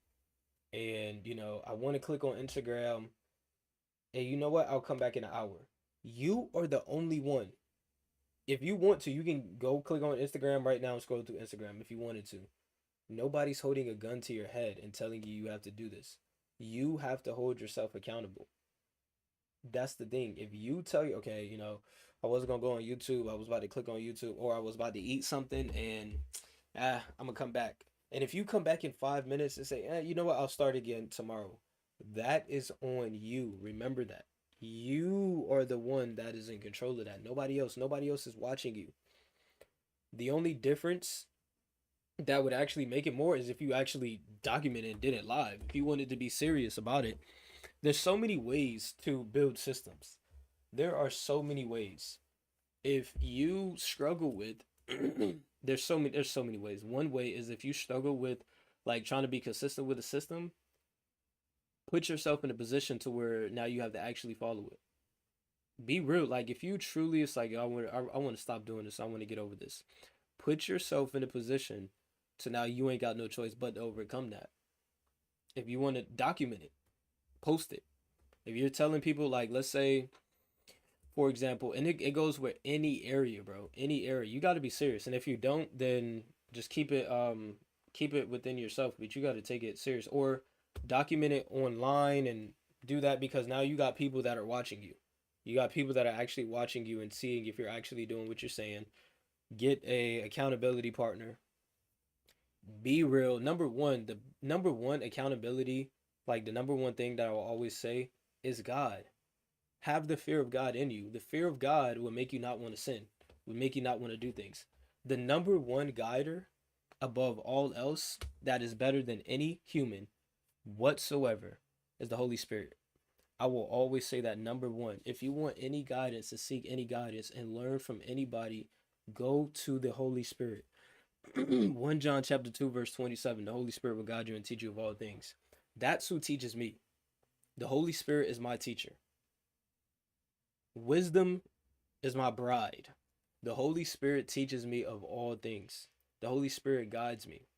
S1: and I want to click on Instagram, and you know what? I'll come back in an hour. You are the only one. If you want to, you can go click on Instagram right now and scroll through Instagram if you wanted to. Nobody's holding a gun to your head and telling you you have to do this. You have to hold yourself accountable. That's the thing. If you tell you, okay, I wasn't gonna go on YouTube, I was about to click on YouTube, or I was about to eat something, and I'm gonna come back. And if you come back in 5 minutes and say, you know what, I'll start again tomorrow, that is on you. Remember that. You are the one that is in control of that. Nobody else. Nobody else is watching you. The only difference that would actually make it more is if you actually documented and did it live. If you wanted to be serious about it, there's so many ways to build systems. There are so many ways. If you struggle with there's so many ways. One way is if you struggle with like trying to be consistent with a system, put yourself in a position to where now you have to actually follow it. Be real. Like if you truly, it's like I want to stop doing this. I want to get over this. Put yourself in a position to now you ain't got no choice but to overcome that. If you want to document it, post it. If you're telling people, like, let's say, for example, and it goes with any area, bro, any area, you got to be serious. And if you don't, then just keep it within yourself, but you got to take it serious or document it online and do that because now you got people that are watching you. You got people that are actually watching you and seeing if you're actually doing what you're saying. Get a accountability partner. Be real. The number one accountability, like the number one thing that I will always say is God. Have the fear of God in you. The fear of God will make you not want to sin, will make you not want to do things. The number one guider above all else that is better than any human whatsoever is the Holy Spirit. I will always say that number one. If you want any guidance, to seek any guidance and learn from anybody, go to the Holy Spirit. 1 John chapter 2 verse 27, the Holy Spirit will guide you and teach you of all things. That's who teaches me. The Holy Spirit is my teacher. Wisdom is my bride. The Holy Spirit teaches me of all things. The Holy Spirit guides me.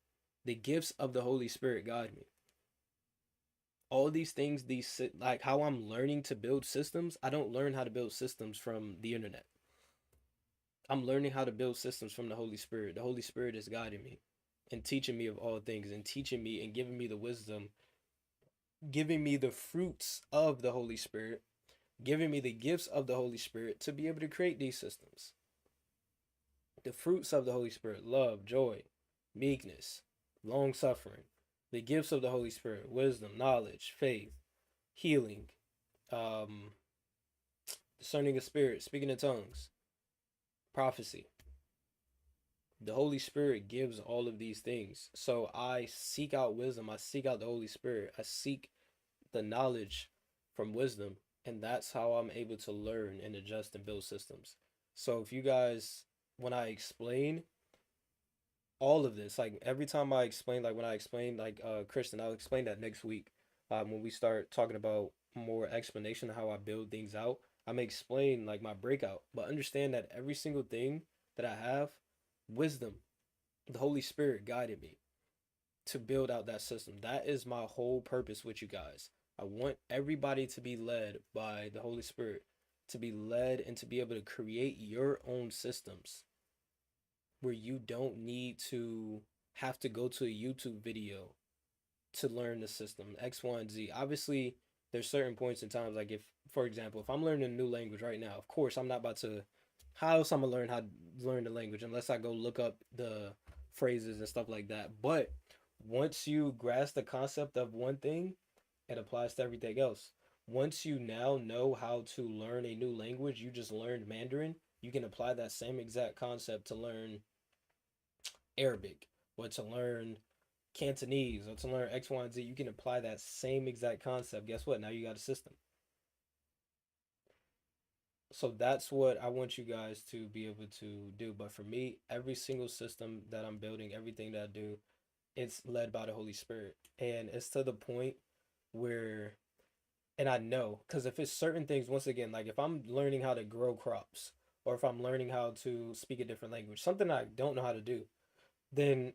S1: The gifts of the Holy Spirit guide me. All these things, like how I'm learning to build systems, I don't learn how to build systems from the internet. I'm learning how to build systems from the Holy Spirit. The Holy Spirit is guiding me and teaching me of all things and teaching me and giving me the wisdom, giving me the fruits of the Holy Spirit, giving me the gifts of the Holy Spirit to be able to create these systems. The fruits of the Holy Spirit: love, joy, meekness, long suffering. The gifts of the Holy Spirit: wisdom, knowledge, faith, healing, um, discerning of spirit, speaking in tongues, prophecy. The Holy Spirit gives all of these things. So I seek out wisdom. I seek out the Holy Spirit. I seek the knowledge from wisdom. And that's how I'm able to learn and adjust and build systems. So if you guys, when I explain all of this, like every time I explain, like when I explain, like Kristen, I'll explain that next week. When we start talking about more explanation of how I build things out, I'm gonna explain like my breakout. But understand that every single thing that I have, wisdom, the Holy Spirit guided me to build out that system. That is my whole purpose with you guys. I want everybody to be led by the Holy Spirit, to be led and to be able to create your own systems where you don't need to have to go to a YouTube video to learn the system X, Y, and Z. Obviously, there's certain points in times, like if, for example, if I'm learning a new language right now, of course, I'm not about to. How else I'm gonna learn how to learn the language unless I go look up the phrases and stuff like that. But once you grasp the concept of one thing, it applies to everything else. Once you now know how to learn a new language, you just learned Mandarin, you can apply that same exact concept to learn Arabic or to learn Cantonese or to learn X, Y, and Z. You can apply that same exact concept. Guess what? Now you got a system. So that's what I want you guys to be able to do. But for me, every single system that I'm building, everything that I do, it's led by the Holy Spirit. And it's to the point where, and I know, because if it's certain things, once again, like if I'm learning how to grow crops or if I'm learning how to speak a different language, something I don't know how to do, then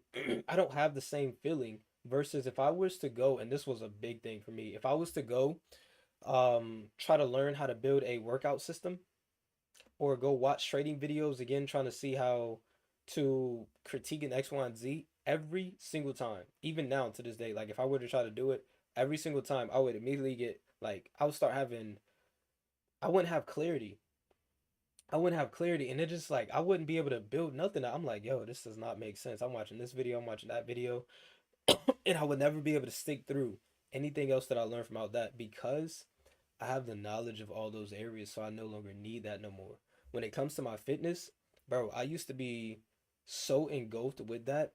S1: I don't have the same feeling versus if I was to go, and this was a big thing for me, if I was to go try to learn how to build a workout system or go watch trading videos again, trying to see how to critique an X, Y, and Z every single time. Even now to this day, like if I were to try to do it every single time, I would immediately get like I would start having I wouldn't have clarity. I wouldn't have clarity, and it just like I wouldn't be able to build nothing. I'm like, yo, this does not make sense. I'm watching this video, I'm watching that video, and I would never be able to stick through anything else that I learned from out that because I have the knowledge of all those areas, so I no longer need that no more. When it comes to my fitness, bro, I used to be so engulfed with that.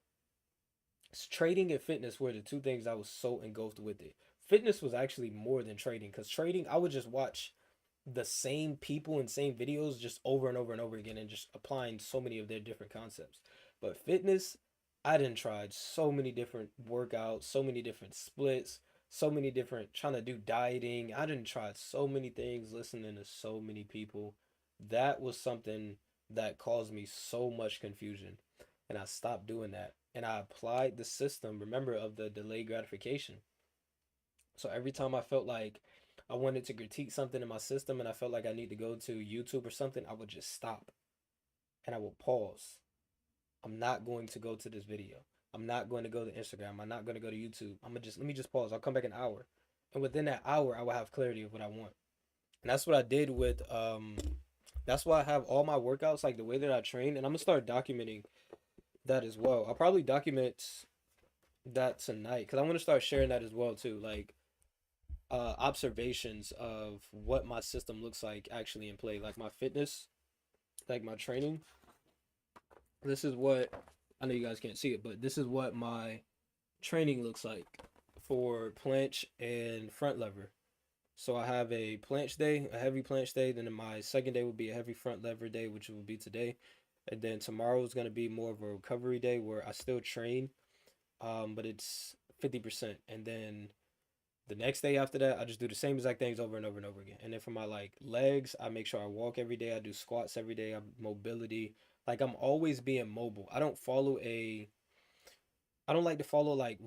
S1: Trading and fitness were the two things I was so engulfed with it. Fitness was actually more than trading because trading, I would just watch the same people and same videos just over and over and over again and just applying so many of their different concepts. But fitness, I done tried so many different workouts, so many different splits, so many different trying to do dieting. I done tried so many things, listening to so many people. That was something that caused me so much confusion. And I stopped doing that. And I applied the system, remember, of the delayed gratification. So every time I felt like I wanted to critique something in my system and I felt like I need to go to YouTube or something, I would just stop and I will pause. I'm not going to go to this video. I'm not going to go to Instagram. I'm not going to go to YouTube. I'm gonna just let me just pause. I'll come back an hour. And within that hour, I will have clarity of what I want. And that's what I did with that's why I have all my workouts like the way that I train and I'm gonna start documenting that as well. I'll probably document that tonight because I want to start sharing that as well too. Like observations of what my system looks like actually in play, like my fitness, like my training. This is what I know you guys can't see it, but this is what my training looks like for planche and front lever. So I have a planche day, a heavy planche day. Then my second day will be a heavy front lever day, which will be today. And then tomorrow is going to be more of a recovery day where I still train, but it's 50%. And then the next day after that, I just do the same exact things over and over and over again. And then for my like legs, I make sure I walk every day. I do squats every day. I mobility. Like I'm always being mobile. I don't like to follow like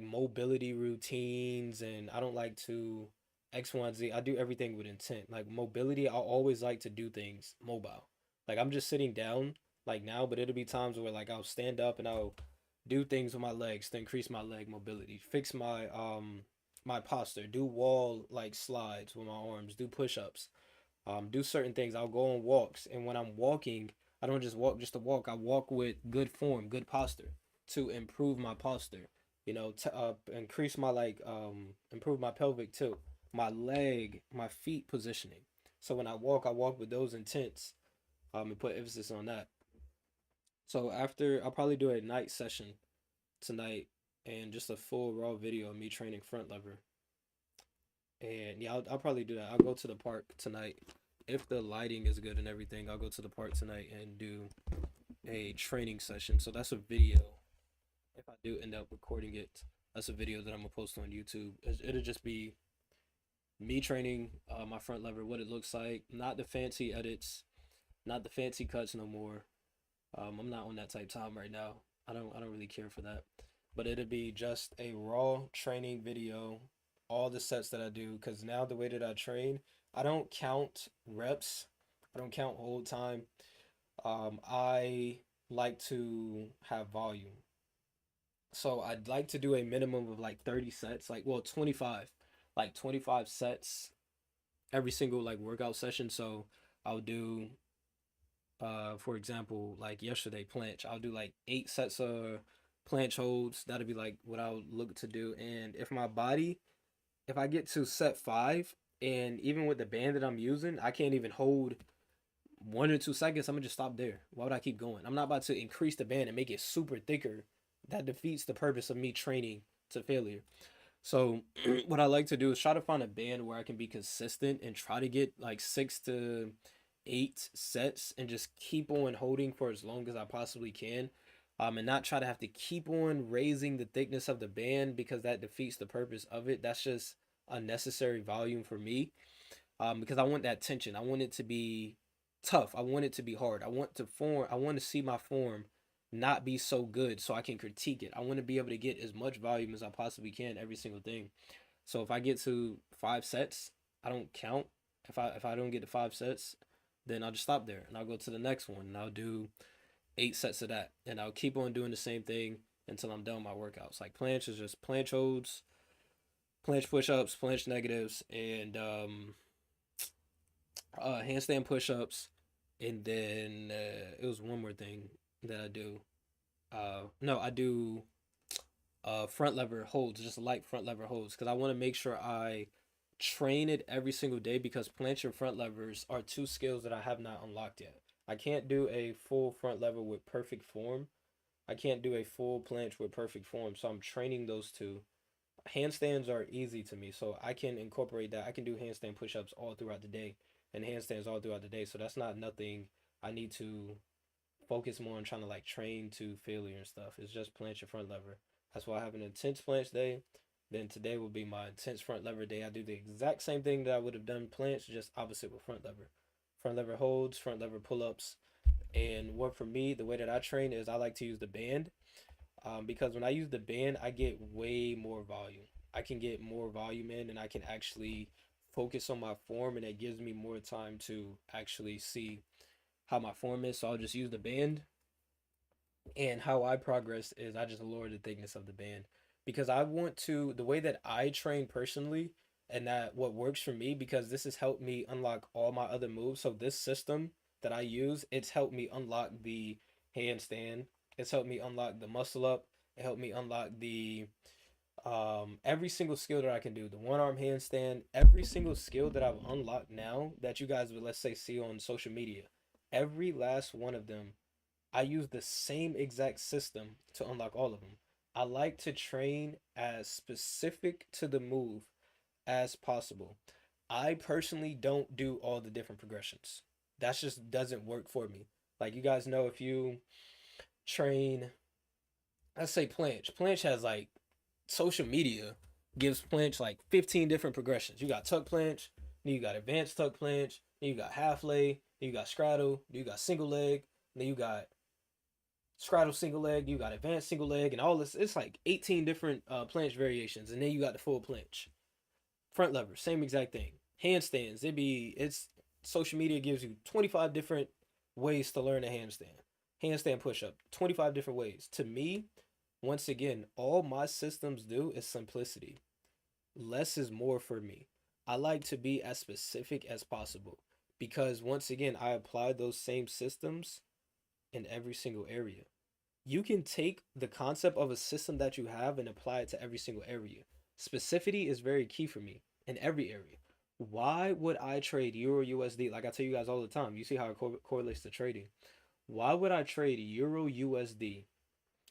S1: mobility routines and I don't like to X, Y, and Z. I do everything with intent. Like mobility, I always like to do things mobile. Like I'm just sitting down like now, but it'll be times where like I'll stand up and I'll do things with my legs to increase my leg mobility, fix my posture, do wall like slides with my arms, do push-ups, do certain things. I'll go on walks, and when I'm walking, I don't just walk just to walk. I walk with good form, good posture to improve my posture. Increase my improve my pelvic tilt, my leg, my feet positioning. So when I walk with those intents, and put emphasis on that. So after, I'll probably do a night session tonight and just a full raw video of me training front lever. And yeah, I'll probably do that. I'll go to the park tonight. If the lighting is good and everything, I'll go to the park tonight and do a training session. So that's a video. If I do end up recording it, that's a video that I'm gonna post on YouTube. It'll just be me training my front lever, what it looks like, not the fancy edits, not the fancy cuts no more. I'm not on that type time right now. I don't really care for that. But it'll be just a raw training video, all the sets that I do. Because now the way that I train, I don't count reps, I don't count hold time. I like to have volume. So I'd like to do a minimum of like 30 sets, like well 25, like 25 sets every single like workout session. So I'll do for example, like yesterday planche, I'll do like 8 sets of planche holds. That'll be like what I'll look to do. And if I get to set 5 and even with the band that I'm using, I can't even hold 1 or 2 seconds, I'm gonna just stop there. Why would I keep going? I'm not about to increase the band and make it super thicker. That defeats the purpose of me training to failure. So what I like to do is try to find a band where I can be consistent and try to get like 6 to 8 sets and just keep on holding for as long as I possibly can. And not try to have to keep on raising the thickness of the band because that defeats the purpose of it. That's just unnecessary volume for me. Because I want that tension. I want it to be tough. I want it to be hard. I want to see my form not be so good so I can critique it. I want to be able to get as much volume as I possibly can every single thing. So if I get to 5 sets, I don't count. If I don't get to 5 sets, then I'll just stop there and I'll go to the next one and I'll do 8 sets of that. And I'll keep on doing the same thing until I'm done with my workouts. Like planche is just planche holds, planche push-ups, planche negatives, and handstand push-ups, And then it was one more thing that I do. No, I do front lever holds, just light front lever holds, because I want to make sure I train it every single day because planche and front levers are two skills that I have not unlocked yet. I can't do a full front lever with perfect form. I can't do a full planche with perfect form, so I'm training those two. Handstands are easy to me, so I can incorporate that. I can do handstand push-ups all throughout the day and handstands all throughout the day. So that's not nothing I need to focus more on trying to like train to failure and stuff. It's just planche and front lever. That's why I have an intense planche day. Then today will be my intense front lever day. I do the exact same thing that I would have done planche, just opposite with front lever. Front lever holds, front lever pull-ups. And what for me, the way that I train is I like to use the band, because when I use the band, I get way more volume. I can get more volume in, and I can actually focus on my form, and it gives me more time to actually see how my form is. So I'll just use the band, and how I progress is I just lower the thickness of the band because I want to, the way that I train personally, and that what works for me, because this has helped me unlock all my other moves. So this system that I use, it's helped me unlock the handstand. It's helped me unlock the muscle up. It helped me unlock the every single skill that I can do. The one arm handstand, every single skill that I've unlocked now that you guys would, let's say, see on social media. Every last one of them, I use the same exact system to unlock all of them. I like to train as specific to the move as possible. I personally don't do all the different progressions. That just doesn't work for me. Like you guys know, if you train, let's say planche. Planche has like, social media gives planche like 15 different progressions. You got tuck planche, then you got advanced tuck planche, then you got half lay, then you got straddle, then you got single leg, then you got straddle single leg, you got advanced single leg, and all this. It's like 18 different planche variations, and then you got the full planche. Front lever, same exact thing. Handstands, it's social media gives you 25 different ways to learn a handstand. Handstand push up, 25 different ways. To me, once again, all my systems do is simplicity. Less is more for me. I like to be as specific as possible because once again, I apply those same systems in every single area. You can take the concept of a system that you have and apply it to every single area. Specificity is very key for me in every area. Why would I trade Euro USD? Like I tell you guys all the time, you see how it correlates to trading. Why would I trade Euro USD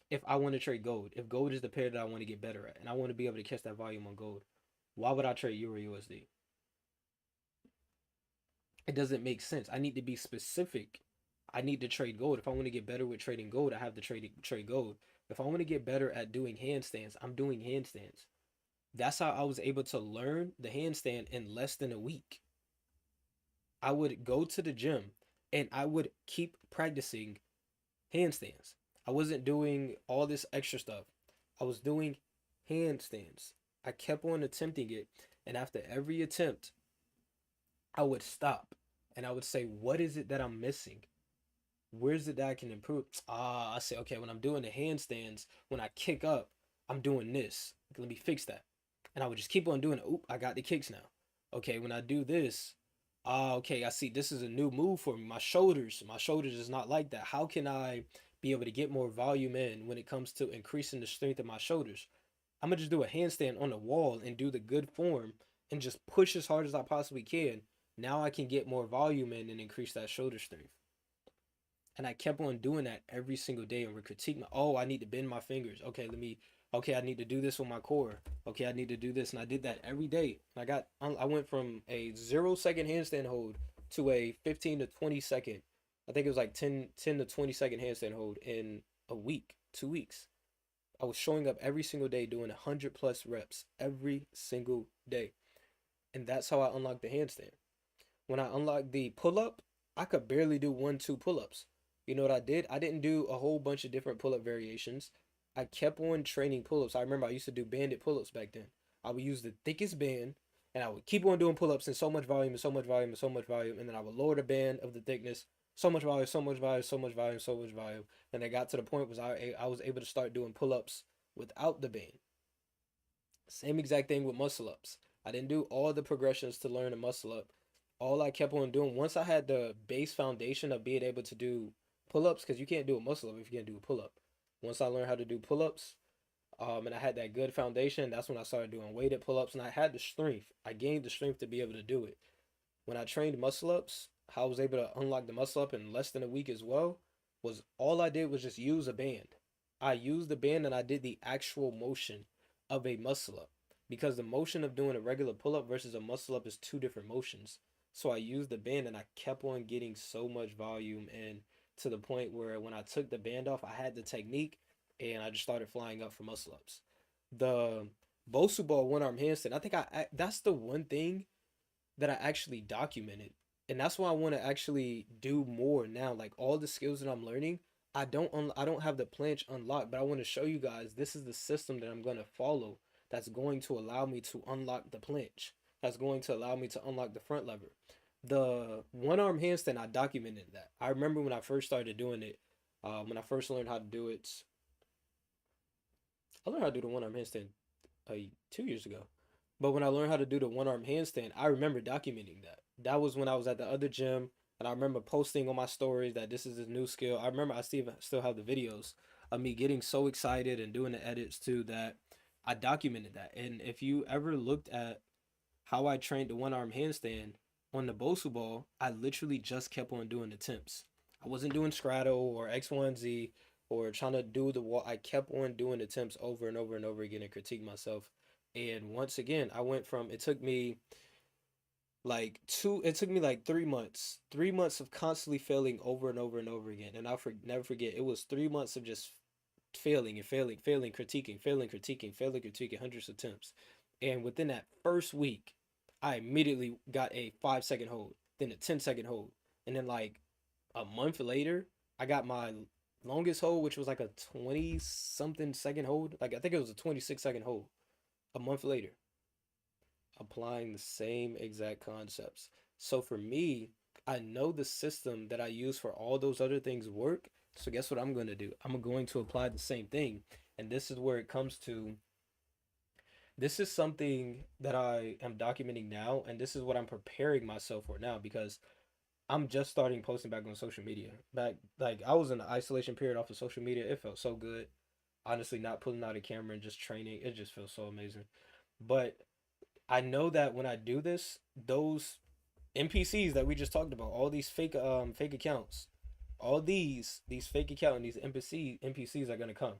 S1: if I want to trade gold? If gold is the pair that I want to get better at and I want to be able to catch that volume on gold, why would I trade Euro USD? It doesn't make sense. I need to be specific. I need to trade gold. If I want to get better with trading gold, I have to trade gold. If I want to get better at doing handstands, I'm doing handstands. That's how I was able to learn the handstand in less than a week. I would go to the gym and I would keep practicing handstands. I wasn't doing all this extra stuff. I was doing handstands. I kept on attempting it, and after every attempt, I would stop and I would say, what is it that I'm missing? Where's it that I can improve? I say, okay, when I'm doing the handstands, when I kick up, I'm doing this. Let me fix that. And I would just keep on doing it. Oop, I got the kicks now. Okay, when I do this, okay, I see this is a new move for me. My shoulders is not like that. How can I be able to get more volume in when it comes to increasing the strength of my shoulders? I'm gonna just do a handstand on the wall and do the good form and just push as hard as I possibly can. Now I can get more volume in and increase that shoulder strength. And I kept on doing that every single day and would critique my, oh, I need to bend my fingers. Okay, I need to do this with my core. Okay, I need to do this. And I did that every day. I went from a 0 second handstand hold to a 15 to 20 second, I think it was like 10 to 20 second handstand hold in a week, 2 weeks. I was showing up every single day doing 100 plus reps every single day. And that's how I unlocked the handstand. When I unlocked the pull up, I could barely do 1, 2 pull ups. You know what I did? I didn't do a whole bunch of different pull up variations. I kept on training pull ups. I remember I used to do banded pull ups back then. I would use the thickest band and I would keep on doing pull ups in so much volume and so much volume and so much volume. And then I would lower the band of the thickness, so much volume, so much volume, so much volume, so much volume. Then I got to the point was I was able to start doing pull ups without the band. Same exact thing with muscle ups. I didn't do all the progressions to learn a muscle up all I kept on doing, once I had the base foundation of being able to do pull-ups, because you can't do a muscle up if you can't do a pull-up. Once I learned how to do pull-ups, and I had that good foundation, that's when I started doing weighted pull-ups, and I had the strength. I gained the strength to be able to do it. When I trained muscle ups, how I was able to unlock the muscle up in less than a week as well, was all I did was just use a band. I used the band and I did the actual motion of a muscle up, because the motion of doing a regular pull up versus a muscle up is two different motions. So I used the band and I kept on getting so much volume, and to the point where when I took the band off, I had the technique and I just started flying up for muscle ups. The Bosu ball one arm handstand, I think that's the one thing that I actually documented. And that's why I want to actually do more now. Like all the skills that I'm learning, I don't have the planche unlocked, but I want to show you guys this is the system that I'm going to follow, that's going to allow me to unlock the planche. That's going to allow me to unlock the front lever. The one arm handstand, I documented that. I remember when I first started doing it, when I first learned how to do it, I learned how to do the one arm handstand 2 years ago. But when I learned how to do the one arm handstand, I remember documenting that. That was when I was at the other gym, and I remember posting on my stories that this is a new skill. I remember I still have the videos of me getting so excited and doing the edits too, that I documented that. And if you ever looked at how I trained the one arm handstand on the Bosu ball, I literally just kept on doing attempts. I wasn't doing straddle or X1Z or trying to do the wall. I kept on doing attempts over and over and over again and critique myself. And once again, I went from, it took me like 3 months of constantly failing over and over and over again. And never forget, it was 3 months of just failing and failing, failing, critiquing, failing, critiquing, failing, critiquing, hundreds of attempts. And within that first week, I immediately got a 5 second hold, then a 10 second hold. And then like a month later, I got my longest hold, which was like a 20 something second hold. Like I think it was a 26-second hold a month later, applying the same exact concepts. So for me, I know the system that I use for all those other things work. So guess what I'm going to do? I'm going to apply the same thing. And this is where it comes to, this is something that I am documenting now, and this is what I'm preparing myself for now, because I'm just starting posting back on social media. Back, like I was in the isolation period off of social media. It felt so good. Honestly, not pulling out a camera and just training, it just feels so amazing. But I know that when I do this, those NPCs that we just talked about, all these fake accounts, all these fake accounts and these NPCs are gonna come.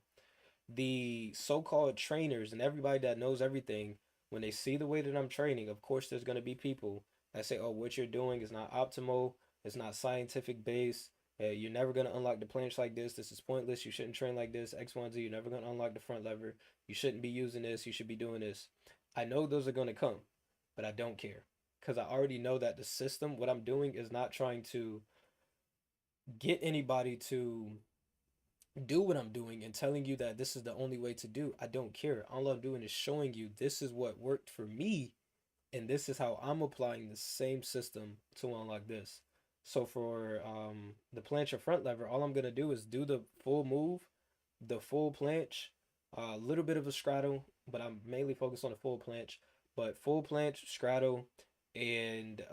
S1: The so-called trainers and everybody that knows everything, when they see the way that I'm training, of course there's gonna be people that say, "Oh, what you're doing is not optimal. It's not scientific based. You're never gonna unlock the planche like this. This is pointless. You shouldn't train like this. X, Y, Z. You're never gonna unlock the front lever. You shouldn't be using this. You should be doing this." I know those are gonna come, but I don't care, because I already know that the system, what I'm doing, is not trying to get anybody to do what I'm doing and telling you that this is the only way to do. I don't care. All I'm doing is showing you this is what worked for me, and this is how I'm applying the same system to unlock this. So for the planche or front lever, all I'm gonna do is do the full move, the full planche, a little bit of a straddle, but I'm mainly focused on the full planche. But full planche, straddle, and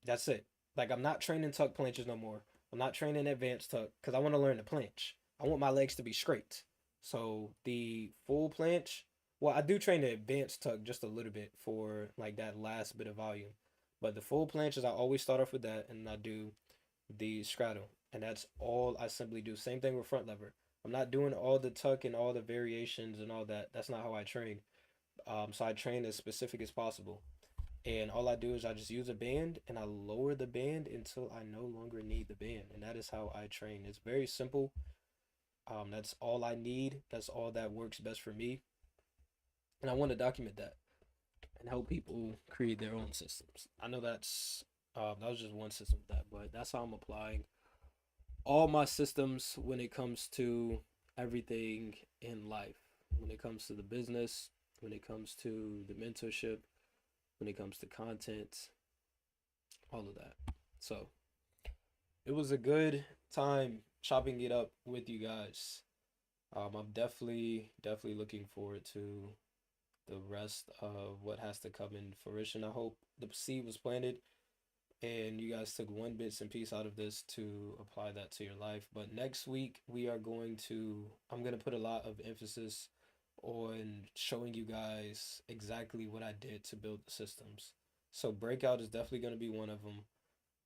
S1: that's it. Like I'm not training tuck planches no more. I'm not training advanced tuck because I want to learn the planche. I want my legs to be straight. So the full planche, well, I do train the advanced tuck just a little bit for like that last bit of volume. But the full planches, I always start off with that, and I do the straddle. And that's all I simply do. Same thing with front lever. I'm not doing all the tuck and all the variations and all that. That's not how I train. So I train as specific as possible. And all I do is I just use a band and I lower the band until I no longer need the band. And that is how I train. It's very simple. That's all I need. That's all that works best for me. And I want to document that and help people create their own systems. I know that was just one system of that, but that's how I'm applying all my systems when it comes to everything in life. When it comes to the business, when it comes to the mentorship, when it comes to content, all of that. So it was a good time chopping it up with you guys. I'm definitely looking forward to the rest of what has to come in fruition. I hope the seed was planted. and you guys took one bits and piece out of this to apply that to your life. But next week we are going to I'm going to put a lot of emphasis on showing you guys exactly what I did to build the systems. So breakout is definitely going to be one of them.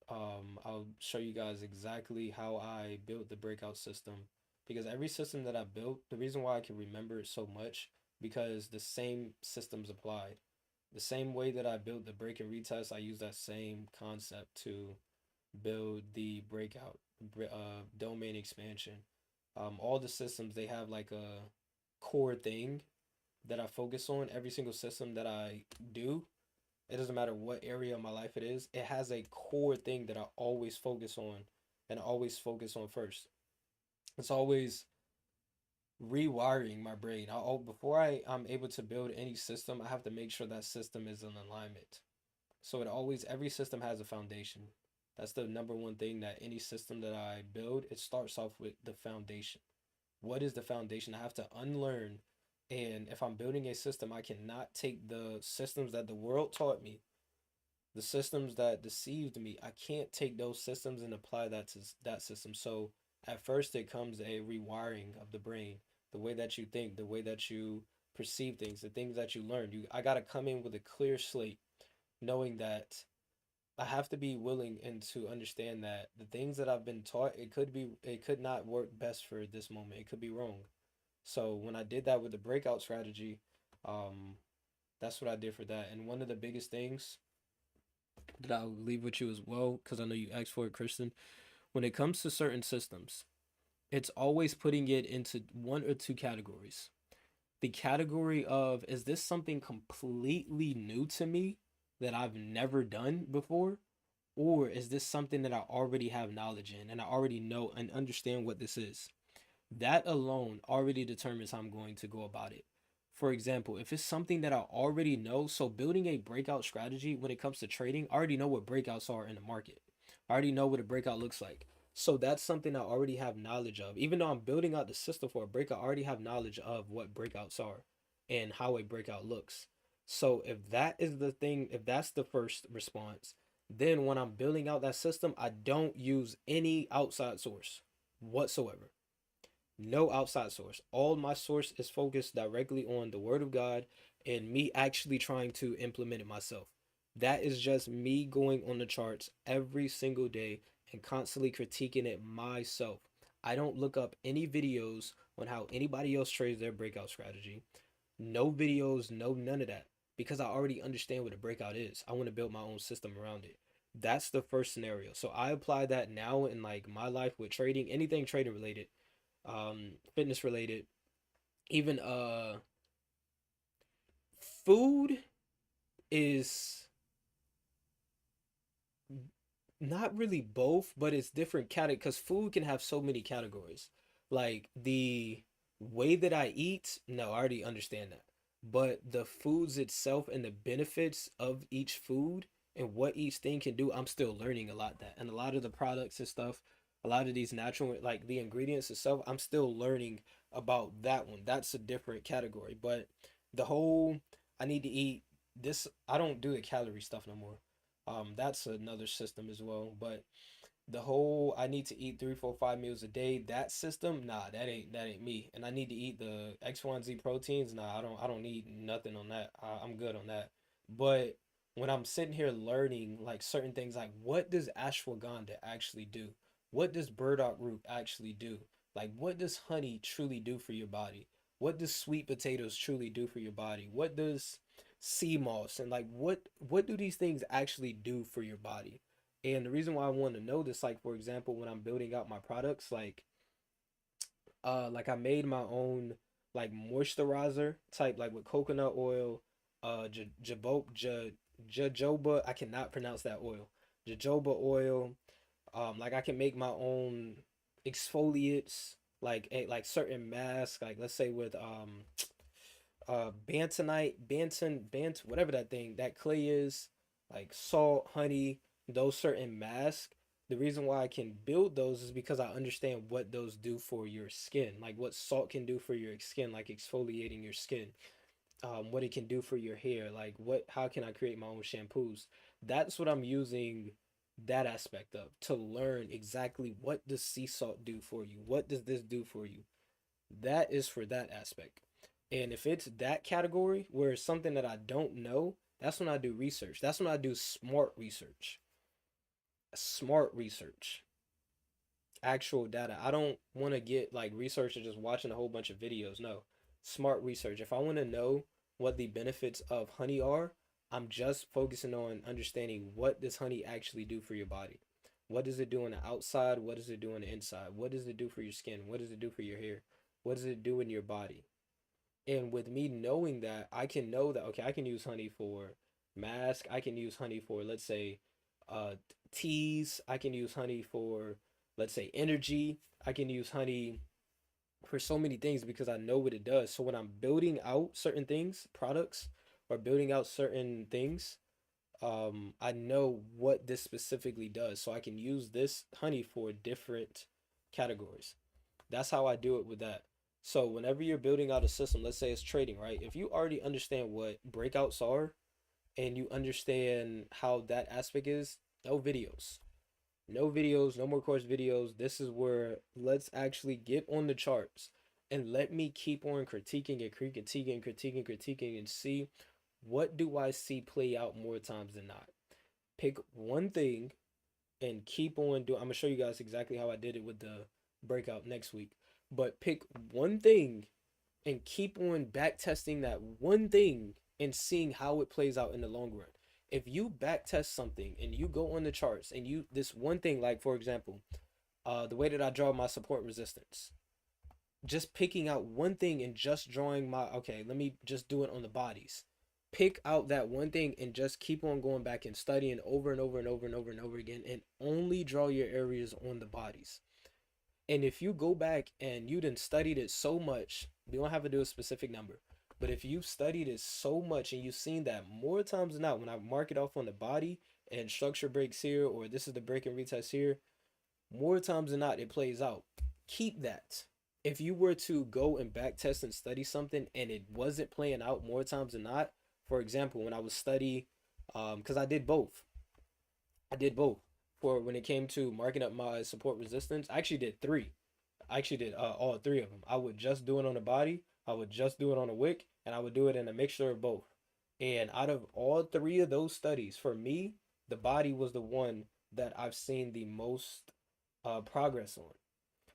S1: I'll show you guys exactly how I built the breakout system, because every system that I built, the reason why I can remember it so much, because the same systems applied. The same way that I built the break and retest, I use that same concept to build the breakout domain expansion. All the systems, they have like a core thing that I focus on. Every single system that I do, it doesn't matter what area of my life it is, it has a core thing that I always focus on and always focus on first. It's always rewiring my brain. Before I'm able to build any system, I have to make sure that system is in alignment. So it always, every system has a foundation. That's the number one thing, that any system that I build, it starts off with the foundation. What is the foundation? I have to unlearn. And if I'm building a system, I cannot take the systems that the world taught me, the systems that deceived me. I can't take those systems and apply that to that system. So at first, it comes a rewiring of the brain, the way that you think, the way that you perceive things, the things that you learn. I gotta come in with a clear slate, knowing that I have to be willing and to understand that the things that I've been taught, it could not work best for this moment. It could be wrong. So when I did that with the breakout strategy, um, that's what I did for that. And one of the biggest things that I'll leave with you as well, because I know you asked for it, Kristen, when it comes to certain systems, it's always putting it into one or two categories. The category of, is this something completely new to me that I've never done before? Or is this something that I already have knowledge in and I already know and understand what this is? That alone already determines how I'm going to go about it. For example, if it's something that I already know, so building a breakout strategy when it comes to trading, I already know what breakouts are in the market. I already know what a breakout looks like. So that's something I already have knowledge of. Even though I'm building out the system for a breakout, I already have knowledge of what breakouts are and how a breakout looks. So if that is the thing, if that's the first response, then when I'm building out that system, I don't use any outside source whatsoever. No outside source. All my source is focused directly on the word of God and me actually trying to implement it myself. That is just me going on the charts every single day and constantly critiquing it myself. I don't look up any videos on how anybody else trades their breakout strategy. No videos, no none of that. Because I already understand what a breakout is. I want to build my own system around it. That's the first scenario. So I apply that now in like my life with trading, anything trading related, fitness related, even food is not really both, but it's different category, because food can have so many categories. Like the way that I eat, no, I already understand that. But the foods itself and the benefits of each food and what each thing can do, I'm still learning a lot that. And a lot of the products and stuff, a lot of these natural, like the ingredients itself, I'm still learning about that one. That's a different category. But the whole, I need to eat this, I don't do the calorie stuff no more. That's another system as well. But the whole, I need to eat 3, 4, 5 meals a day, that system, nah, that ain't me. And I need to eat the X, Y, and Z proteins. Nah, I don't need nothing on that. I'm good on that. But when I'm sitting here learning like certain things, like what does ashwagandha actually do? What does burdock root actually do? Like what does honey truly do for your body? What does sweet potatoes truly do for your body? What does sea moss, and like what do these things actually do for your body? And the reason why I want to know this, like for example, when I'm building out my products, like I made my own like moisturizer type, like with coconut oil, jojoba. I cannot pronounce that oil. Jojoba oil. Like I can make my own exfoliates, like certain masks, like let's say with bantonite, whatever that thing, that clay is, like salt, honey, those certain masks. The reason why I can build those is because I understand what those do for your skin, like what salt can do for your skin, like exfoliating your skin, what it can do for your hair, like how can I create my own shampoos. That's what I'm using that aspect of to learn exactly what does sea salt do for you? What does this do for you? That is for that aspect. And if it's that category where it's something that I don't know, that's when I do research. That's when I do smart research. Smart research. Actual data. I don't want to get like research or just watching a whole bunch of videos. No. Smart research. If I want to know what the benefits of honey are, I'm just focusing on understanding what does honey actually do for your body. What does it do on the outside? What does it do on the inside? What does it do for your skin? What does it do for your hair? What does it do in your body? And with me knowing that, I can know that okay, I can use honey for mask. I can use honey for let's say uh teas. I can use honey for let's say energy. I can use honey for so many things because I know what it does. So when I'm building out certain things, products, or building out certain things, I know what this specifically does. So I can use this honey for different categories. That's how I do it with that. So whenever you're building out a system, let's say it's trading, right? If you already understand what breakouts are and you understand how that aspect is, no videos. No videos, no more course videos. This is where let's actually get on the charts and let me keep on critiquing and critiquing and see what do I see play out more times than not. Pick one thing and keep on doing. I'm gonna show you guys exactly how I did it with the breakout next week. But pick one thing and keep on back testing that one thing and seeing how it plays out in the long run. If you back test something and you go on the charts and you this one thing, like for example, the way that I draw my support resistance, just picking out one thing and just drawing my okay, let me just do it on the bodies. Pick out that one thing and just keep on going back and studying over and over and over and over and over again and only draw your areas on the bodies. And if you go back and you done studied it so much, you don't have to do a specific number. But if you've studied it so much and you've seen that more times than not, when I mark it off on the body and structure breaks here, or this is the break and retest here, more times than not, it plays out. Keep that. If you were to go and back test and study something and it wasn't playing out more times than not, for example, when I was study, because I did both. I did both. For when it came to marking up my support resistance, I actually did three. I actually did all three of them. I would just do it on the body, I would just do it on a wick, and I would do it in a mixture of both. And out of all three of those studies, for me, the body was the one that I've seen the most progress on.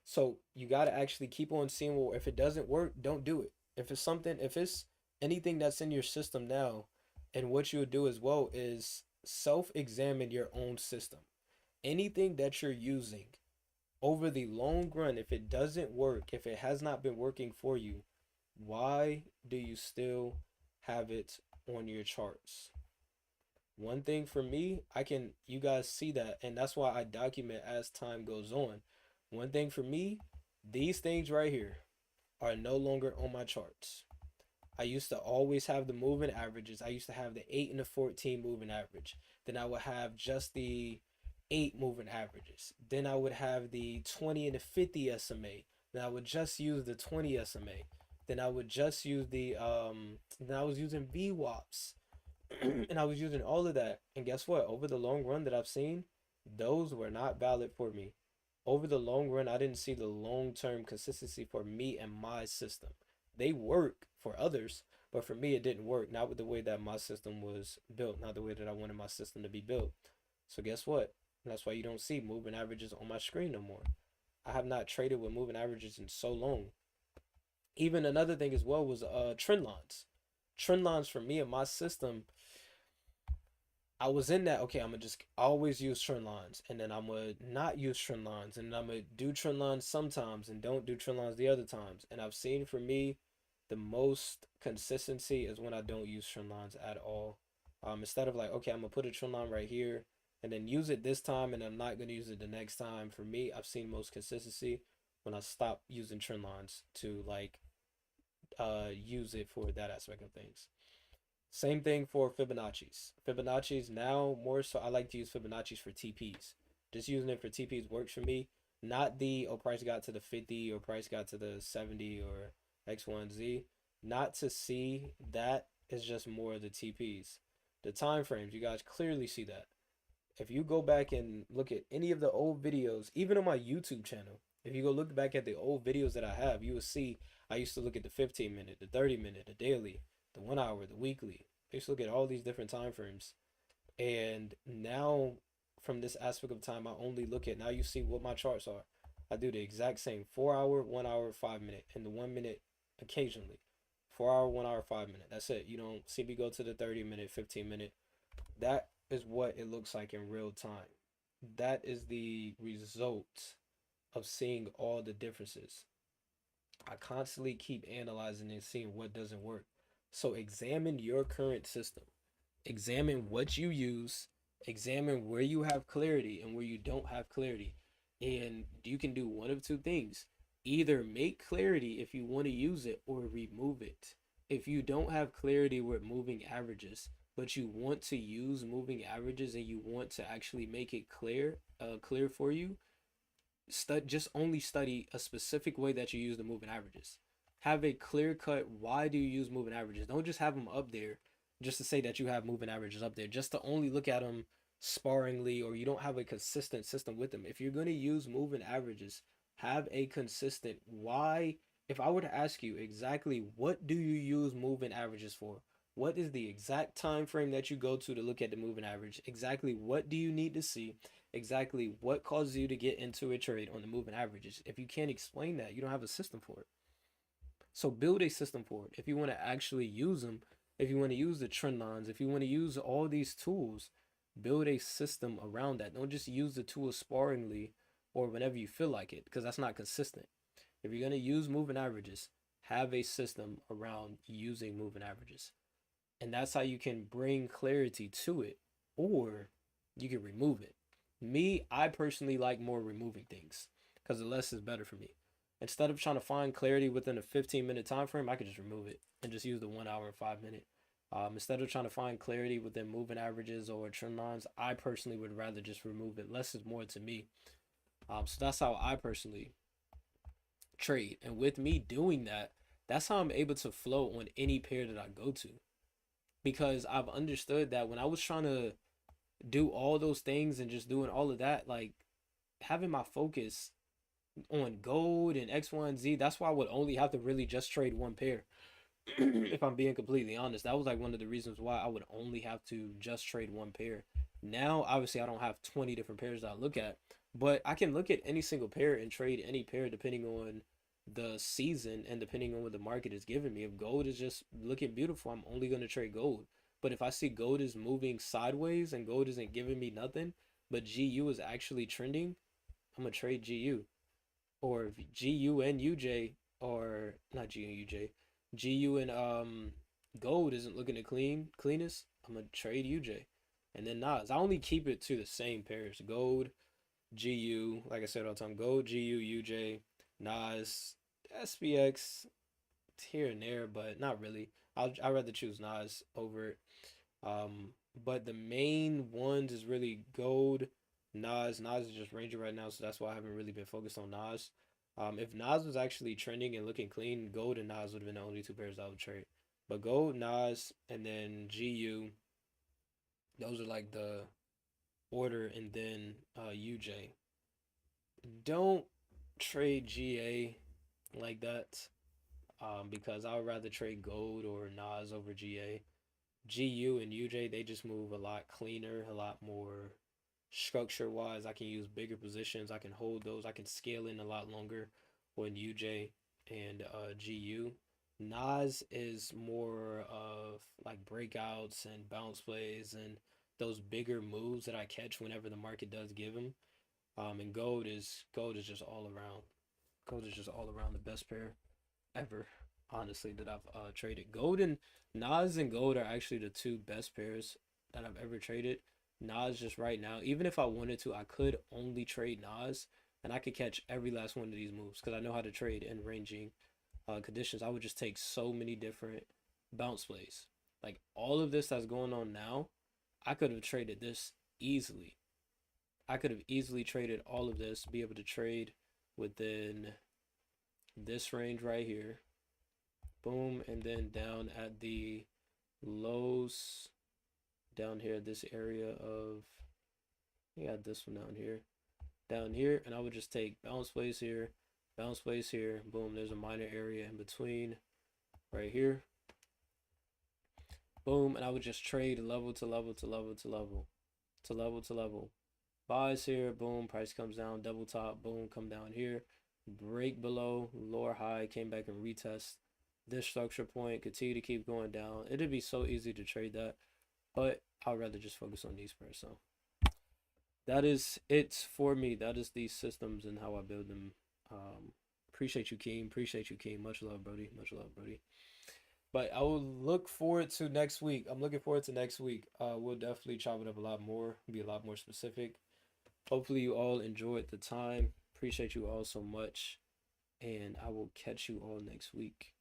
S1: So you got to actually keep on seeing, well, if it doesn't work, don't do it. If it's something, if it's anything that's in your system now, and what you would do as well is self examine your own system. Anything that you're using over the long run, if it doesn't work, if it has not been working for you, why do you still have it on your charts? One thing for me, you guys see that, and that's why I document as time goes on. One thing for me, these things right here are no longer on my charts. I used to always have the moving averages. I used to have the 8 and the 14 moving average. Then I would have just the 8 moving averages. Then I would have the 20 and the 50 SMA. Then I would just use the 20 SMA. Then I would just use then I was using VWAPs. And I was using all of that. And guess what? Over the long run that I've seen, those were not valid for me. Over the long run, I didn't see the long term consistency for me and my system. They work for others, but for me, it didn't work. Not with the way that my system was built, not the way that I wanted my system to be built. So, guess what? That's why you don't see moving averages on my screen no more. I have not traded with moving averages in so long. Even another thing as well was trend lines. Trend lines for me and my system, I was in that, okay, I'm gonna just always use trend lines, and then I'm gonna not use trend lines, and I'm gonna do trend lines sometimes and don't do trend lines the other times. And I've seen for me, the most consistency is when I don't use trend lines at all. Instead of like, okay, I'm gonna put a trend line right here and then use it this time, and I'm not gonna use it the next time. For me, I've seen most consistency when I stop using trend lines to like use it for that aspect of things. Same thing for Fibonacci's. Fibonacci's now more so I like to use Fibonacci's for TPs. Just using it for TPs works for me. Not the oh price got to the 50 or price got to the 70 or X1Z. Not to see that is just more of the TPs. The time frames, you guys clearly see that. If you go back and look at any of the old videos, even on my YouTube channel, if you go look back at the old videos that I have, you will see I used to look at the 15-minute, the 30-minute, the daily, the 1 hour, the weekly. I used to look at all these different time frames. And now, from this aspect of time, I only look at, now you see what my charts are. I do the exact same 4 hour, 1 hour, 5 minute, and the 1 minute occasionally. 4 hour, 1 hour, 5 minute. That's it. You don't see me go to the 30-minute, 15-minute. That is what it looks like in real time. That is the result of seeing all the differences. I constantly keep analyzing and seeing what doesn't work. So examine your current system. Examine what you use, examine where you have clarity and where you don't have clarity. And you can do one of two things. Either make clarity if you want to use it or remove it. If you don't have clarity with moving averages, but you want to use moving averages and you want to actually make it clear for you, just only study a specific way that you use the moving averages. Have a clear cut why do you use moving averages. Don't just have them up there just to say that you have moving averages up there, just to only look at them sparingly, or you don't have a consistent system with them. If you're going to use moving averages, have a consistent why. If I were to ask you exactly what do you use moving averages for, what is the exact time frame that you go to look at the moving average, exactly what do you need to see, exactly what causes you to get into a trade on the moving averages. If you can't explain that, you don't have a system for it. So build a system for it. If you want to actually use them, if you want to use the trend lines, if you want to use all these tools, build a system around that. Don't just use the tools sparingly or whenever you feel like it, because that's not consistent. If you're going to use moving averages, have a system around using moving averages. And that's how you can bring clarity to it, or you can remove it. Me, I personally like more removing things because the less is better for me. Instead of trying to find clarity within a 15-minute time frame, I could just remove it and just use the 1 hour and 5 minute. Instead of trying to find clarity within moving averages or trend lines, I personally would rather just remove it. Less is more to me. So that's how I personally trade. And with me doing that, that's how I'm able to flow on any pair that I go to. Because I've understood that when I was trying to do all those things and just doing all of that, like having my focus on gold and X, Y, and Z, that's why I would only have to really just trade one pair. If I'm being completely honest, that was like one of the reasons why I would only have to just trade one pair. Now, obviously, I don't have 20 different pairs that I look at, but I can look at any single pair and trade any pair depending on the season and depending on what the market is giving me. If gold is just looking beautiful, I'm only going to trade gold. But if I see gold is moving sideways and gold isn't giving me nothing, but GU is actually trending, I'm going to trade GU. Or if GU and UJ, or not GU and UJ, GU and gold isn't looking to cleanest, I'm gonna trade UJ. And then Nas, I only keep it to the same pairs. Gold, GU, like I said all the time, gold, GU, UJ, Nas, SPX, here and there, but not really. I'd rather choose Nas over it. But the main ones is really gold, Nas. Nas is just Ranger right now, so that's why I haven't really been focused on Nas. If Nas was actually trending and looking clean, gold and Nas would have been the only two pairs I would trade. But gold, Nas, and then GU, those are like the order, and then UJ. Don't trade GA like that, because I would rather trade gold or Nas over GA. GU and UJ, they just move a lot cleaner, a lot more structure wise. I can use bigger positions. I can hold those. I can scale in a lot longer on UJ and GU. Nas is more of like breakouts and bounce plays and those bigger moves that I catch whenever the market does give them. And gold is just all around. Gold is just all around the best pair ever, honestly, that I've traded. Gold and Nas and gold are actually the two best pairs that I've ever traded. Nas just right now, even if I wanted to, I could only trade Nas and I could catch every last one of these moves because I know how to trade in ranging conditions. I would just take so many different bounce plays. Like all of this that's going on now, I could have traded this easily. I could have easily traded all of this, be able to trade within this range right here. Boom, and then down at the lows down here, this area of I got this one down here, and I would just take bounce place here, boom, there's a minor area in between right here, boom, and I would just trade level to level to level to level to level to level. Buys here, boom, price comes down, double top, boom, come down here, break below, lower high, came back and retest this structure point, continue to keep going down. It'd be so easy to trade that, but I'd rather just focus on these first. So that is it for me. That is these systems and how I build them. Appreciate you, Keem. Appreciate you, Keem. Much love, Brody. Much love, Brody. But I will look forward to next week. I'm looking forward to next week. We'll definitely chop it up a lot more, be a lot more specific. Hopefully you all enjoyed the time. Appreciate you all so much. And I will catch you all next week.